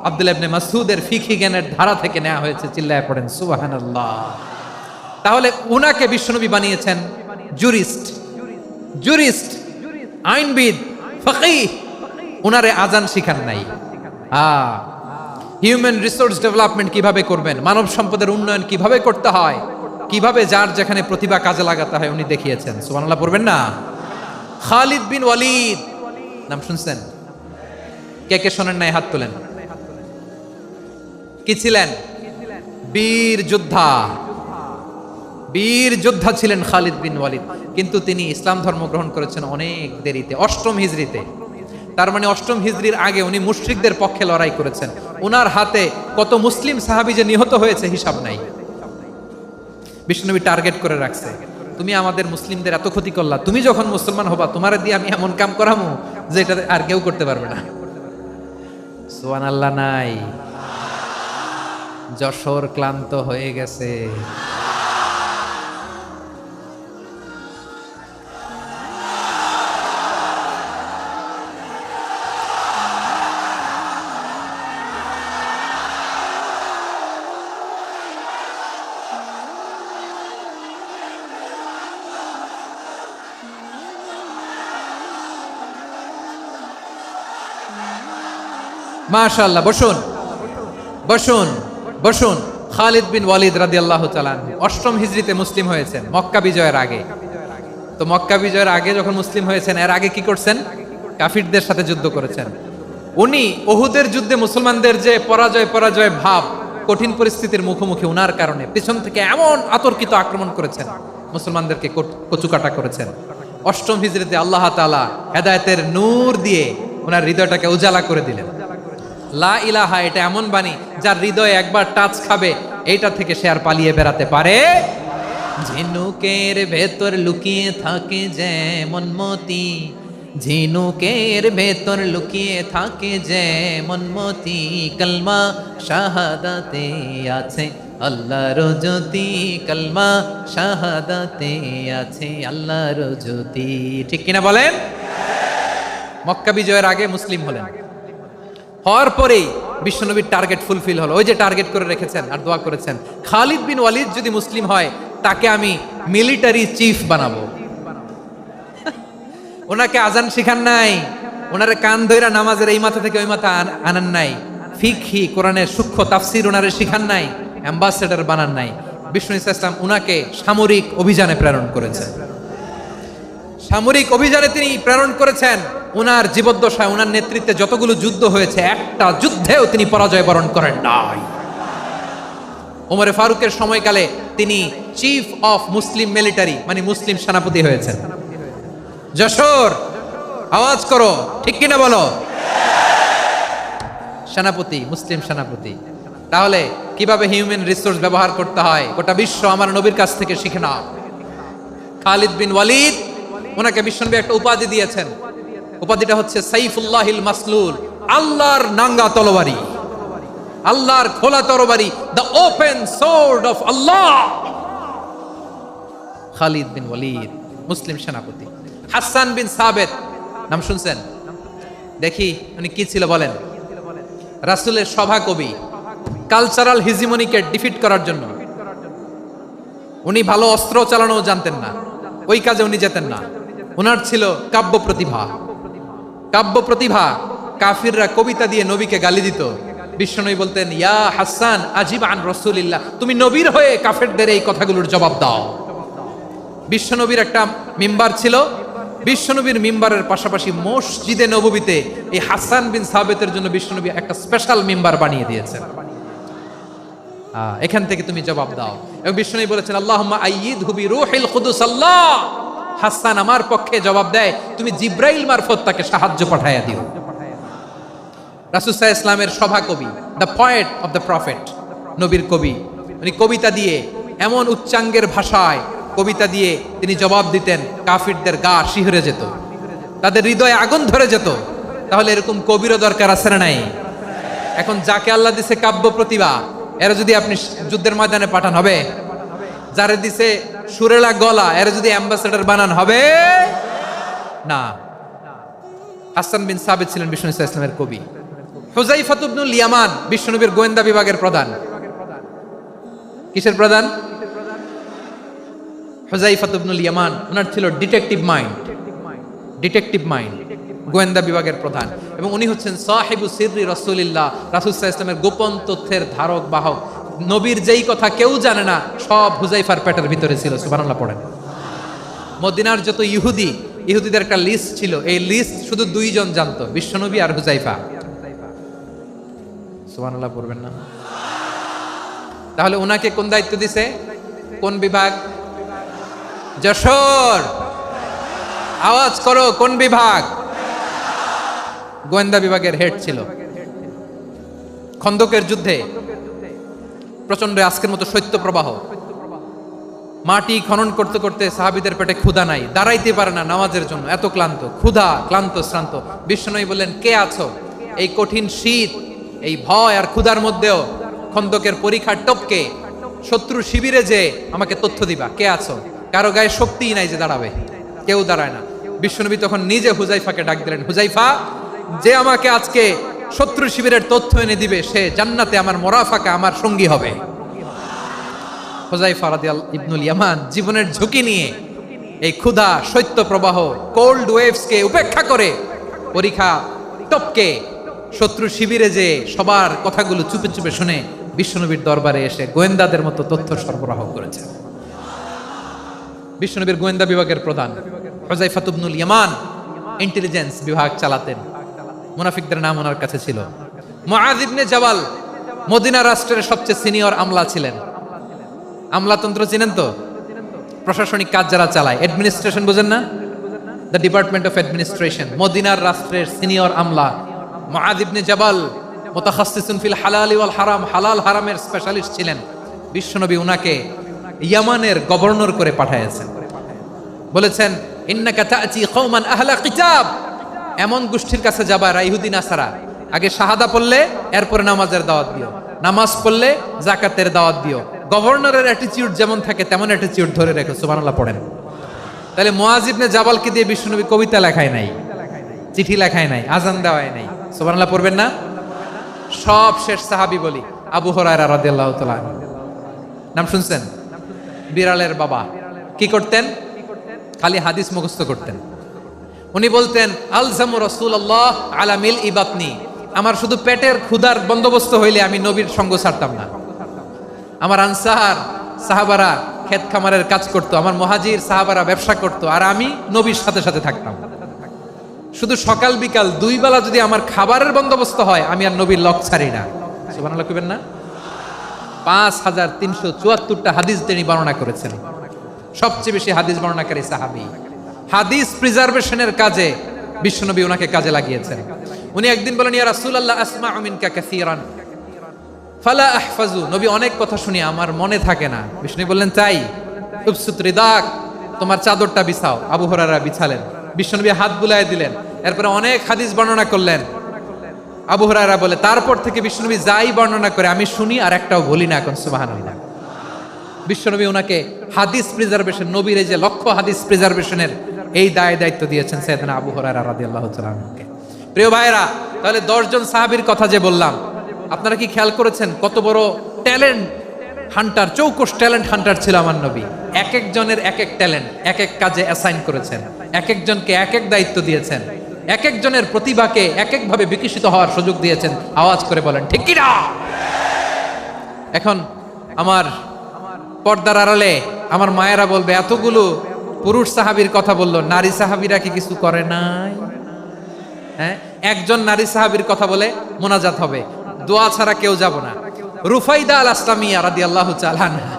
আব্দুল্লাহ ইবনে মাসউদের ফিকহি জ্ঞানের ধারা থেকে নেওয়া হয়েছে। চিল্লায় পড়েন সুবহানাল্লাহ। তাহলে উনাকে বিশ্বনবী বানিয়েছেন জুরিস্ট, আইনবিদ, ফকিহ। উনারে আজান শিখান নাই। হিউম্যান রিসোর্স ডেভেলপমেন্ট কিভাবে করবেন, মানব সম্পদের উন্নয়ন কিভাবে করতে হয়, কিভাবে যার যেখানে প্রতিভা কাজে লাগাতে হয় উনি দেখিয়েছেন। সুবহানাল্লাহ পড়বেন না? খালিদ বিন ওয়ালিদ নাম শুনছেন? কে কে শোনেন নাই হাত তোলেন। কি ছিলেন? বীর যোদ্ধা। বীর যোদ্ধা ছিলেন খালিদ বিন ওয়ালিদ। কিন্তু তিনি ইসলাম ধর্ম গ্রহণ করেছেন অনেক দেরিতে, 8ম হিজরিতে। তার মানে 8ম হিজরির আগে উনি মুশরিকদের পক্ষে লড়াই করেছেন। ওনার হাতে কত মুসলিম সাহাবী যে নিহত হয়েছে হিসাব নাই। বিষ্ণুনবী টার্গেট করে রাখছে, তুমি আমাদের মুসলিমদের এত ক্ষতি করলা, তুমি যখন মুসলমান হবা তোমারে দিয়ে আমি এমন কাম করামু যে এটা আর কেউ করতে পারবে না। সুবহানাল্লাহ নাই? যশোর ক্লান্ত হয়ে গেছে। মাশাআল্লাহ, বসুন বসুন বসুন। খালিদ বিন ওয়ালিদ রাদিয়াল্লাহু তাআলা 8ম হিজরিতে মুসলিম হয়েছেন, মক্কা বিজয়ের আগে। তো মক্কা বিজয়ের আগে যখন মুসলিম হয়েছেন, এর আগে কি করছেন? কাফিরদের সাথে যুদ্ধ করেছেন। উনি উহুদের যুদ্ধে মুসলমানদের যে পরাজয় ভাব, কঠিন পরিস্থিতির মুখোমুখি উনার কারণে পিছন থেকে এমন আতর্কিত আক্রমণ করেছেন, মুসলমানদেরকে কচুকাটা করেছেন। 8ম হিজরিতে আল্লাহ তাআলা হেদায়েতের নূর দিয়ে ওনার হৃদয়টাকে উজালা করে দিলেন। লা ইলাহা, এটা এমন বাণী যার হৃদয়ে একবার টাচ খাবে, এইটা থেকে সে আর পালিয়ে বেড়াতে পারে। ঝিনুকের ভেতর লুকিয়ে থাকে যেমন মতি, ঝিনুকের ভেতর লুকিয়ে থাকে যেমন মতি, কলমা শাহাদাতে আছে আল্লাহর জ্যোতি, কলমা শাহাদাতে আছে আল্লাহর জ্যোতি। ঠিক কিনা বলেন? মক্কা বিজয়ের আগে মুসলিম হলেন, হওয়ার পরেই বিশ্বনবীর টার্গেট ফুলফিল হলো। ওই যে টার্গেট করে রেখেছেন আর দোয়া করেছেন, খালিদ বিন ওয়ালিদ যদি মুসলিম হয় তাকে আমি মিলিটারি চিফ বানাবো। ওনাকে আজান শিখান নাই, ওনারে কান ধইরা নামাজের এই মাথা থেকে ওই মাথা আনান নাই, ফিকহি কোরআনের সূক্ষ্ম তাফসীর ওনারে শিখান নাই, অ্যাম্বাসেডর বানান নাই। বিষ্ণু ইসলাম উনাকে সামরিক অভিযানে প্রেরণ করেছেন। সামরিক অভিযানে তিনি প্রেরণ করেছেন। উনার জীবদ্দশায় উনার নেতৃত্বে যতগুলো যুদ্ধ হয়েছে, একটা যুদ্ধেও তিনি পরাজয় বরণ করেন নাই। ওমরে ফারুকের সময়কালে তিনি চিফ অফ মুসলিম মিলিটারি, মানে মুসলিম সেনাপতি হয়েছেন। যশোর আওয়াজ করো, ঠিক কিনা বলো? সেনাপতি, মুসলিম সেনাপতি। তাহলে কিভাবে হিউম্যান রিসোর্স ব্যবহার করতে হয় গোটা বিশ্ব আমার নবীর কাছ থেকে শিখে নাও। খালিদ বিন ওয়ালিদ, ওনাকে বিশ্বনবী একটা উপাধি দিয়েছেন। উপাধিটা হচ্ছে সাইফুল্লাহিল মাসলুল, আল্লাহর নাঙ্গা তরবারি, আল্লাহর খোলা তরবারি, দ্য ওপেন সোর্ড অফ আল্লাহ। খালিদ বিন ওয়ালিদ মুসলিম সেনাপতি। হাসান বিন সাবেত নাম শুনছেন? দেখি উনি কি ছিল বলেন? রাসূলের সভা কবি, কালচারাল হিজিমনিকে ডিফিট করার জন্য। উনি ভালো অস্ত্র চালানো জানতেন না, ওই কাজে উনি যেতেন না। ওনার ছিল কাব্য প্রতিভা। কাব্য প্রতিভা, কাফিররা কবিতা দিয়ে নবীকে গালি দিত। বিশ্বনবী বলতেন, ইয়া হাসান আজিব আন রাসূলিল্লাহ, তুমি নবীর হয়ে কাফেরদের এই কথাগুলোর জবাব দাও। বিশ্বনবীর একটা মিম্বার ছিল, বিশ্বনবীর মিম্বারের পাশাপাশি মসজিদে নববীতে এই হাসান বিন সাবেতের জন্য বিশ্বনবী একটা স্পেশাল মিম্বার বানিয়ে দিয়েছেন। এখান থেকে তুমি জবাব দাও। এবং বিশ্বনবী বলেছেন, আল্লাহুম্মা আইয়িদহু বিরূহিল কুদুস, আল্লাহ হাসান আমার পক্ষে জবাব দেয়, তুমি জিব্রাইল মারফত তাকে সাহায্য পাঠাইয়া দিও। রাসূল সাল্লাল্লাহু আলাইহি ওয়াসাল্লামের সভা কবি, the poet of the prophet, নবীর কবি। উনি কবিতা দিয়ে এমন উচ্চাঙ্গের ভাষায় কবিতা দিয়ে তিনি জবাব দিতেন, কাফিরদের গা শিহরে যেত, তাদের হৃদয়ে আগুন ধরে যেত। তাহলে এরকম কবিরও দরকার আছে না নাই? এখন যাকে আল্লাহ দিছে কাব্য প্রতিভা, এরা যদি আপনি যুদ্ধের ময়দানে পাঠান হবে? যারে দিছে সুরেলা গলা, এরা যদি অ্যাম্বাসেডর বানান হবে না। হাসান বিন সাবিত ছিলেন বিষ্ণু ইসলামের কবি। হুযাইফা ইবনুল ইয়ামান বিশ্বনবীর গোয়েন্দা বিভাগের প্রধান। কিসের প্রধান? হুযাইফা ইবনুল ইয়ামান। ওনার ছিল ডিটেকটিভ মাইন্ড, ডিটেকটিভ মাইন্ড, গোয়েন্দা বিভাগের প্রধান। এবং উনি হচ্ছেন সাহিবু সিররি রাসূলিল্লাহ, রাসূল সাল্লাল্লাহু আলাইহি ওয়াসাল্লামের গোপন তথ্যের ধারক বাহক। নবীর যেই কথা কেউ জানে না, সব হুযাইফার পেটের ভিতরে ছিল। সুবহানাল্লাহ পড়েন। মদিনার যত ইহুদিদের একটা লিস্ট ছিল, এই লিস্ট শুধু দুইজন জানতো, বিশ্বনবী আর হুযাইফা। সুবহানাল্লাহ পড়বেন না? তাহলে ওনাকে কোন দায়িত্ব দিছে? কোন বিভাগ? যশোর। আওয়াজ করো, কোন বিভাগ? গোয়েন্দা বিভাগের হেড ছিল। খন্দকের যুদ্ধে প্রচন্ড আজকের মতো শৈত্য প্রবাহ, মাটি খনন করতে করতে সাহাবীদের পেটে ক্ষুধা নাই, দাঁড়াইতে পারে না নামাজের জন্য, এত ক্লান্ত, ক্ষুধা, ক্লান্ত, শ্রান্ত। বিশ্বনবী বললেন, কে আছো? এই কঠিন শীত, এই ভয় আর ক্ষুধার মধ্যেও খন্দকের পরীক্ষার টপকে শত্রু শিবিরে যে আমাকে তথ্য দিবা, কে আছো? কারো গায়ে শক্তিই নাই যে দাঁড়াবে, কেউ দাঁড়ায় না। বিশ্বনবী তখন নিজে হুজাইফাকে ডাক দিলেন, হুজাইফা, যে আমাকে আজকে শত্রু শিবিরের তথ্য এনে দিবে সে জান্নাতে আমার মোরাফাকা, আমার সঙ্গী হবে। হুজাইফা রাদিয়াল্লাহু ইবনুল ইয়ামান জীবনের ঝুঁকি নিয়ে এই ক্ষুধা, শৈত্য প্রবাহ, কোল্ড ওয়েভসকে উপেক্ষা করে পরীক্ষা টপকে শত্রু শিবিরে যে সবার কথাগুলো চুপে চুপে শুনে বিশ্বনবীর দরবারে এসে গোয়েন্দাদের মতো তথ্য সরবরাহ করেছে। বিশ্বনবীর গোয়েন্দা বিভাগের প্রধান হুজাইফা ইবনুল ইয়ামান ইন্টেলিজেন্স বিভাগ চালাতেন। মুনাফিকদের নাম ওনার কাছে ছিল। মুআয ইবনে জাবাল মদিনা রাষ্ট্রের সবচেয়ে সিনিয়র আমলা ছিলেন। আমলাতন্ত্র চিনেন তো? প্রশাসনিক কাজ যারা চালায়, অ্যাডমিনিস্ট্রেশন বুঝেন না? The department of administration. মদিনার রাষ্ট্রের সিনিয়র আমলা মুআয ইবনে জাবাল মুতাখাসসিসুন ফিল হালালি ওয়াল হারাম, হালাল হারামের স্পেশালিস্ট ছিলেন। বিশ্বনবী উনাকে ইয়ামানের গভর্নর করে পাঠাইছেন। বলেছেন, ইন্নাকা তা'তি কওমান আহলা কিতাব, এমন গোষ্ঠীর কাছে যাবা যারা ইহুদি নাসারা, আগে শাহাদা পড়লে এরপরে নামাজের দাওয়াত দিও, নামাজ পড়লে যাকাতের দাওয়াত দিও। গভর্নরের অ্যাটিটিউড যেমন থাকে তেমন অ্যাটিটিউড ধরে রেখো। সুবহানাল্লাহ পড়েন। তাহলে মুআয ইবনে জাবালকে দিয়ে বিশ্বনবী কবিতা লেখায় নাই, চিঠি লেখায় নাই, আজান দেওয়ায় নাই। সুবহানাল্লাহ পড়বেন না? সব শেষ সাহাবী বলি আবু হুরায়রা রাদিয়াল্লাহু তাআলা, নাম শুনছেন? বিড়ালের বাবা। কি করতেন? খালি হাদিস মুখস্থ করতেন। উনি বলতেন, আলজামু রাসূলুল্লাহ আলা মিল ইবাতনি, আমার শুধু পেটের ক্ষুধার বন্দোবস্ত হইলে আমি নবীর সঙ্গ ছাড়তাম না। আমার আনসার সাহাবারা ক্ষেত খামারের কাজ করত, আমার মুহাজির সাহাবারা ব্যবসা করত, আর আমি নবীর সাথে সাথে থাকতাম। শুধু সকাল বিকাল দুই বেলা যদি আমার খাবারের বন্দোবস্ত হয়, আমি আর নবীর লক ছাড়ি না। সুবহানাল্লাহ কইবেন না? 5374টা হাদিস তিনি বর্ণনা করেছেন। সবচেয়ে বেশি হাদিস বর্ণনাকারী সাহাবী। হাদিস প্রিজার্ভেশনের কাজে বিশ্বনবী ওনাকে কাজে লাগিয়েছেন। উনি একদিন বলেন, ইয়া রাসূলুল্লাহ আসমাউ মিনকা কাসীরান ফালা আহফাজু, নবী অনেক কথা শুনি আমার মনে থাকে না। বিশ্বনবী বললেন, তাই? উবসুত রিদাক, তোমার চাদরটা বিছাও। আবু হুরায়রা বিছালেন, বিশ্বনবী হাত বুলায় দিলেন, এরপরে অনেক হাদিস বর্ণনা করলেন। আবু হুরায়রা বলে, তারপর থেকে বিশ্বনবী যাই বর্ণনা করে আমি শুনি আর একটাও বলি না। এখন সুবহানাল্লাহ। বিশ্বনবী ওনাকে হাদিস প্রিজার্ভেশন, নবীর এই যে লক্ষ্য হাদিস প্রিজার্ভেশনের এই দায়িত্ব দিয়েছেন সাইয়েদনা আবু হুরায়রা রাদিয়াল্লাহু তাআলা আনহুকে। প্রিয় ভাইরা, তাহলে 10 জন সাহাবীর কথা যে বললাম, আপনারা কি খেয়াল করেছেন কত বড় ট্যালেন্ট হান্টার, চৌকস ট্যালেন্ট হান্টার ছিল আমার নবী। এক একজনের এক এক ট্যালেন্ট, এক এক কাজে অ্যাসাইন করেছেন, এক একজনকে এক এক দায়িত্ব দিয়েছেন, এক একজনের প্রতিভাকে এক একভাবে বিকশিত হওয়ার সুযোগ দিয়েছেন। আওয়াজ করে বলেন ঠিক কি না? এখন আমার পর্দার আড়ালে আমার মায়েরা বলবে, এতগুলো পুরুষ সাহাবীর কথা বললো, নারী সাহাবীরা কি কিছু করে নাই? হ্যাঁ, একজন নারী সাহাবীর কথা বলে মোনাজাত হবে, দোয়া ছাড়া কেউ যাব না। রুফাইদা আল আসলামিয়া রাদিয়াল্লাহু তাআলা আনহা,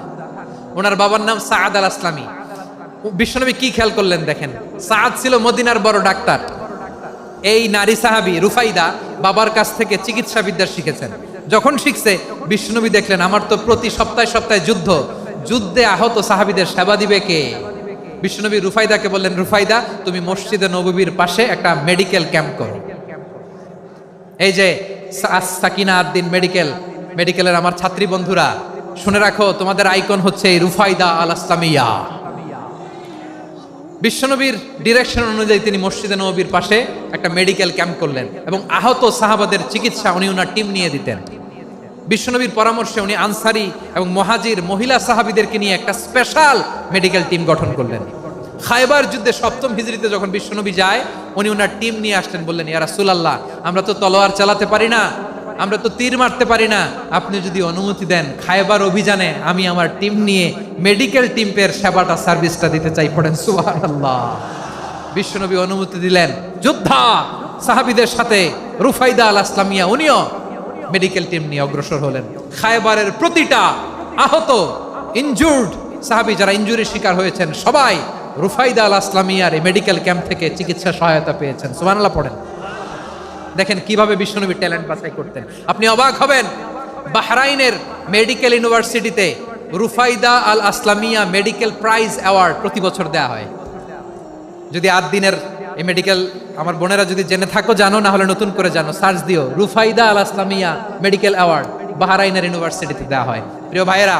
ওনার বাবার নাম সাআদ আল আসলামি। বিশ্বনবী কি খেয়াল করলেন দেখেন, সাআদ ছিল মদিনার বড় ডাক্তার। এই নারী সাহাবী রুফাইদা বাবার কাছ থেকে চিকিৎসা বিদ্যা শিখেছেন। যখন শিখছে, বিশ্বনবী দেখলেন আমার তো প্রতি সপ্তাহে সপ্তাহে যুদ্ধে আহত সাহাবীদের সেবা দিবে কে? বিশ্বনবী রুফাইদাকে বললেন, রুফাইদা তুমি মসজিদে নববীর পাশে একটা মেডিকেল ক্যাম্প করো। এই যে সাকিনা আদ-দ্বীন মেডিকেলের আমার ছাত্রী বন্ধুরা, শুনে রাখো, তোমাদের আইকন হচ্ছে এই রুফাইদা আল আসলামিয়া। বিশ্বনবীর ডিরেকশন অনুযায়ী তিনি মসজিদে নববীর পাশে একটা মেডিকেল ক্যাম্প করলেন এবং আহত সাহাবাদের চিকিৎসা উনি ওনার টিম নিয়ে দিতেন। বিশ্বনবীর পরামর্শে উনি আনসারি এবং মুহাজির মহিলা সাহাবীদেরকে নিয়ে একটা স্পেশাল মেডিকেল টিম গঠন করলেন। খায়বার যুদ্ধে 7ম হিজরিতে যখন বিশ্বনবী যায়, উনি ওনার টিম নিয়ে আসলেন, বললেন, ইয়া রাসূলুল্লাহ, আমরা তো তলোয়ার চালাতে পারি না, আমরা তো তীর মারতে পারি না, আপনি যদি অনুমতি দেন খায়বার অভিযানে আমি আমার টিম নিয়ে মেডিকেল টিমের সেবাটা, সার্ভিসটা দিতে চাই। পড়েন সুবহানাল্লাহ। বিশ্বনবী অনুমতি দিলেন। যোদ্ধা সাহাবীদের সাথে রুফাইদা আল আসলামিয়া উনিও মেডিকেল টিম নিয়ে অগ্রসর হলেন। খায়বারের প্রতিটা আহত, ইনজুর্ড সাহাবী যারা ইনজুরির শিকার হয়েছেন সবাই রুফাইদা আল আসলামিয়ার এই মেডিকেল ক্যাম্প থেকে চিকিৎসা সহায়তা পেয়েছেন। সুবহানাল্লাহ পড়েন। দেখেন কিভাবে বিশ্বনবী ট্যালেন্ট বাছাই করতেন। আপনি অবাক হবেন, বাহরাইনের মেডিকেল ইউনিভার্সিটিতে রুফাইদা আল আসলামিয়া মেডিকেল প্রাইজ অ্যাওয়ার্ড প্রতি বছর দেওয়া হয়। যদি 8 দিনের এই মেডিকেল আমার বোনেরা যদি জেনে থাকো জানো, না হলে নতুন করে জানো, সার্চ দিও রুফাইদা আল আসলামিয়া মেডিকেল অ্যাওয়ার্ড বাহরাইনের ইউনিভার্সিটিতে দেওয়া হয়। প্রিয় ভাইয়েরা,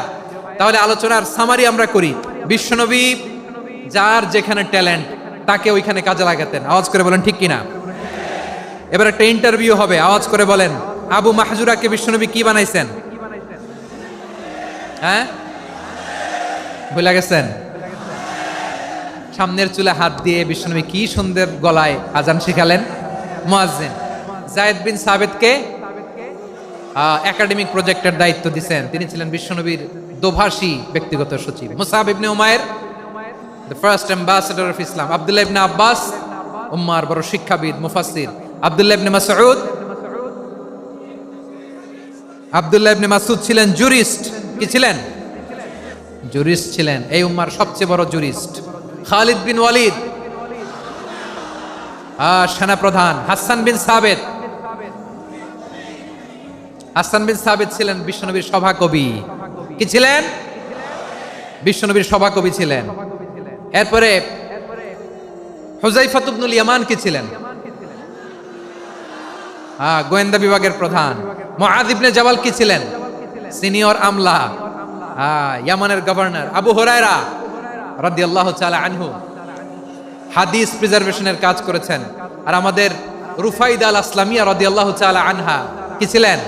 তাহলে আলোচনার সামারি আমরা করি। বিশ্বনবী যার যেখানে ট্যালেন্ট তাকে ওইখানে কাজে লাগাতেন। আওয়াজ করে বলেন ঠিক কিনা? এবার একটা ইন্টারভিউ হবে, আওয়াজ করে বলেন আবু মাহজুরাকে বিশ্বনবী কি বানাইছেন? হ্যাঁ, ভুলে গেছেন? সামনের চুলে হাত দিয়ে বিশ্বনবী কি সুন্দর গলায় আজান শিখালেন। মুয়াজ্জিন। যায়েদ বিন সাবিতকে একাডেমিক প্রজেক্টের দায়িত্ব দিয়েছেন, তিনি ছিলেন বিশ্বনবীর দোভাষী ব্যক্তিগত সচিব। মুসআব ইবনে Umair the first ambassador of Islam. Abdullah ইবনে আব্বাস উম্মার বড় শিক্ষাবিদ মুফাসসির। আব্দুল্লাহ ইবনে মাসউদ ছিলেন জুরিস্ট। কি ছিলেন? জুরিস্ট ছিলেন, এই উম্মার সবচেয়ে বড় জুরিস্ট। খালিদ বিন ওয়ালিদ সেনাপ্রধান। হাসান বিন সাবিত ছিলেন বিশ্বনবীর সভাকবি। কি ছিলেন? বিশ্বনবীর সভাকবি ছিলেন। এরপরে হুযায়ফা ইবনুল ইয়ামান কি ছিলেন? গোয়েন্দা বিভাগের প্রধান। মুআয ইবনে জাবাল কি ছিলেন? সিনিয়র আমলা, ইয়ামানের গভর্নর। আবু হুরায়রা রাদিয়াল্লাহু তাআলা আনহু হাদিস প্রিজার্ভেশনের কাজ করেছেন। আর আমাদের রুফাইদা আল আসলামিয়া রাদিয়াল্লাহু তাআলা আনহা কি ছিলেন?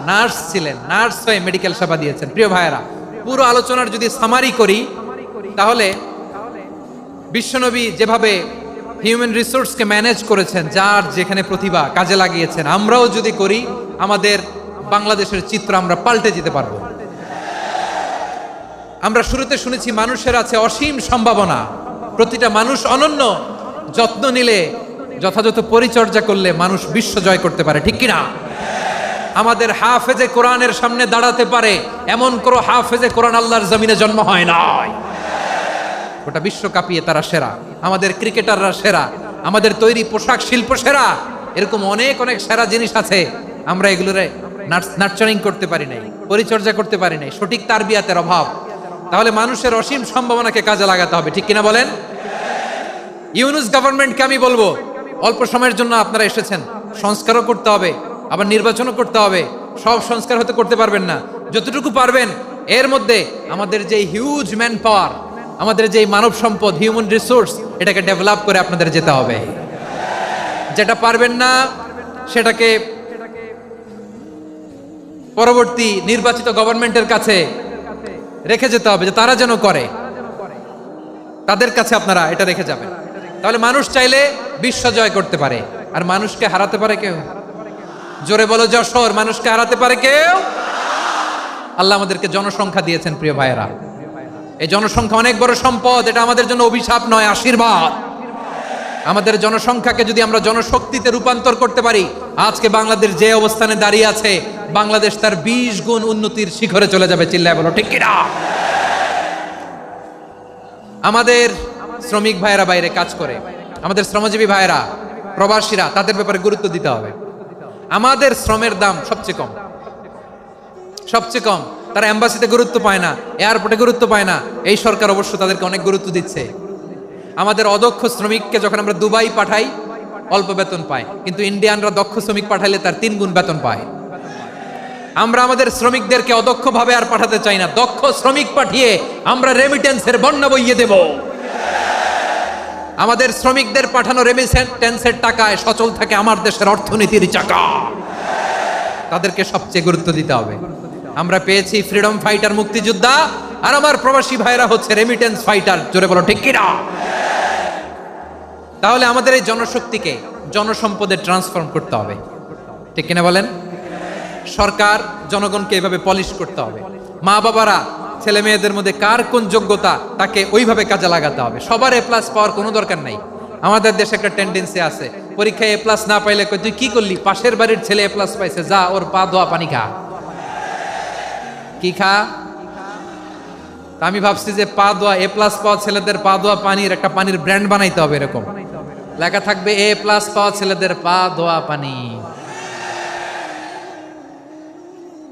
নার্স ছিলেন, নার্স হয়ে মেডিকেল সেবা দিয়েছেন। প্রিয় ভাইয়েরা, পুরো আলোচনার যদি সামারি করি তাহলে বিশ্বনবী যেভাবে হিউম্যান রিসোর্সকে ম্যানেজ করেছেন, যার যেখানে প্রতিভা কাজে লাগিয়েছেন, আমরাও যদি করি আমাদের বাংলাদেশের চিত্র আমরা পাল্টে যেতে পারবো। আমরা শুরুতে শুনেছি মানুষের আছে অসীম সম্ভাবনা, প্রতিটা মানুষ অনন্য, যত্ন নিলে, যথাযথ পরিচর্যা করলে মানুষ বিশ্ব জয় করতে পারে। ঠিক কিনা? আমাদের হাফেজে কোরআনের সামনে দাঁড়াতে পারে এমন কোন হাফেজে কোরআন আল্লাহর জমিনে জন্ম হয় নাই। গোটা বিশ্ব কাঁপিয়ে তারা সেরা। আমাদের ক্রিকেটাররা সেরা, আমাদের তৈরি পোশাক শিল্প সেরা। এরকম অনেক অনেক সেরা জিনিস আছে, আমরা এগুলোরে নার্চারিং করতে পারি নাই, পরিচর্যা করতে পারি নাই, সঠিক তারবিয়াতের অভাব। তাহলে মানুষের অসীম সম্ভাবনাকে কাজে লাগাতে হবে। ঠিক কিনা বলেন? ইউনুস গভর্নমেন্টকে আমি বলবো, অল্প সময়ের জন্য আপনারা এসেছেন, সংস্কারও করতে হবে, আবার নির্বাচনও করতে হবে। সব সংস্কার হতে করতে পারবেন না, যতটুকু পারবেন এর মধ্যে আমাদের যে হিউজ ম্যান পাওয়ার, আমাদের যে মানব সম্পদ, হিউম্যান রিসোর্স, এটাকে ডেভেলপ করে আপনাদের যেতে হবে। যেটা পারবেন না সেটাকে পরবর্তী নির্বাচিত গভর্নমেন্টের কাছে রেখে যেতে হবে, যে তারা যেন করে, তাদের কাছে আপনারা এটা রেখে যাবেন। তাহলে মানুষ চাইলে বিশ্ব জয় করতে পারে। আর মানুষকে হারাতে পারে কেউ? জোরে বলো যশোর। মানুষকে হারাতে পারে কেউ? আল্লাহ আমাদেরকে জনসংখ্যা দিয়েছেন। প্রিয় ভাইয়েরা, এই জনসংখ্যা অনেক বড় সম্পদ, এটা আমাদের জন্য অভিশাপ নয়, আশীর্বাদ। আমাদের জনসংখ্যাকে যদি আমরা জনশক্তিতে রূপান্তর করতে পারি, আজকে বাংলাদেশ যে অবস্থানে দাঁড়িয়ে আছে, বাংলাদেশ তার 20 গুণ উন্নতির শিখরে চলে যাবে। চিল্লায় বলো ঠিক কিনা? আমাদের শ্রমিক ভাইয়েরা বাইরে কাজ করে, আমাদের শ্রমজীবী ভাইয়েরা, প্রবাসীরা, তাদের ব্যাপারে গুরুত্ব দিতে হবে। আমাদের শ্রমের দাম সবচেয়ে কম, সবচেয়ে কম। তারা এম্বাসিতে গুরুত্ব পায় না, এয়ারপোর্টে গুরুত্ব পায় না। এই সরকার অবশ্য তাদেরকে অনেক গুরুত্ব দিচ্ছে। আমাদের অদক্ষ শ্রমিককে যখন আমরা দুবাই পাঠাই অল্প বেতন পায়, কিন্তু ইন্ডিয়ানরা দক্ষ শ্রমিক পাঠাইলে তার 3 গুণ বেতন পায়। আমরা আমাদের শ্রমিকদেরকে অদক্ষভাবে আর পাঠাতে চাই না, দক্ষ শ্রমিক পাঠিয়ে আমরা রেমিটেন্সের বন্যা বইয়ে দেব। আমাদের শ্রমিকদের পাঠানো রেমিটেন্সের টাকায় সচল থাকে আমার দেশের অর্থনীতির চাকা। তাদেরকে সবচেয়ে গুরুত্ব দিতে হবে। আমরা পেয়েছি ফ্রিডম ফাইটার, মুক্তিযোদ্ধা, আর আমার প্রবাসী ভাইরা হচ্ছে রেমিটেন্স ফাইটার। জোরে বলো ঠিক কিনা? তাহলে আমাদের এই জনশক্তিকে জনসম্পদে ট্রান্সফর্ম করতে হবে। ঠিক কিনা বলেন? সরকার জনগণকে এভাবে পলিশ করতে হবে। মা বাবারা ছেলে মেয়েদের মধ্যে কার কোন যোগ্যতা তাকে ওইভাবে কাজে লাগাতে হবে। সবার এ প্লাস পাওয়ার কোনো দরকার নাই। আমাদের দেশে একটা টেন্ডেন্সি আছে, পরীক্ষায় এ প্লাস না পাইলে তুই কি করলি, পাশের বাড়ির ছেলে এ প্লাস পাইছে, যা ওর পা ধোয়া পানি খা। কি খা? তা আমি ভাবছি যে পা ধোয়া এ প্লাস পাওয়া ছেলেদের পা ধোয়া পানির একটা পানির ব্র্যান্ড বানাইতে হবে, এরকম লেখা থাকবে এ প্লাস পাওয়া ছেলেদের পা ধোয়া পানি।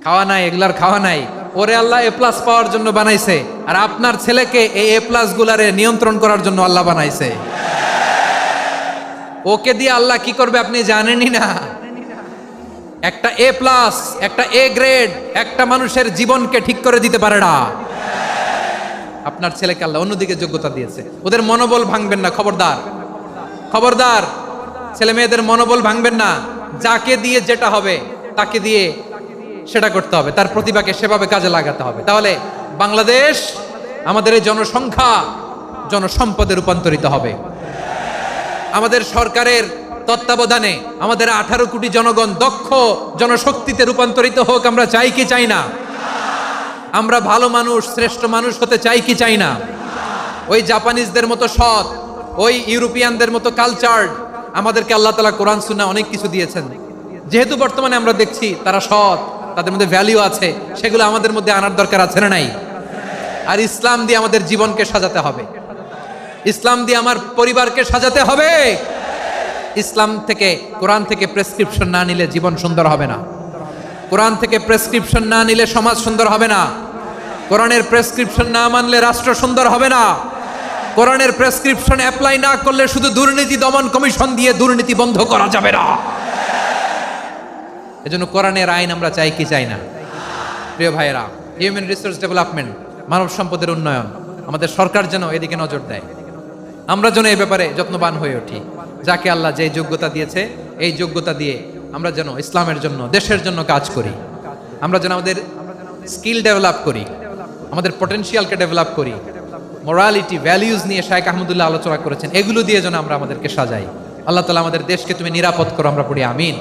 খাওয়া নাই, এগুলার খাওয়া নাই। ওরে আল্লাহ এ প্লাস পাওয়ার জন্য বানাইছে, আর আপনার ছেলেকে এই এ প্লাস গুলারে নিয়ন্ত্রণ করার জন্য আল্লাহ বানাইছে। ওকে দিয়ে আল্লাহ কি করবে আপনি জানেনই না। একটা এ প্লাস, একটা এ গ্রেড একটা মানুষের জীবনকে ঠিক করে দিতে পারে না। আপনার ছেলেকে আল্লাহ অন্যদিকে যোগ্যতা দিয়েছে। ওদের মনোবল ভাঙবেন না, খবরদার খবরদার। ছেলে মেয়েদের মনোবল ভাঙবেন না। যাকে দিয়ে যেটা হবে তাকে দিয়ে সেটা করতে হবে, তার প্রতিভাকে সেভাবে কাজে লাগাতে হবে। তাহলে বাংলাদেশ, আমাদের এই জনসংখ্যা জনসম্পদে রূপান্তরিত হবে। আমাদের সরকারের তত্ত্বাবধানে আমাদের 18 কোটি জনগণ দক্ষ জনশক্তিতে রূপান্তরিত হোক, আমরা চাই কি চাই না? আমরা ভালো মানুষ, শ্রেষ্ঠ মানুষ হতে চাই কি চাই না? ওই জাপানিজদের মতো সৎ, ওই ইউরোপিয়ানদের মতো কালচার্ড, আমাদেরকে আল্লাহ তাআলা কোরআন সুন্নাহ অনেক কিছু দিয়েছেন। যেহেতু বর্তমানে আমরা দেখছি তারা সৎ, তাদের মধ্যে ভ্যালু আছে, সেগুলো আমাদের মধ্যে আনার দরকার আছে না নাই? আর ইসলাম দিয়ে আমাদের জীবনকে সাজাতে হবে, ইসলাম দিয়ে আমার পরিবারকে সাজাতে হবে। ইসলাম থেকে, কোরআন থেকে প্রেসক্রিপশন না নিলে জীবন সুন্দর হবে না। কোরআন থেকে প্রেসক্রিপশন না নিলে সমাজ সুন্দর হবে না। কোরআনের প্রেসক্রিপশন না মানলে রাষ্ট্র সুন্দর হবে না। কোরআনের প্রেসক্রিপশন অ্যাপ্লাই না করলে শুধু দুর্নীতি দমন কমিশন দিয়ে দুর্নীতি বন্ধ করা যাবে না। এজন্য কোরআনের আইন আমরা চাই কি চাই না? প্রিয় ভাইয়েরা, হিউম্যান রিসোর্স ডেভেলপমেন্ট, মানব সম্পদের উন্নয়ন, আমাদের সরকার যেন এদিকে নজর দেয়। আমরা যেন এই ব্যাপারে যত্নবান হয়ে উঠি। যাকে আল্লাহ যে যোগ্যতা দিয়েছে, এই যোগ্যতা দিয়ে আমরা যেন ইসলামের জন্য, দেশের জন্য কাজ করি। আমরা যেন আমাদের স্কিল ডেভেলপ করি, আমাদের পটেনশিয়ালকে ডেভেলপ করি। মোরালিটি, ভ্যালিউজ নিয়ে শাইখ আহমদুল্লাহ আলোচনা করেছেন, এগুলো দিয়ে যেন আমরা আমাদেরকে সাজাই। আল্লাহ তাআলা আমাদের দেশকে তুমি নিরাপদ করো, আমরা পড়ি আমিন।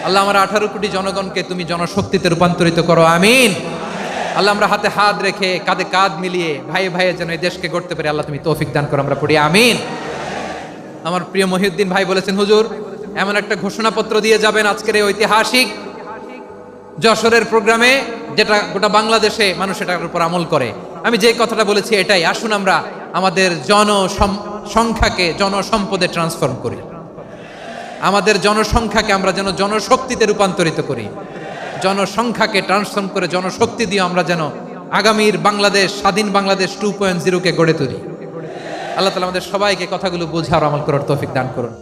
আল্লাহ আমার 18 কোটি জনগণকে তুমি জনশক্তিতে রূপান্তরিত করো, আমিন। আল্লাহ আমরা হাতে হাত রেখে, কাঁধে কাঁধ মিলিয়ে ভাইয়ে ভাইয়ে যেন এই দেশকে গড়তে পারি, আল্লাহ তুমি তৌফিক দান করো, আমরা পড়ি আমিন। আমার প্রিয় মহিউদ্দিন ভাই বলেছেন, হুজুর এমন একটা ঘোষণাপত্র দিয়ে যাবেন আজকের এই ঐতিহাসিক যশোরের প্রোগ্রামে, যেটা গোটা বাংলাদেশে মানুষ এটার উপর আমল করে। আমি যে কথাটা বলেছি এটাই, আসুন আমরা আমাদের জনসংখ্যাকে জনসম্পদে ট্রান্সফর্ম করি। আমাদের জনসংখ্যাকে আমরা যেন জনশক্তিতে রূপান্তরিত করি। জনসংখ্যাকে ট্রান্সফর্ম করে জনশক্তি দিয়ে আমরা যেন আগামীর বাংলাদেশ, স্বাধীন বাংলাদেশ 2.0 কে গড়ে তুলি। আল্লাহ তাআলা আমাদের সবাইকে কথাগুলো বোঝার আমল করার তৌফিক দান করুন।